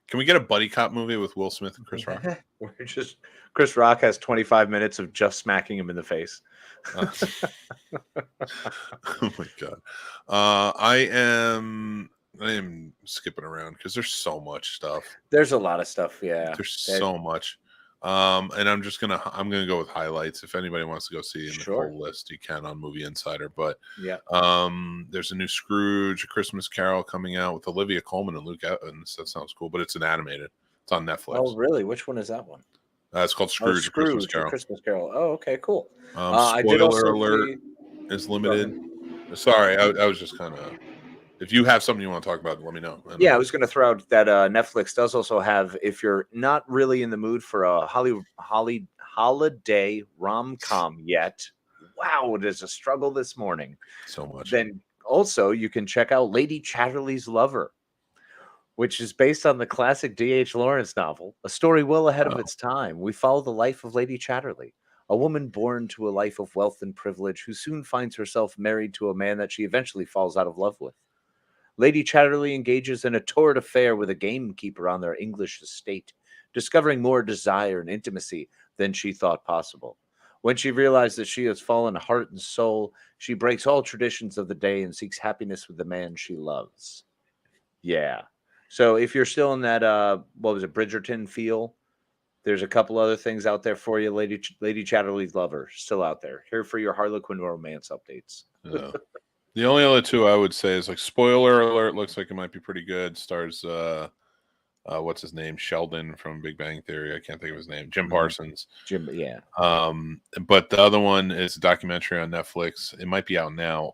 Can we get a buddy cop movie with Will Smith and Chris Rock? Chris Rock has 25 minutes of just smacking him in the face. Oh my God. I am skipping around because there's so much stuff. There's a lot of stuff. Yeah. There's so much. And I'm gonna go with highlights. If anybody wants to go see in the full list, you can on Movie Insider. But there's a new Scrooge, A Christmas Carol coming out with Olivia Colman and Luke Evans. That sounds cool, but it's an animated. It's on Netflix. Oh, really? Which one is that one? It's called Scrooge, Scrooge, A Christmas Carol. Oh, okay, cool. Spoiler alert is limited. Sorry, I was just kind of. If you have something you want to talk about, let me know. I was going to throw out that Netflix does also have, if you're not really in the mood for a holiday rom-com yet, wow, it is a struggle this morning. So much. Then also you can check out Lady Chatterley's Lover, which is based on the classic D.H. Lawrence novel, a story well ahead of its time. We follow the life of Lady Chatterley, a woman born to a life of wealth and privilege who soon finds herself married to a man that she eventually falls out of love with. Lady Chatterley engages in a torrid affair with a gamekeeper on their English estate, discovering more desire and intimacy than she thought possible. When she realizes that she has fallen heart and soul, she breaks all traditions of the day and seeks happiness with the man she loves. Yeah. So if you're still in that, Bridgerton feel, there's a couple other things out there for you. Lady Chatterley's Lover, still out there. Here for your Harlequin romance updates. Yeah. The only other two I would say is like spoiler alert. Looks like it might be pretty good. Stars what's his name? Sheldon from Big Bang Theory. I can't think of his name. Jim Parsons. Yeah. But the other one is a documentary on Netflix. It might be out now.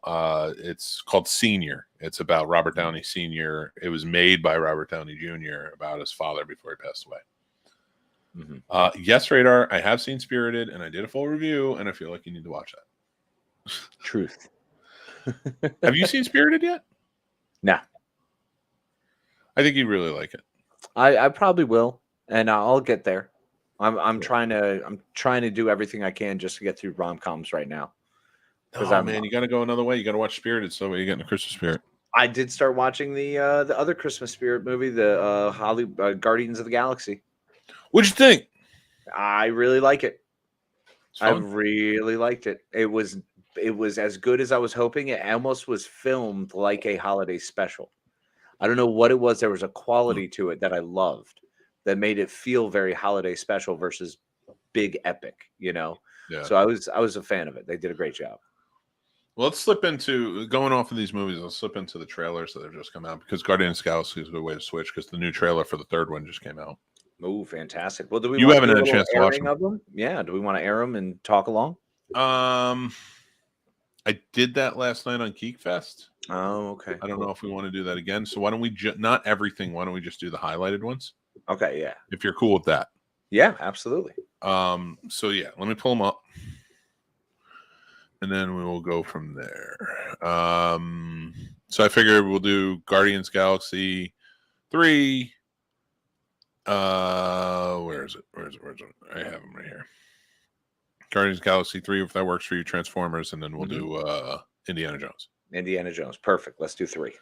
It's called Senior. It's about Robert Downey Sr. It was made by Robert Downey Jr. about his father before he passed away. Yes, Radar. I have seen Spirited, and I did a full review, and I feel like you need to watch that. Truth. Have you seen Spirited yet? Nah. I think you'd really like it. I probably will, and I'll get there. I'm trying to do everything I can just to get through rom-coms right now. Oh man, you got to go another way. You got to watch Spirited, so you get in the Christmas spirit. I did start watching the other Christmas spirit movie, the Guardians of the Galaxy. What'd you think? I really like it. I Fun? really liked it. It was as good as I was hoping. It almost was filmed like a holiday special. I don't know what it was. There was a quality to it that I loved that made it feel very holiday special versus big epic, you know? Yeah. So I was a fan of it. They did a great job. Well, let's slip into going off of these movies. Let's slip into the trailers that have just come out because Guardians of the Galaxy is a good way to switch because the new trailer for the third one just came out. Oh, fantastic! Well, do we? You want haven't to had do a chance to watch airing of them? Yeah. Do we want to air them and talk along? I did that last night on Geek Fest. Oh, okay. I don't know if we want to do that again. So why don't we not everything? Why don't we just do the highlighted ones? Okay. Yeah. If you're cool with that. Yeah. Absolutely. So yeah, let me pull them up. And then we will go from there. So I figured we'll do Guardians Galaxy 3. Where is it? I have them right here. Guardians Galaxy 3, if that works for you, Transformers, and then we'll do Indiana Jones. Indiana Jones. Perfect. Let's do 3.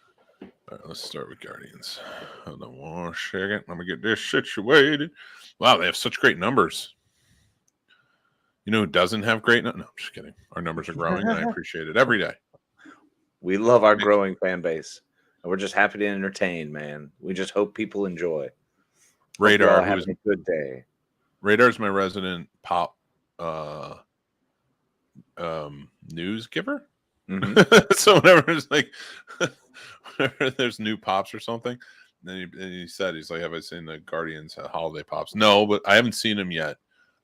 All right, let's start with Guardians. Hold on one second. Let me get this situated. Wow, they have such great numbers. You know who doesn't have great numbers? No, I'm just kidding. Our numbers are growing, and I appreciate it every day. We love our growing fan base. And we're just happy to entertain, man. We just hope people enjoy. Radar, having a good day. Radar's my resident pop news giver. Mm-hmm. So whenever there's like whenever there's new pops or something, then he said, he's like, have I seen the Guardians holiday pops? No, but I haven't seen them yet.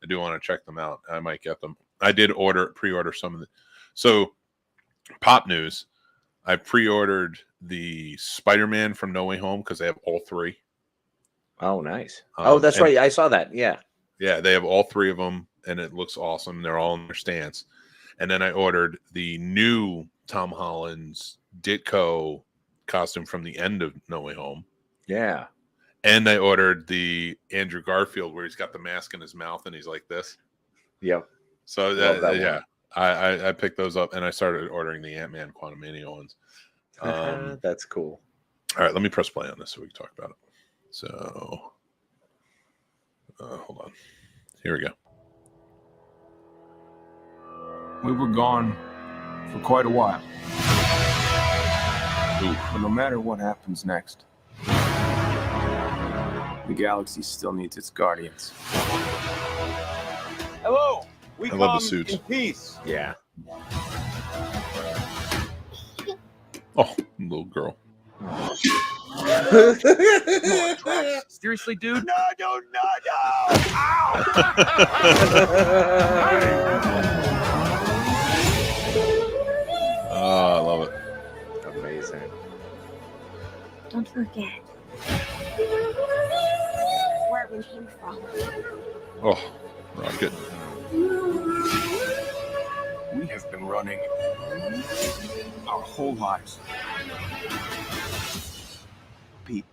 I do want to check them out. I might get them. I did pre-order some of the. So, pop news. I pre-ordered the Spider-Man from No Way Home because they have all 3. Oh, nice. That's right. I saw that. Yeah. Yeah, they have all 3 of them, and it looks awesome. They're all in their stance. And then I ordered the new Tom Holland's Ditko costume from the end of No Way Home. Yeah. And I ordered the Andrew Garfield where he's got the mask in his mouth and he's like this. Yep. So yeah, I picked those up and I started ordering the Ant-Man Quantumania ones. That's cool. All right, let me press play on this so we can talk about it. So, hold on. Here we go. We were gone for quite a while. Oof. But no matter what happens next, the galaxy still needs its guardians. Hello, we I love come the suits. in peace. Yeah. Oh, little girl. Seriously, dude? No! Ow! Oh, I love it. Amazing. Don't forget where we came from. Oh, rocket. We have been running our whole lives. Pete,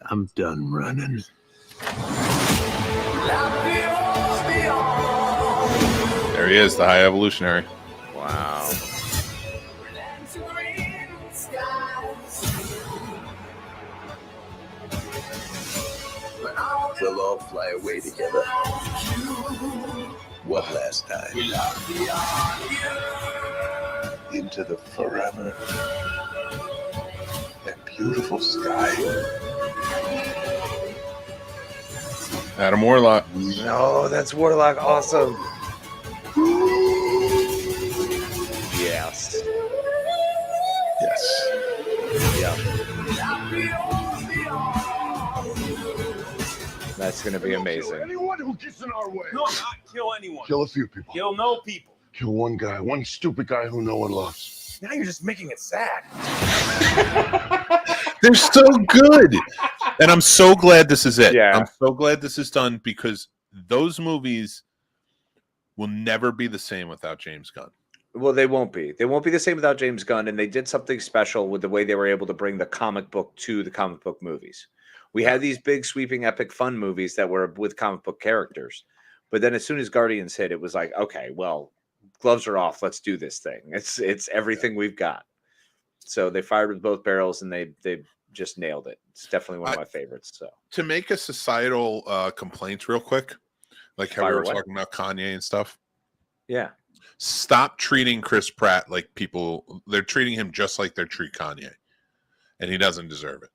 I'm done running. There he is, the High Evolutionary. Wow. We'll all fly away together. One last time. Into the forever and beautiful sky. Adam Warlock. No, that's Warlock. Awesome. Yes. Yes. Yeah. That's going to be amazing. Anyone who gets in our way. No, not kill anyone. Kill a few people. Kill no people. Kill one guy, one stupid guy who no one loves. Now you're just making it sad. They're so good. And I'm so glad this is it. Yeah. I'm so glad this is done because those movies will never be the same without James Gunn. Well, they won't be. They won't be the same without James Gunn, and they did something special with the way they were able to bring the comic book to the comic book movies. We had these big, sweeping, epic, fun movies that were with comic book characters, but then as soon as Guardians hit, it was like, okay, well, gloves are off. Let's do this thing. It's everything we've got. So they fired with both barrels, and they just nailed it. It's definitely one of my favorites. So to make a societal complaints real quick, like how we were talking about Kanye and stuff. Yeah. Stop treating Chris Pratt like people. They're treating him just like they treat Kanye, and he doesn't deserve it.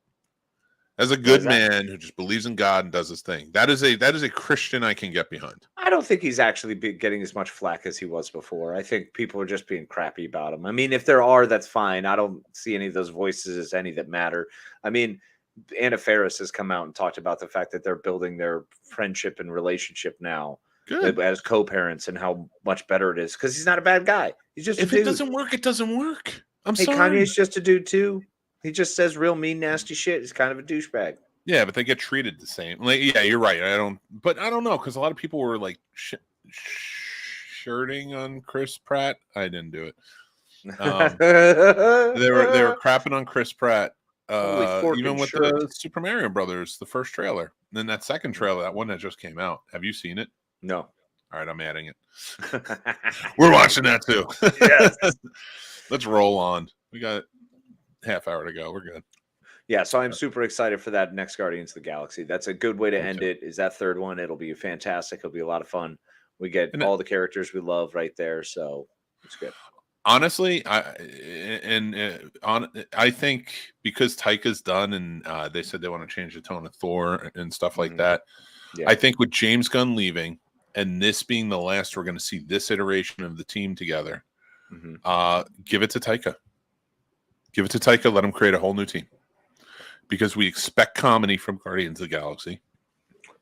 As a good man who just believes in God and does his thing, that is a Christian I can get behind. I don't think he's actually getting as much flack as he was before. I think people are just being crappy about him. I mean, if there are, that's fine. I don't see any of those voices as any that matter. I mean, Anna Faris has come out and talked about the fact that they're building their friendship and relationship now as co-parents and how much better it is because he's not a bad guy. He's just if it doesn't work, it doesn't work. I'm sorry. Kanye's just a dude too. He just says real mean, nasty shit. He's kind of a douchebag. Yeah, but they get treated the same. Like, yeah, you're right. I don't know because a lot of people were like shirting on Chris Pratt. I didn't do it. They were crapping on Chris Pratt. Even with the Super Mario Brothers, the first trailer, and then that second trailer, that one that just came out. Have you seen it? No. All right, I'm adding it. We're watching that too. Yes. Let's roll on. We got half hour to go. We're good. Yeah, so I'm super excited for that next Guardians of the Galaxy. That's a good way to end it. Is that third one? It'll be fantastic. It'll be a lot of fun. We get all the characters we love right there, so it's good. Honestly, I think because Taika's done and they said they want to change the tone of Thor and stuff like that. Yeah. I think with James Gunn leaving and this being the last we're going to see this iteration of the team together, give it to Taika. Give it to Taika. Let him create a whole new team. Because we expect comedy from Guardians of the Galaxy.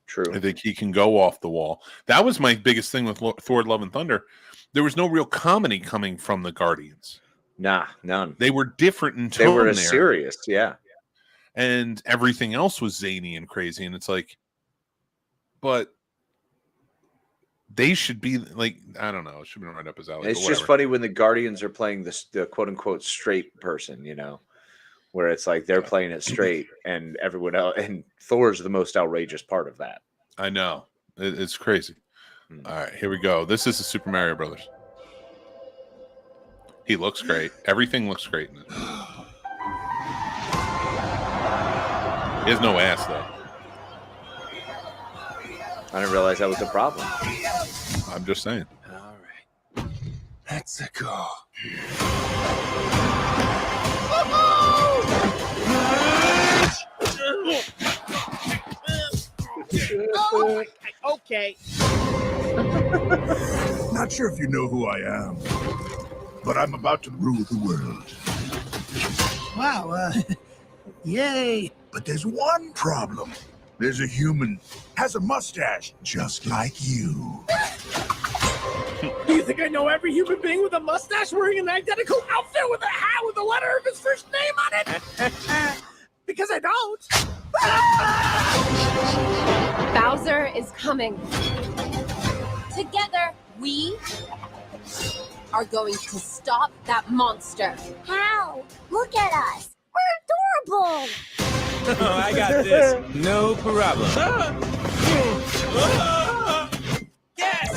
True. I think he can go off the wall. That was my biggest thing with Thor: Love and Thunder. There was no real comedy coming from the Guardians. Nah, none. They were different in tone. They were serious, yeah. And everything else was zany and crazy. And it's like, but they should be like, I don't know. It should be right up his alley. It's just funny when the Guardians are playing the quote unquote straight person, you know. Where it's like they're playing it straight and everyone else, and Thor's the most outrageous part of that. I know. It's crazy. All right, here we go. This is the Super Mario Brothers. He looks great. Everything looks great in it. He has no ass, though. I didn't realize that was a problem. I'm just saying. All right. Let's go. Oh, okay. Not sure if you know who I am, but I'm about to rule the world. Wow, yay. But there's one problem. There's a human, has a mustache, just like you. Do you think I know every human being with a mustache wearing an identical outfit with a hat with the letter of his first name on it? Because I don't. Bowser is coming. Together, we are going to stop that monster. How? Look at us. We're adorable. Oh, I got this. No problem. Yes!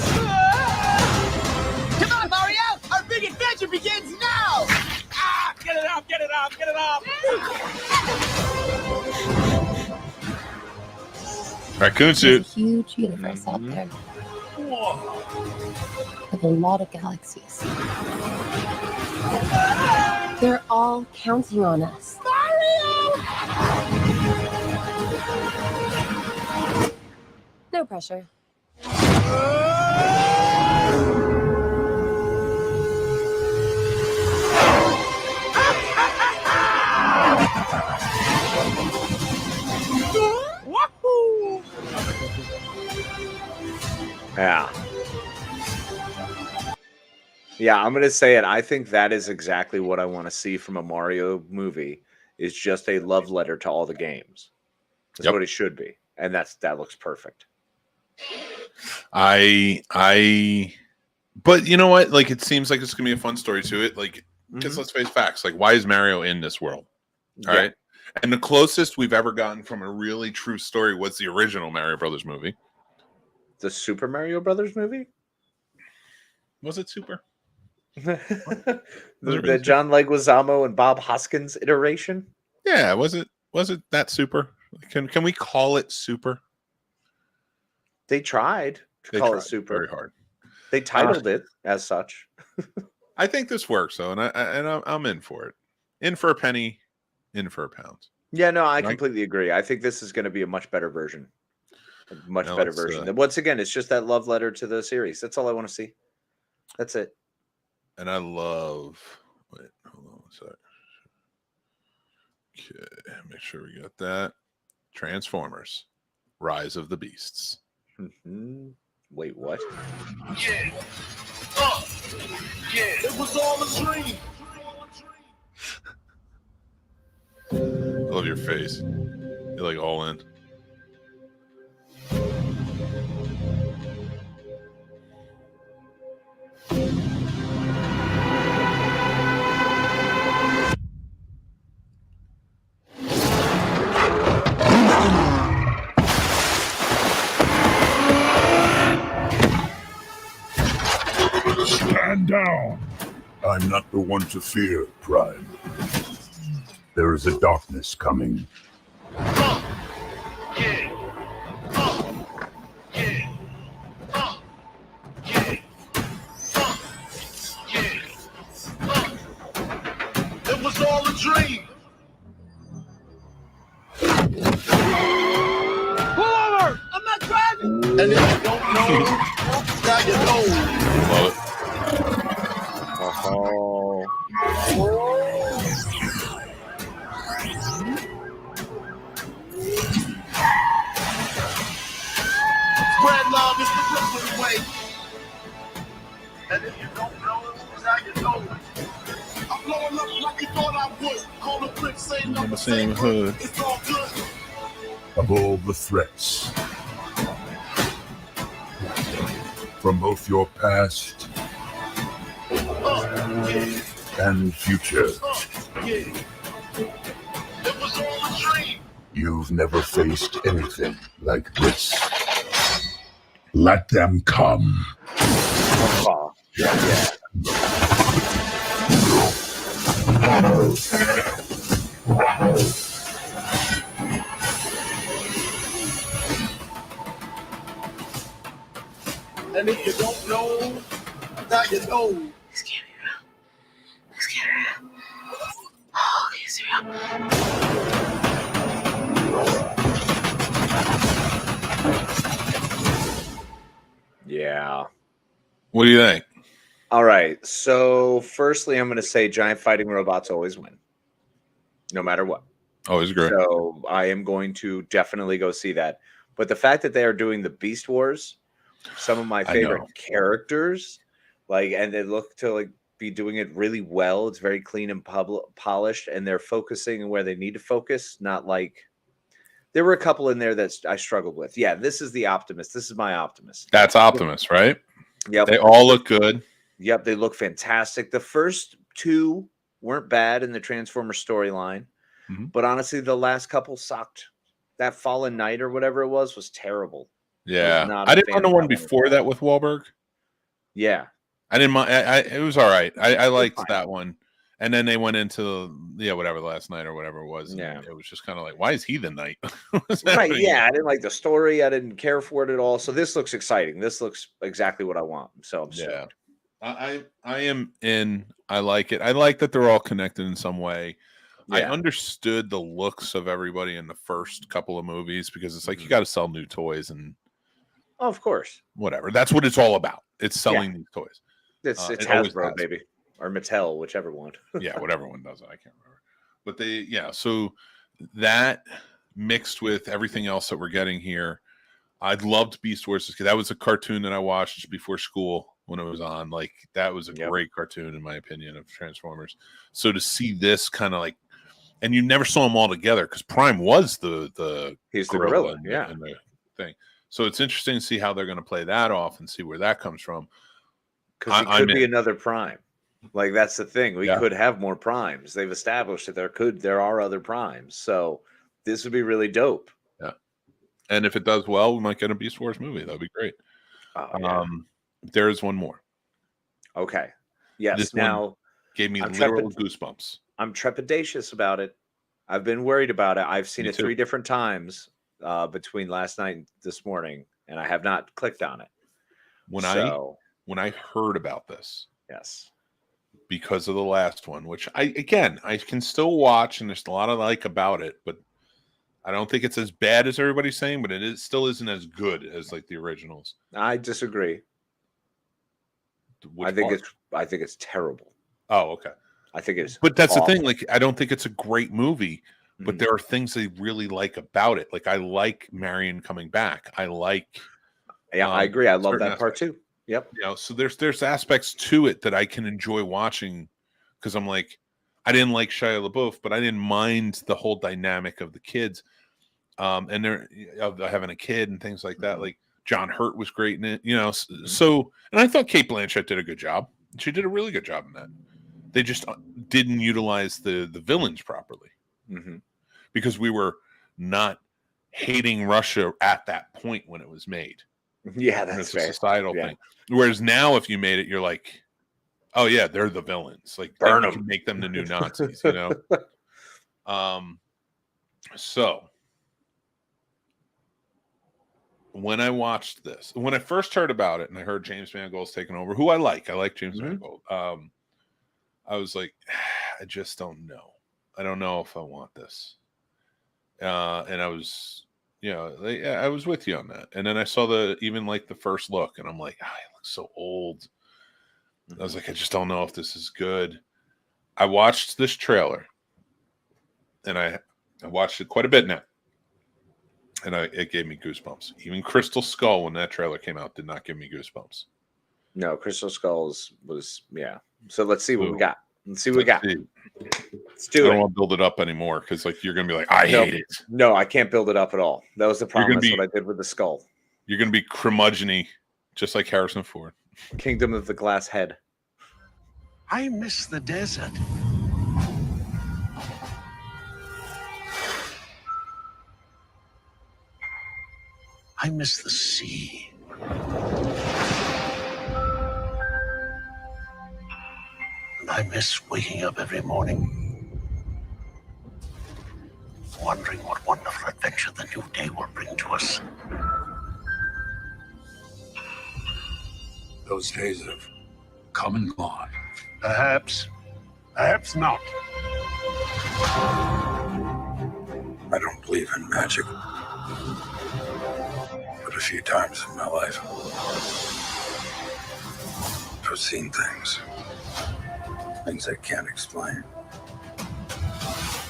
Come on, Mario! Our big adventure begins now! Ah! Get it off! Get it off! Get it off! Raccoon suit. There's a huge universe out there. With a lot of galaxies. They're all counting on us. Mario! No pressure. Wahoo! Yeah, I'm going to say it. I think that is exactly what I want to see from a Mario movie is just a love letter to all the games. That's what it should be. And that looks perfect. But you know what? Like, it seems like it's gonna be a fun story to it. Like, because let's face facts. Like, why is Mario in this world? All right. And the closest we've ever gotten from a really true story was the original Mario Brothers movie. The Super Mario Brothers movie? Was it Super? the John Leguizamo and Bob Hoskins iteration? Yeah, was it that super? Can we call it super? They tried to call it super. Very hard. They titled it as such. I think this works though, and I'm in for it. In for a penny, in for a pound. Yeah, no, I completely agree. I think this is going to be a much better version. A much better version. Once again, it's just that love letter to the series. That's all I want to see. That's it. And I love. Wait, hold on a sec. Okay, make sure we got that. Transformers: Rise of the Beasts. Mm-hmm. Wait, what? Yeah. Yeah. It was all a dream. I love your face. You're like all in. Stand down. I'm not the one to fear, Prime. There is a darkness coming. It was all a dream. Pull over! I'm not driving! And if you don't know, now you know. Love it. Spread love is the Brooklyn way. And if you don't know, now you know. I'm blowing up like you thought I would. Call the bricks, say no, Same hood. It's all good. Of all the threats from both your past and future, It was all a dream. you've never faced anything like this. Let them come. And if you don't know, now you know. Let's get it up. Let's get it up. Oh, let's get it up. Yeah. What do you think? All right. So, firstly, I'm going to say giant fighting robots always win, no matter what. Always great. So, I am going to definitely go see that. But the fact that they are doing the Beast Wars, some of my favorite characters, like, and they look to like be doing it really well. It's very clean and polished, and they're focusing where they need to focus. Not like there were a couple in there that I struggled with. Yeah, this is the Optimus. This is my Optimus. That's Optimus, right? Yep. They all look good. Yep, they look fantastic. The first two weren't bad in the Transformer storyline, but honestly, the last couple sucked. That Fallen Knight or whatever it was terrible. Yeah, I didn't want the one before that with Wahlberg. Yeah, I didn't mind. It was all right. I liked that one, and then they went into whatever the last night or whatever it was. Yeah, it was just kind of like, why is he the knight? Right? Yeah, I didn't like the story. I didn't care for it at all. So this looks exciting. This looks exactly what I want. So I'm stoked. I am in. I like it. I like that they're all connected in some way. Yeah. I understood the looks of everybody in the first couple of movies because it's like you got to sell new toys and. Oh, of course. Whatever. That's what it's all about. It's selling these toys. It's Hasbro, baby, or Mattel, whichever one. Yeah, whatever one does it. I can't remember. But so that mixed with everything else that we're getting here, I'd loved Beast Wars because that was a cartoon that I watched before school when it was on. Like that was a great cartoon in my opinion of Transformers. So to see this kind of like, and you never saw them all together because Prime was the he's the gorilla, in the thing. So it's interesting to see how they're going to play that off and see where that comes from. Because he could be another Prime. Like, that's the thing. We could have more Primes. They've established that there are other Primes. So this would be really dope. Yeah. And if it does well, we might get a Beast Wars movie. That'd be great. There is one more. Okay. Yes. This now gave me literal goosebumps. I'm trepidatious about it. I've been worried about it. I've seen it 3 different times between last night and this morning, and I have not clicked on it. When I heard about this, yes, because of the last one, which I can still watch, and there's a lot I like about it, but I don't think it's as bad as everybody's saying, but it still isn't as good as like the originals. I disagree. I think it's terrible. Oh, okay. I think it's But that's awful. The thing, like, I don't think it's a great movie, but there are things I really like about it. Like, I like Marion coming back. I like I agree. I love that part too. Yep. You know, so there's aspects to it that I can enjoy watching, because I'm like, I didn't like Shia LaBeouf, but I didn't mind the whole dynamic of the kids. And they're having a kid and things like that. Like, John Hurt was great in it, you know. So, and I thought Cate Blanchett did a good job. She did a really good job in that. They just didn't utilize the villains properly, because we were not hating Russia at that point when it was made. Yeah, that's a societal thing. Whereas now, if you made it, you're like, oh yeah, they're the villains. Like, burn them, make them the new Nazis, you know. So when I watched this, when I first heard about it, and I heard James Mangold's taken over, who I like James Mangold. I was like, I just don't know. I don't know if I want this. And I was, you know, I was with you on that. And then I saw the first look, and I'm like, he looks so old. I was like, I just don't know if this is good. I watched this trailer, and I watched it quite a bit now, and it gave me goosebumps. Even Crystal Skull, when that trailer came out, did not give me goosebumps. No, Crystal Skulls was So let's see what we got. Let's see what we got. Let's do it. I don't want to build it up anymore, because like you're gonna be like, I hate it. No, I can't build it up at all. That was the problem. That's what I did with the skull. You're gonna be curmudgeon-y, just like Harrison Ford. Kingdom of the Glass Head. I miss the desert. I miss the sea. And I miss waking up every morning, wondering what wonderful adventure the new day will bring to us. Those days have come and gone. Perhaps not. I don't believe in magic. But a few times in my life, I've seen things I can't explain.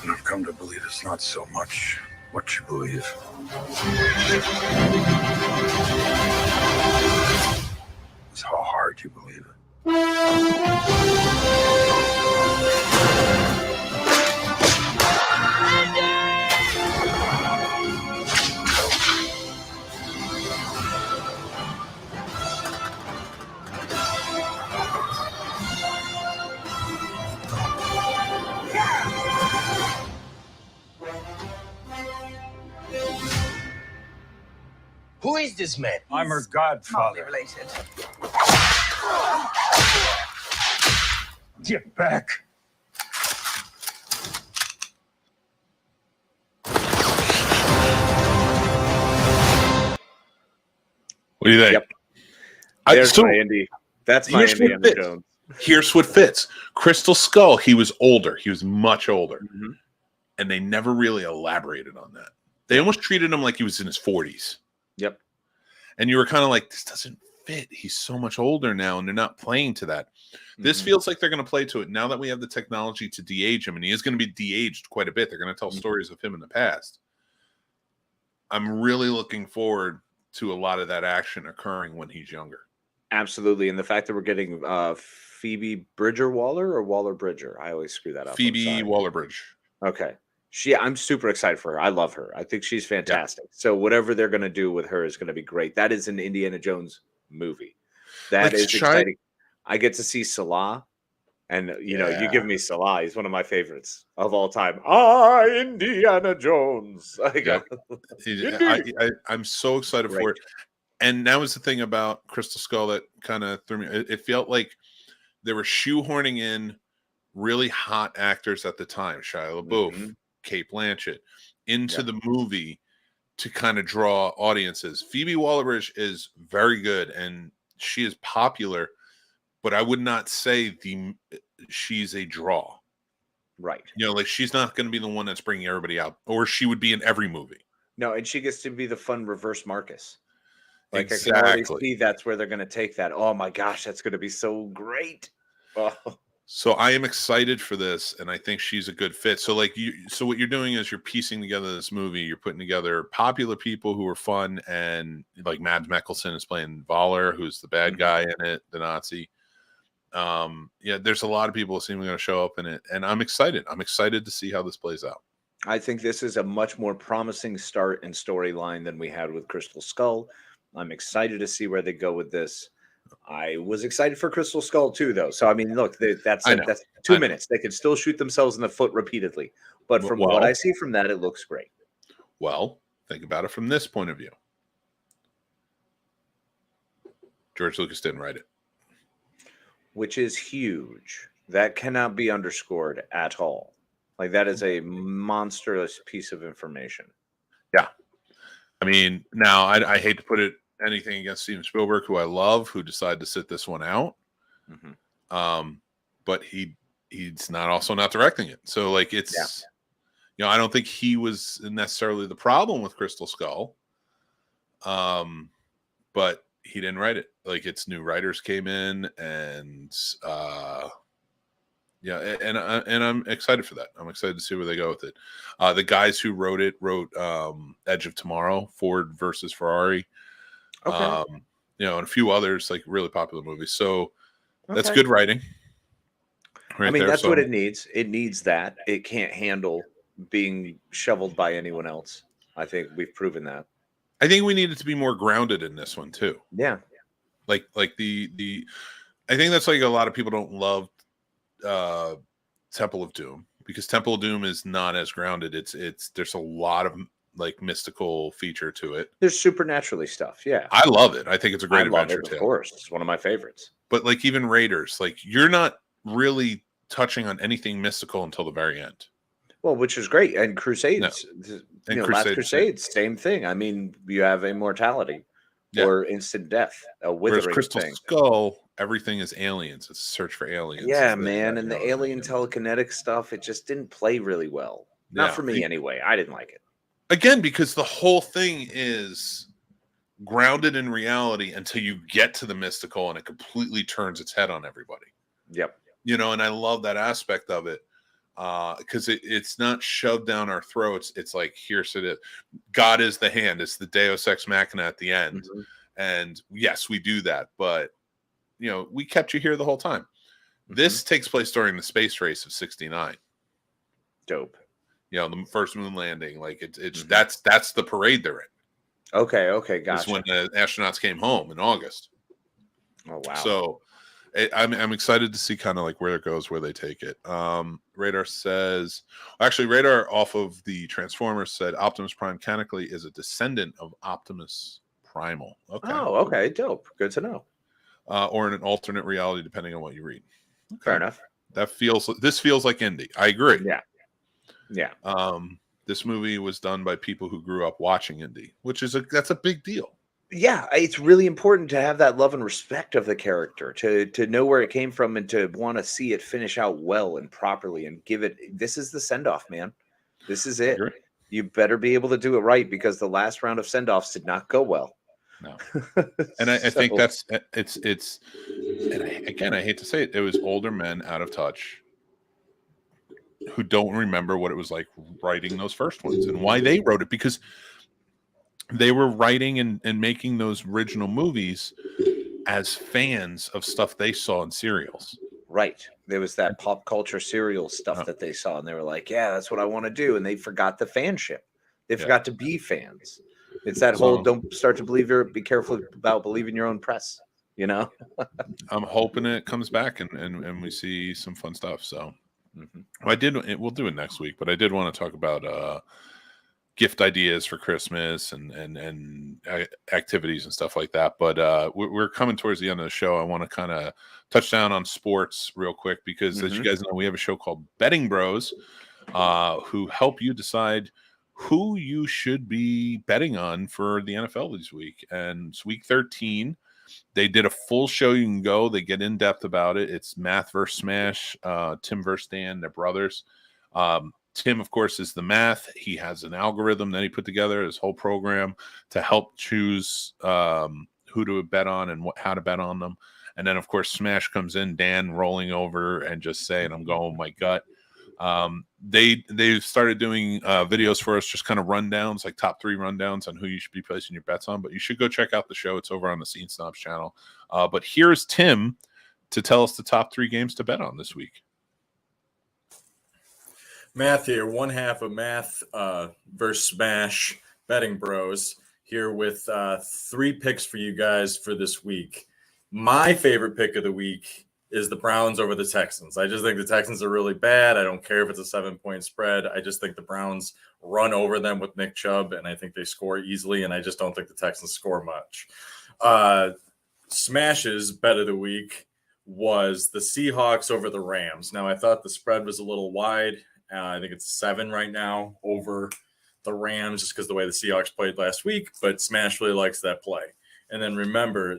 And I've come to believe it's not so much what you believe. It's how hard you believe it. Who is this man? I'm her godfather. Related. Get back. What do you think? Yep. There's my Indy. That's my Indiana Jones. Here's what fits. Crystal Skull, he was older. He was much older. And they never really elaborated on that. They almost treated him like he was in his 40s. Yep. And you were kind of like, this doesn't fit. He's so much older now, and they're not playing to that. This feels like they're going to play to it. Now that we have the technology to de-age him, and he is going to be de-aged quite a bit. They're going to tell stories of him in the past. I'm really looking forward to a lot of that action occurring when he's younger. Absolutely. And the fact that we're getting Phoebe Bridger-Waller or Waller-Bridger. I always screw that up. Phoebe Waller-Bridge. Okay. I'm super excited for her. I love her. I think she's fantastic. Yeah. So whatever they're going to do with her is going to be great. That is an Indiana Jones movie. That is exciting. I get to see Salah, and you know, you give me Salah. He's one of my favorites of all time. Indiana Jones. I'm so excited for it. And that was the thing about Crystal Skull that kind of threw me. It felt like they were shoehorning in really hot actors at the time, Shia LaBeouf, Cate Blanchett, into the movie to kind of draw audiences. Phoebe Waller-Bridge is very good and she is popular, but I would not say she's a draw. Right. You know, like she's not going to be the one that's bringing everybody out, or she would be in every movie. No, and she gets to be the fun reverse Marcus. Like exactly. I can already see that's where they're going to take that. Oh my gosh, that's going to be so great. Oh. So I am excited for this, and I think she's a good fit. So what you're doing is you're piecing together this movie. You're putting together popular people who are fun, and like Mads Mikkelsen is playing Voller, who's the bad guy in it, the Nazi. There's a lot of people seemingly going to show up in it, and I'm excited. I'm excited to see how this plays out. I think this is a much more promising start and storyline than we had with Crystal Skull. I'm excited to see where they go with this. I was excited for Crystal Skull too, though. So I mean, look, that's 2 minutes. They could still shoot themselves in the foot repeatedly, but from what I see from that, it looks great. Well, think about it from this point of view. George Lucas didn't write it, which is huge. That cannot be underscored at all. Like that is a monstrous piece of information. Yeah. I mean, now I hate to put anything against Steven Spielberg, who I love, who decided to sit this one out. But he's not directing it. So like it's, I don't think he was necessarily the problem with Crystal Skull. But he didn't write it. Like its new writers came in, and and I'm excited for that. I'm excited to see where they go with it. The guys who wrote Edge of Tomorrow, Ford versus Ferrari, and a few others, like really popular movies. So that's good writing. Right, I mean, that's what it needs. It needs that. It can't handle being shoveled by anyone else. I think we've proven that. I think we needed to be more grounded in this one too. Yeah. Like the I think that's like a lot of people don't love Temple of Doom, because Temple of Doom is not as grounded. There's a lot of like mystical feature to it. There's supernaturally stuff. Yeah. I love it. I think it's a great adventure tale. Of course. It's one of my favorites. But like even Raiders, like you're not really touching on anything mystical until the very end. Well, which is great. And Crusades, Last Crusades, same thing. I mean, you have immortality or instant death, a withering. Whereas Crystal Skull, everything is aliens. It's a search for aliens. Yeah, man. And the alien telekinetic stuff, it just didn't play really well. Not for me anyway. I didn't like it. Again, because the whole thing is grounded in reality until you get to the mystical, and it completely turns its head on everybody. Yep. And I love that aspect of it. Because it's not shoved down our throats. It's like, here's it. God is the hand. It's the Deus Ex Machina at the end. Mm-hmm. And yes, we do that. But, we kept you here the whole time. Mm-hmm. This takes place during the space race of 69. Dope. The first moon landing. Like it's that's the parade they're in. Okay, gotcha. That's when the astronauts came home in August. Oh, wow. So I'm excited to see kind of like where it goes, where they take it. Radar says, Radar off of the Transformers said Optimus Prime canonically is a descendant of Optimus Primal. Okay. Oh, okay. Dope. Good to know. Or in an alternate reality, depending on what you read. Okay. Fair enough. This feels like indie. I agree. Yeah. This movie was done by people who grew up watching indie, which is that's a big deal. Yeah, it's really important to have that love and respect of the character, to know where it came from, and to want to see it finish out well and properly, and give it. This is the send-off, man. This is it. You better be able to do it right, because the last round of send-offs did not go well. No, and I think that's it's. And I hate to say it, it was older men out of touch who don't remember what it was like writing those first ones and why they wrote it, because they were writing and making those original movies as fans of stuff they saw in serials. Right. There was that pop culture cereal stuff that they saw, and they were like, "Yeah, that's what I want to do," and they forgot the fanship. They forgot to be fans. It's that whole don't start to believe be careful about believing your own press. You know, I'm hoping it comes back and we see some fun stuff. So we'll do it next week, but I did want to talk about gift ideas for Christmas and activities and stuff like that. But we're coming towards the end of the show. I want to kind of touch down on sports real quick because as you guys know, we have a show called Betting Bros who help you decide who you should be betting on for the NFL this week. And it's week 13. They did a full show. You can go. They get in depth about it. It's Math versus Smash, Tim versus Dan, they're brothers. Tim, of course, is the math. He has an algorithm that he put together, his whole program to help choose who to bet on and how to bet on them. And then, of course, Smash comes in, Dan rolling over and just saying, I'm going with my gut. They've started doing videos for us, just kind of rundowns, like top 3 rundowns on who you should be placing your bets on. But you should go check out the show. It's over on the Scene Snobs channel. But here's Tim to tell us the top 3 games to bet on this week. Math here, one half of Math versus Smash Betting Bros here with 3 picks for you guys for this week. My favorite pick of the week is the Browns over the Texans. I just think the Texans are really bad. I don't care if it's a 7-point spread. I just think the Browns run over them with Nick Chubb, and I think they score easily, and I just don't think the Texans score much. Smash's bet of the week was the Seahawks over the Rams. Now, I thought the spread was a little wide. I think it's 7 right now over the Rams just because the way the Seahawks played last week, but Smash really likes that play. And then remember,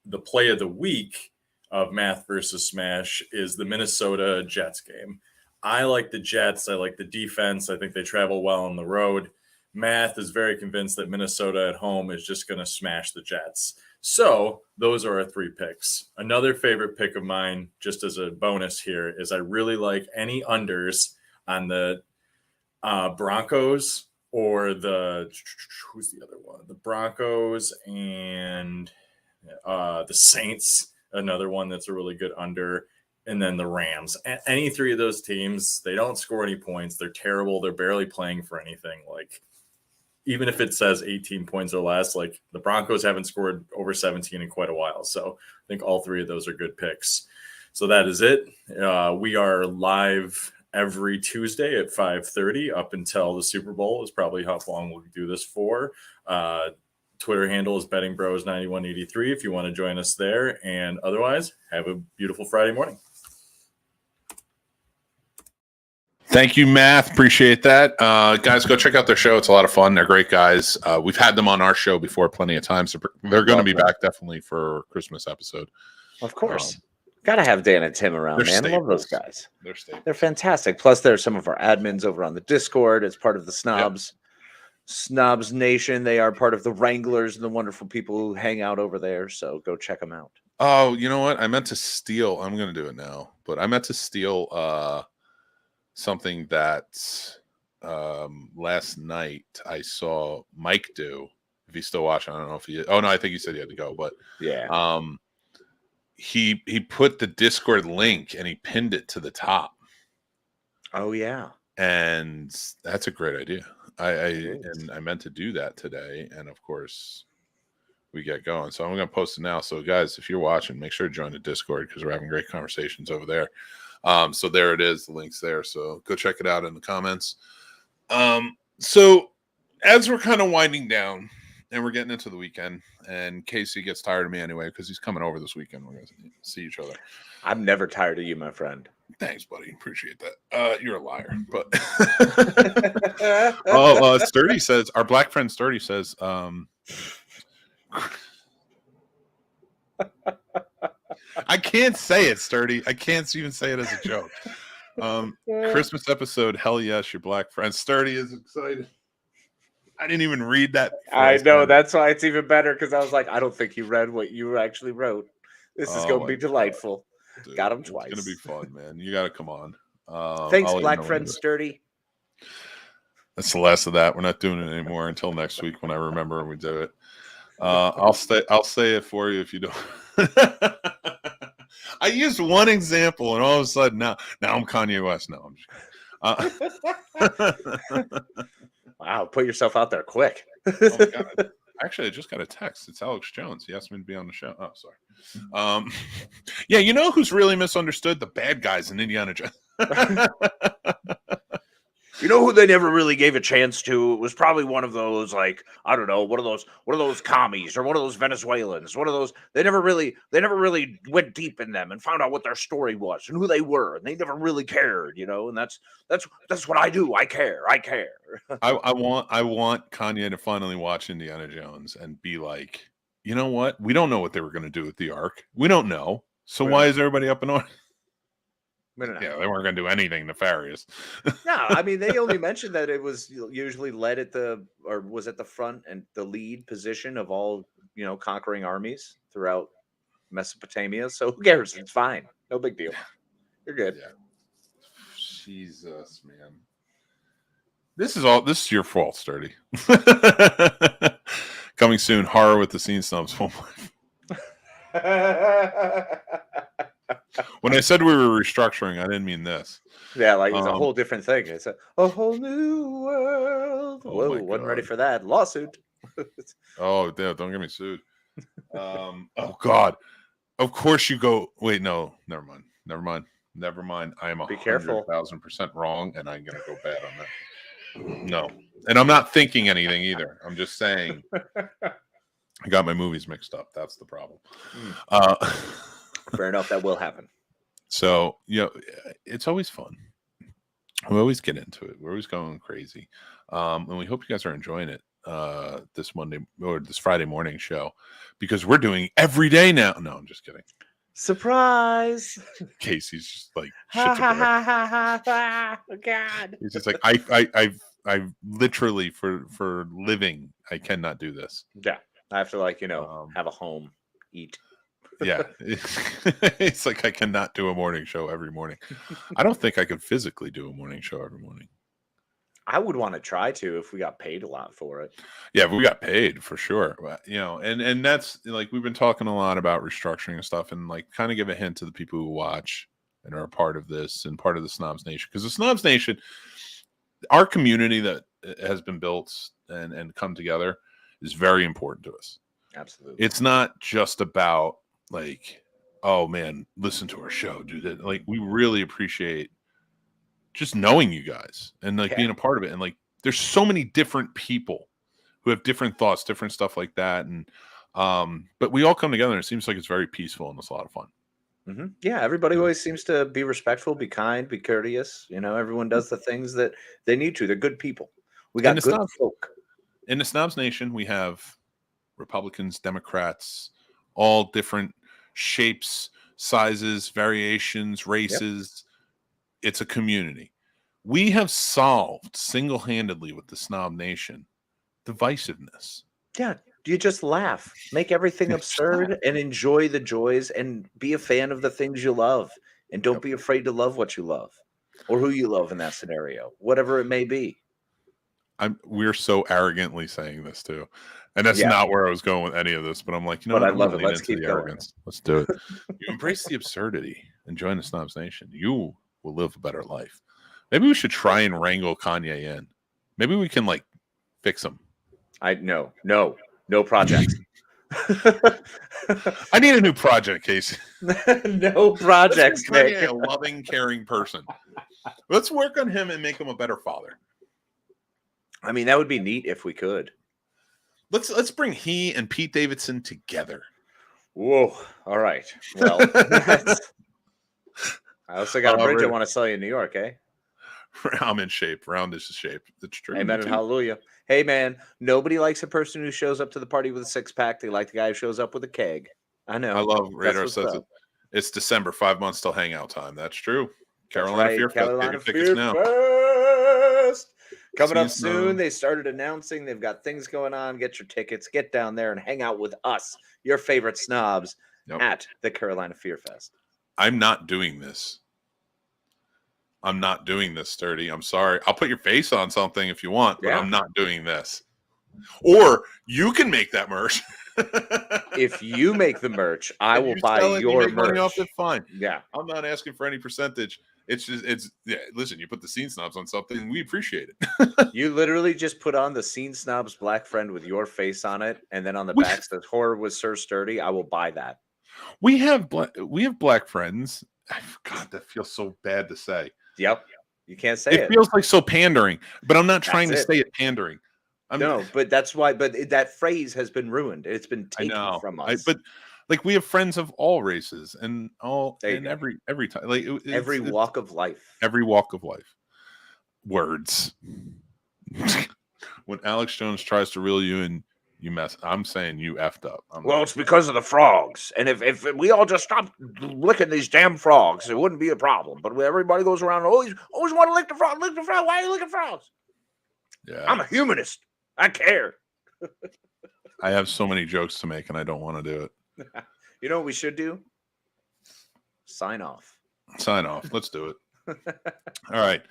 the play of the week of Math versus Smash is the Minnesota Jets game. I like the Jets. I like the defense. I think they travel well on the road. Math is very convinced that Minnesota at home is just going to smash the Jets. So those are our 3 picks. Another favorite pick of mine, just as a bonus here, is I really like any unders on the Broncos or who's the other one? The Broncos and the Saints, another one that's a really good under, and then the Rams. Any 3 of those teams, they don't score any points. They're terrible. They're barely playing for anything. Like, even if it says 18 points or less, like the Broncos haven't scored over 17 in quite a while. So I think all 3 of those are good picks. So that is it. We are live every Tuesday at 5:30 up until the Super Bowl is probably how long we'll do this for. Twitter handle is bettingbros9183 if you want to join us there. And otherwise, have a beautiful Friday morning. Thank you, Math. Appreciate that. Guys, go check out their show. It's a lot of fun. They're great guys. We've had them on our show before plenty of times. So they're going to be back definitely for Christmas episode. Of course. Got to have Dan and Tim around, man. I love those guys. They're fantastic. Plus, there's some of our admins over on the Discord as part of the Snobs. Yep. Snobs Nation. They are part of the Wranglers and the wonderful people who hang out over there. So go check them out. Oh, you know what? I meant to steal. I'm going to do it now. But I meant to steal something that last night I saw Mike do. If he's still watching, I don't know if he. Oh no, I think he said he had to go. But yeah, he put the Discord link and he pinned it to the top. Oh yeah, and that's a great idea. I meant to do that today, and of course we get going. So I'm going to post it now. So guys, if you're watching, make sure to join the Discord because we're having great conversations over there. So there it is. The link's there. So go check it out in the comments. So as we're kind of winding down and we're getting into the weekend, and Casey gets tired of me anyway because he's coming over this weekend. We're going to see each other. I'm never tired of you, my friend. Thanks, buddy. Appreciate that. You're a liar, but Sturdy says, our black friend Sturdy says, I can't say it, Sturdy. I can't even say it as a joke. Christmas episode, hell yes, your black friend. Sturdy is excited. I didn't even read that. I know, that's why it's even better, because I was like, I don't think you read what you actually wrote. This is going to be delightful. Dude, got him twice. It's going to be fun, man. You got to come on. Thanks, black friend Sturdy. That's the last of that. We're not doing it anymore until next week when I remember and we do it. I'll say it for you if you don't. I used one example, and all of a sudden now I'm Kanye West. No, I'm just Wow, put yourself out there quick. oh my God. Actually, I just got a text. It's Alex Jones. He asked me to be on the show. Oh, sorry. Yeah, you know who's really misunderstood? The bad guys in Indiana Jones. You know who they never really gave a chance to? It was probably one of those, like, I don't know, one of those commies or one of those Venezuelans. One of those. They never really went deep in them and found out what their story was and who they were, and they never really cared, you know. And that's what I do. I care. I want Kanye to finally watch Indiana Jones and be like, you know what? We don't know what they were going to do with the Ark. We don't know. So why is everybody up in arms? Yeah, they weren't going to do anything nefarious. No, I mean, they only mentioned that it was usually led at the front and the lead position of all, you know, conquering armies throughout Mesopotamia. So who cares? It's fine. No big deal. You're good. Yeah. Jesus, man. This is your fault, Sturdy. Coming soon, horror with the Scene Snobs. When I said we were restructuring, I didn't mean this. Yeah, like it's a whole different thing. It's a whole new world. Whoa, wasn't ready for that. Lawsuit. Oh, don't get me sued. Oh, God. Of course you go. Wait, no. Never mind. I am 100,000% wrong, and I'm going to go bad on that. No. And I'm not thinking anything either. I'm just saying I got my movies mixed up. That's the problem. Fair enough. That will happen. So, you know, it's always fun. We always get into it. We're always going crazy. And we hope you guys are enjoying it this Monday or this Friday morning show, because we're doing every day now. No, I'm just kidding. Surprise. Casey's just like, shit to Oh, God. He's just like, I literally for living, I cannot do this. Yeah. I have to, like, you know, have a home, eat. Yeah. It's like I cannot do a morning show every morning. I don't think I could physically do a morning show every morning. I would want to try to if we got paid a lot for it. Yeah, we got paid for sure. But, you know, and that's like, we've been talking a lot about restructuring and stuff, and like kind of give a hint to the people who watch and are a part of this and part of the Snobs Nation. Because the Snobs Nation, our community that has been built and come together is very important to us. Absolutely. It's not just about like, oh man, listen to our show, dude. Like, we really appreciate just knowing you guys and like being a part of it. And like, there's so many different people who have different thoughts, different stuff like that. And but we all come together, and it seems like it's very peaceful and it's a lot of fun. Mm-hmm. Yeah, everybody always seems to be respectful, be kind, be courteous. You know, everyone does the things that they need to. They're good people. We got good folk. In the Snobs Nation, we have Republicans, Democrats, all different shapes, sizes, variations, races. Yep. It's a community. We have solved single-handedly with the Snob Nation divisiveness. Yeah. You just laugh, make everything absurd, and enjoy the joys, and be a fan of the things you love, and don't be afraid to love what you love or who you love in that scenario, whatever it may be. We're so arrogantly saying this too, and that's not where I was going with any of this. But I'm like, you know, but I love it. Let's keep the arrogance. Let's do it. You embrace the absurdity and join the Snobs Nation. You will live a better life. Maybe we should try and wrangle Kanye in. Maybe we can like fix him. No projects. I need a new project, Casey. No projects, Mick. A loving, caring person. Let's work on him and make him a better father. I mean, that would be neat if we could. Let's bring he and Pete Davidson together. Whoa! All right. Well, I also got a bridge I want to sell you in New York, eh? I'm in shape. Round is shape. That's true. Amen and hallelujah. Hey, man, nobody likes a person who shows up to the party with a six-pack. They like the guy who shows up with a keg. I know. I love Radar says it. It's December, 5 months till hangout time. That's true. Carolina Fear Fest. Tickets now. Coming up soon. They started announcing they've got things going on. Get your tickets. Get down there and hang out with us, your favorite snobs, at the Carolina Fear Fest. I'm not doing this. Sturdy. I'm sorry. I'll put your face on something if you want, but I'm not doing this. Or you can make that merch. If you make the merch, I If will you buy sell it, you your make money off merch. it, fine. Yeah. I'm not asking for any percentage. It's just, listen, you put the Scene Snobs on something, we appreciate it. You literally just put on the Scene Snobs black friend with your face on it, and then on the We- back says horror with Sir Sturdy. I will buy that. We have black friends. God, that feels so bad to say. Yep. You can't say It it. feels like so pandering, but I'm not trying That's to it. say it pandering. No, but that's why. But that phrase has been ruined. It's been I taken know. from us. But like we have friends of all races and all There you and go. every time, like every walk of life. every walk of life. Words. When Alex Jones tries to reel you in, you mess. I'm saying you effed up. Well, it's because of the frogs. And if we all just stopped licking these damn frogs, it wouldn't be a problem. But when everybody goes around and always want to lick the frog, lick the frog. Why are you licking frogs? Yeah, I'm a humanist. I care. I have so many jokes to make, and I don't want to do it. You know what we should do? Sign off. Sign off. Let's do it. All right.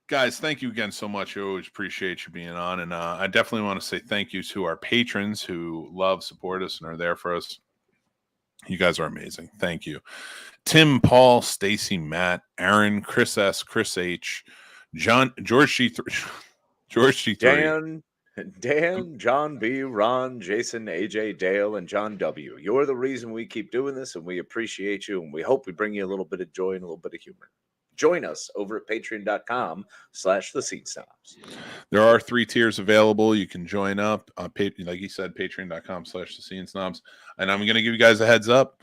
Guys, thank you again so much. I always appreciate you being on. And I definitely want to say thank you to our patrons who love, support us, and are there for us. You guys are amazing. Thank you. Tim, Paul, Stacy, Matt, Aaron, Chris S, Chris H, John, George C3, George C3. Dan, John B, Ron, Jason, AJ, Dale, and John W. You're the reason we keep doing this, and we appreciate you, and we hope we bring you a little bit of joy and a little bit of humor. Join us over at patreon.com/thescenesnobs. There are 3 tiers available. You can join up, like you said, patreon.com/thescenesnobs. And I'm going to give you guys a heads up.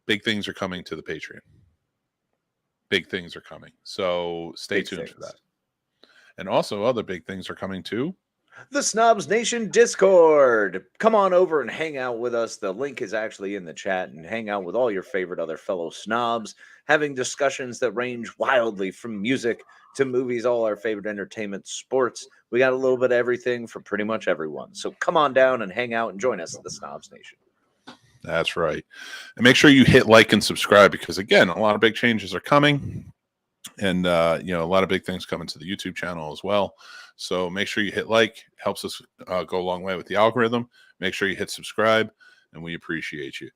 Big things are coming to the Patreon. Big things are coming. So stay tuned for that. And also other big things are coming too. The Snobs Nation Discord. Come on over and hang out with us. The link is actually in the chat, and hang out with all your favorite other fellow snobs, having discussions that range wildly from music to movies, all our favorite entertainment, sports. We got a little bit of everything for pretty much everyone. So come on down and hang out and join us at the Snobs Nation. That's right. And make sure you hit like and subscribe, because again, a lot of big changes are coming. And a lot of big things coming to the YouTube channel as well. So make sure you hit like. Helps us go a long way with the algorithm. Make sure you hit subscribe, and we appreciate you.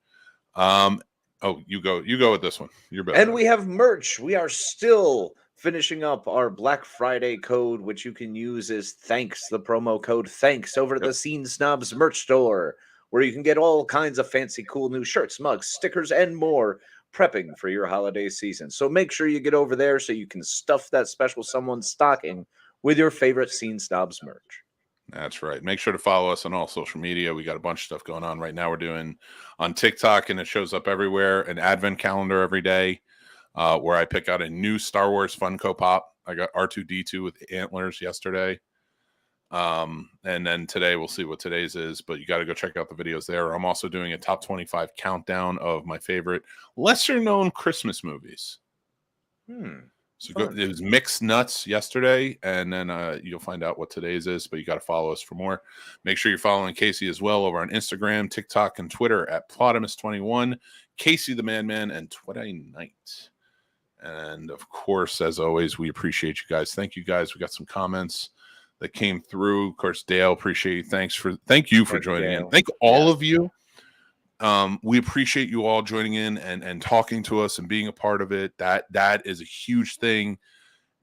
You go with this one. You're better. And we have merch. We are still finishing up our Black Friday code, which you can use as thanks, the promo code thanks, over at the Scene Snobs merch store, where you can get all kinds of fancy, cool new shirts, mugs, stickers, and more, prepping for your holiday season. So make sure you get over there so you can stuff that special someone's stocking with your favorite Scene Snobs merch. That's right. Make sure to follow us on all social media. We got a bunch of stuff going on right now. We're doing on TikTok, and it shows up everywhere, an advent calendar every day, where I pick out a new Star Wars Funko Pop. I got R2-D2 with antlers yesterday. And then today we'll see what today's is, but you got to go check out the videos there. I'm also doing a top 25 countdown of my favorite lesser known Christmas movies. So it was Mixed Nuts yesterday, and then you'll find out what today's is, but you got to follow us for more. Make sure you're following Casey as well over on Instagram, TikTok, and Twitter at Plodimus21, Casey the Man, and Twitter Night. And of course, as always, we appreciate you guys. Thank you guys. We got some comments that came through. Of course, Dale, appreciate you. Thank you for joining in. Thank all of you. We appreciate you all joining in and talking to us and being a part of it. That is a huge thing.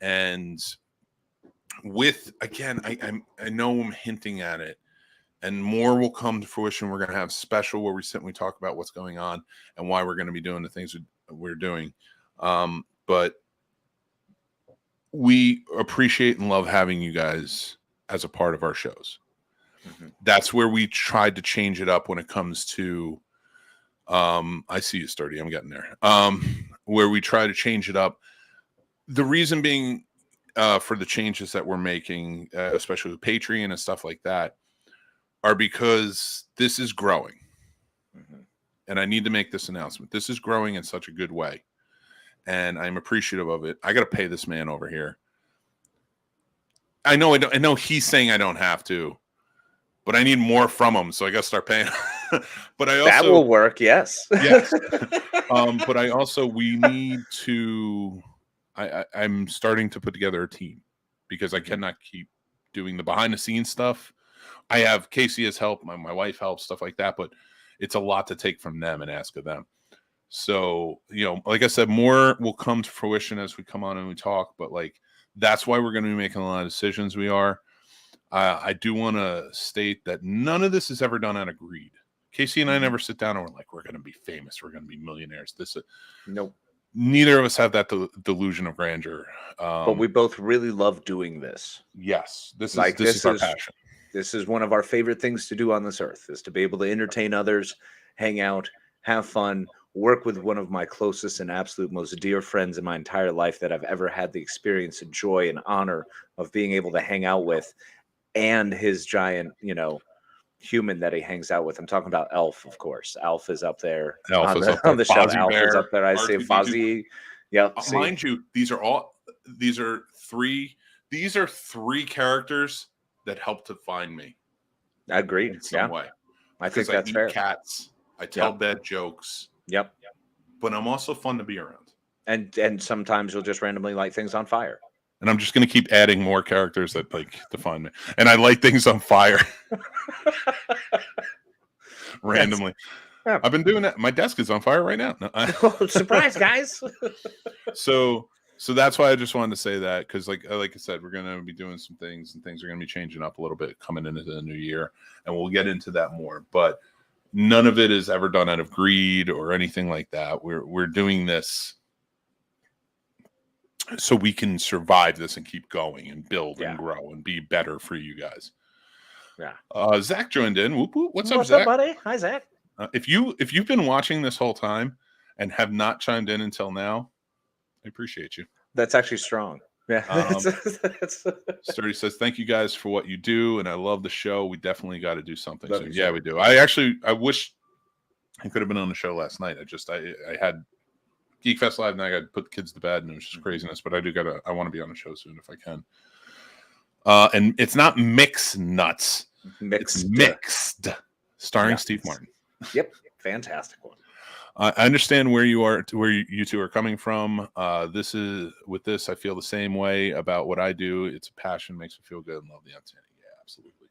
And I know I'm hinting at it, and more will come to fruition. We're going to have special where we sit and we talk about what's going on and why we're going to be doing the things we're doing. But we appreciate and love having you guys as a part of our shows. That's where we tried to change it up when it comes to I see you, Sturdy. I'm getting there. Where we try to change it up. The reason being for the changes that we're making, especially with Patreon and stuff like that, are because this is growing. And I need to make this announcement. This is growing in such a good way. And I'm appreciative of it. I got to pay this man over here. I know he's saying I don't have to, but I need more from him, so I got to start paying. But I also that will work, yes. Yes. But we need to. I'm starting to put together a team, because I cannot keep doing the behind the scenes stuff I have Casey as help, my wife helps, stuff like that, but it's a lot to take from them and ask of them. So, like I said, more will come to fruition as we come on and we talk, but like, that's why we're going to be making a lot of decisions. We are. I do want to state that none of this is ever done out of greed. Casey and I never sit down and we're like, we're going to be famous. We're going to be millionaires. Nope. Neither of us have that delusion of grandeur. But we both really love doing this. Yes. This is our passion. This is one of our favorite things to do on this earth, is to be able to entertain others, hang out, have fun, work with one of my closest and absolute most dear friends in my entire life that I've ever had the experience and joy and honor of being able to hang out with, and his giant, human that he hangs out with. I'm talking about Elf, of course. Elf is up there on the show. Elf is up there. I say Fozzie. Yep. Mind you, these are three characters that help to find me. Agreed. In some way. I think that's fair. Cats. I tell bad jokes. Yep. But I'm also fun to be around. And sometimes you'll just randomly light things on fire. And I'm just going to keep adding more characters that like define me. And I light things on fire. Randomly. Yeah. I've been doing that. My desk is on fire right now. No, surprise, guys. So that's why I just wanted to say that, because like I said, we're going to be doing some things, and things are going to be changing up a little bit coming into the new year, and we'll get into that more. But none of it is ever done out of greed or anything like that. We're doing this so we can survive this and keep going and build and grow and be better for you guys. Yeah. Zach joined in. Whoop, whoop. What's up, What's Zach? up, buddy? Hi, Zach. If you've been watching this whole time and have not chimed in until now, I appreciate you. That's actually strong. Yeah. Sturdy says, thank you guys for what you do, and I love the show. We definitely got to do something soon. Yeah, we do. I wish I could have been on the show last night. I had Geek Fest Live, and I got to put the kids to bed, and it was just craziness. But I want to be on the show soon if I can. And it's not Mick's Nuts. It's Mixed, starring Steve Martin. Yep, fantastic one. I understand where you two are coming from. I feel the same way about what I do. It's a passion, makes me feel good, and love the entertaining. Yeah, absolutely.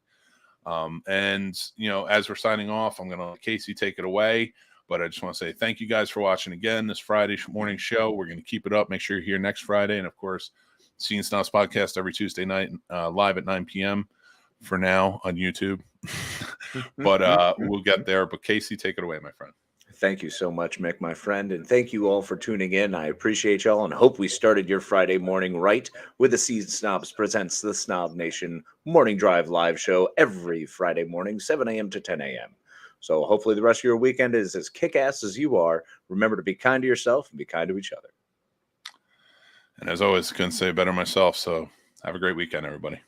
And as we're signing off, I'm going to let Casey take it away. But I just want to say thank you guys for watching again this Friday morning show. We're going to keep it up. Make sure you're here next Friday. And, of course, Scene Snobs Podcast every Tuesday night, live at 9 p.m. for now on YouTube. But we'll get there. But, Casey, take it away, my friend. Thank you so much, Mick, my friend. And thank you all for tuning in. I appreciate y'all and hope we started your Friday morning right with the Scene Snobs presents the SnobNation Morning Drive live show every Friday morning, 7 a.m. to 10 a.m. So hopefully the rest of your weekend is as kick-ass as you are. Remember to be kind to yourself and be kind to each other. And as always, couldn't say it better myself. So have a great weekend, everybody.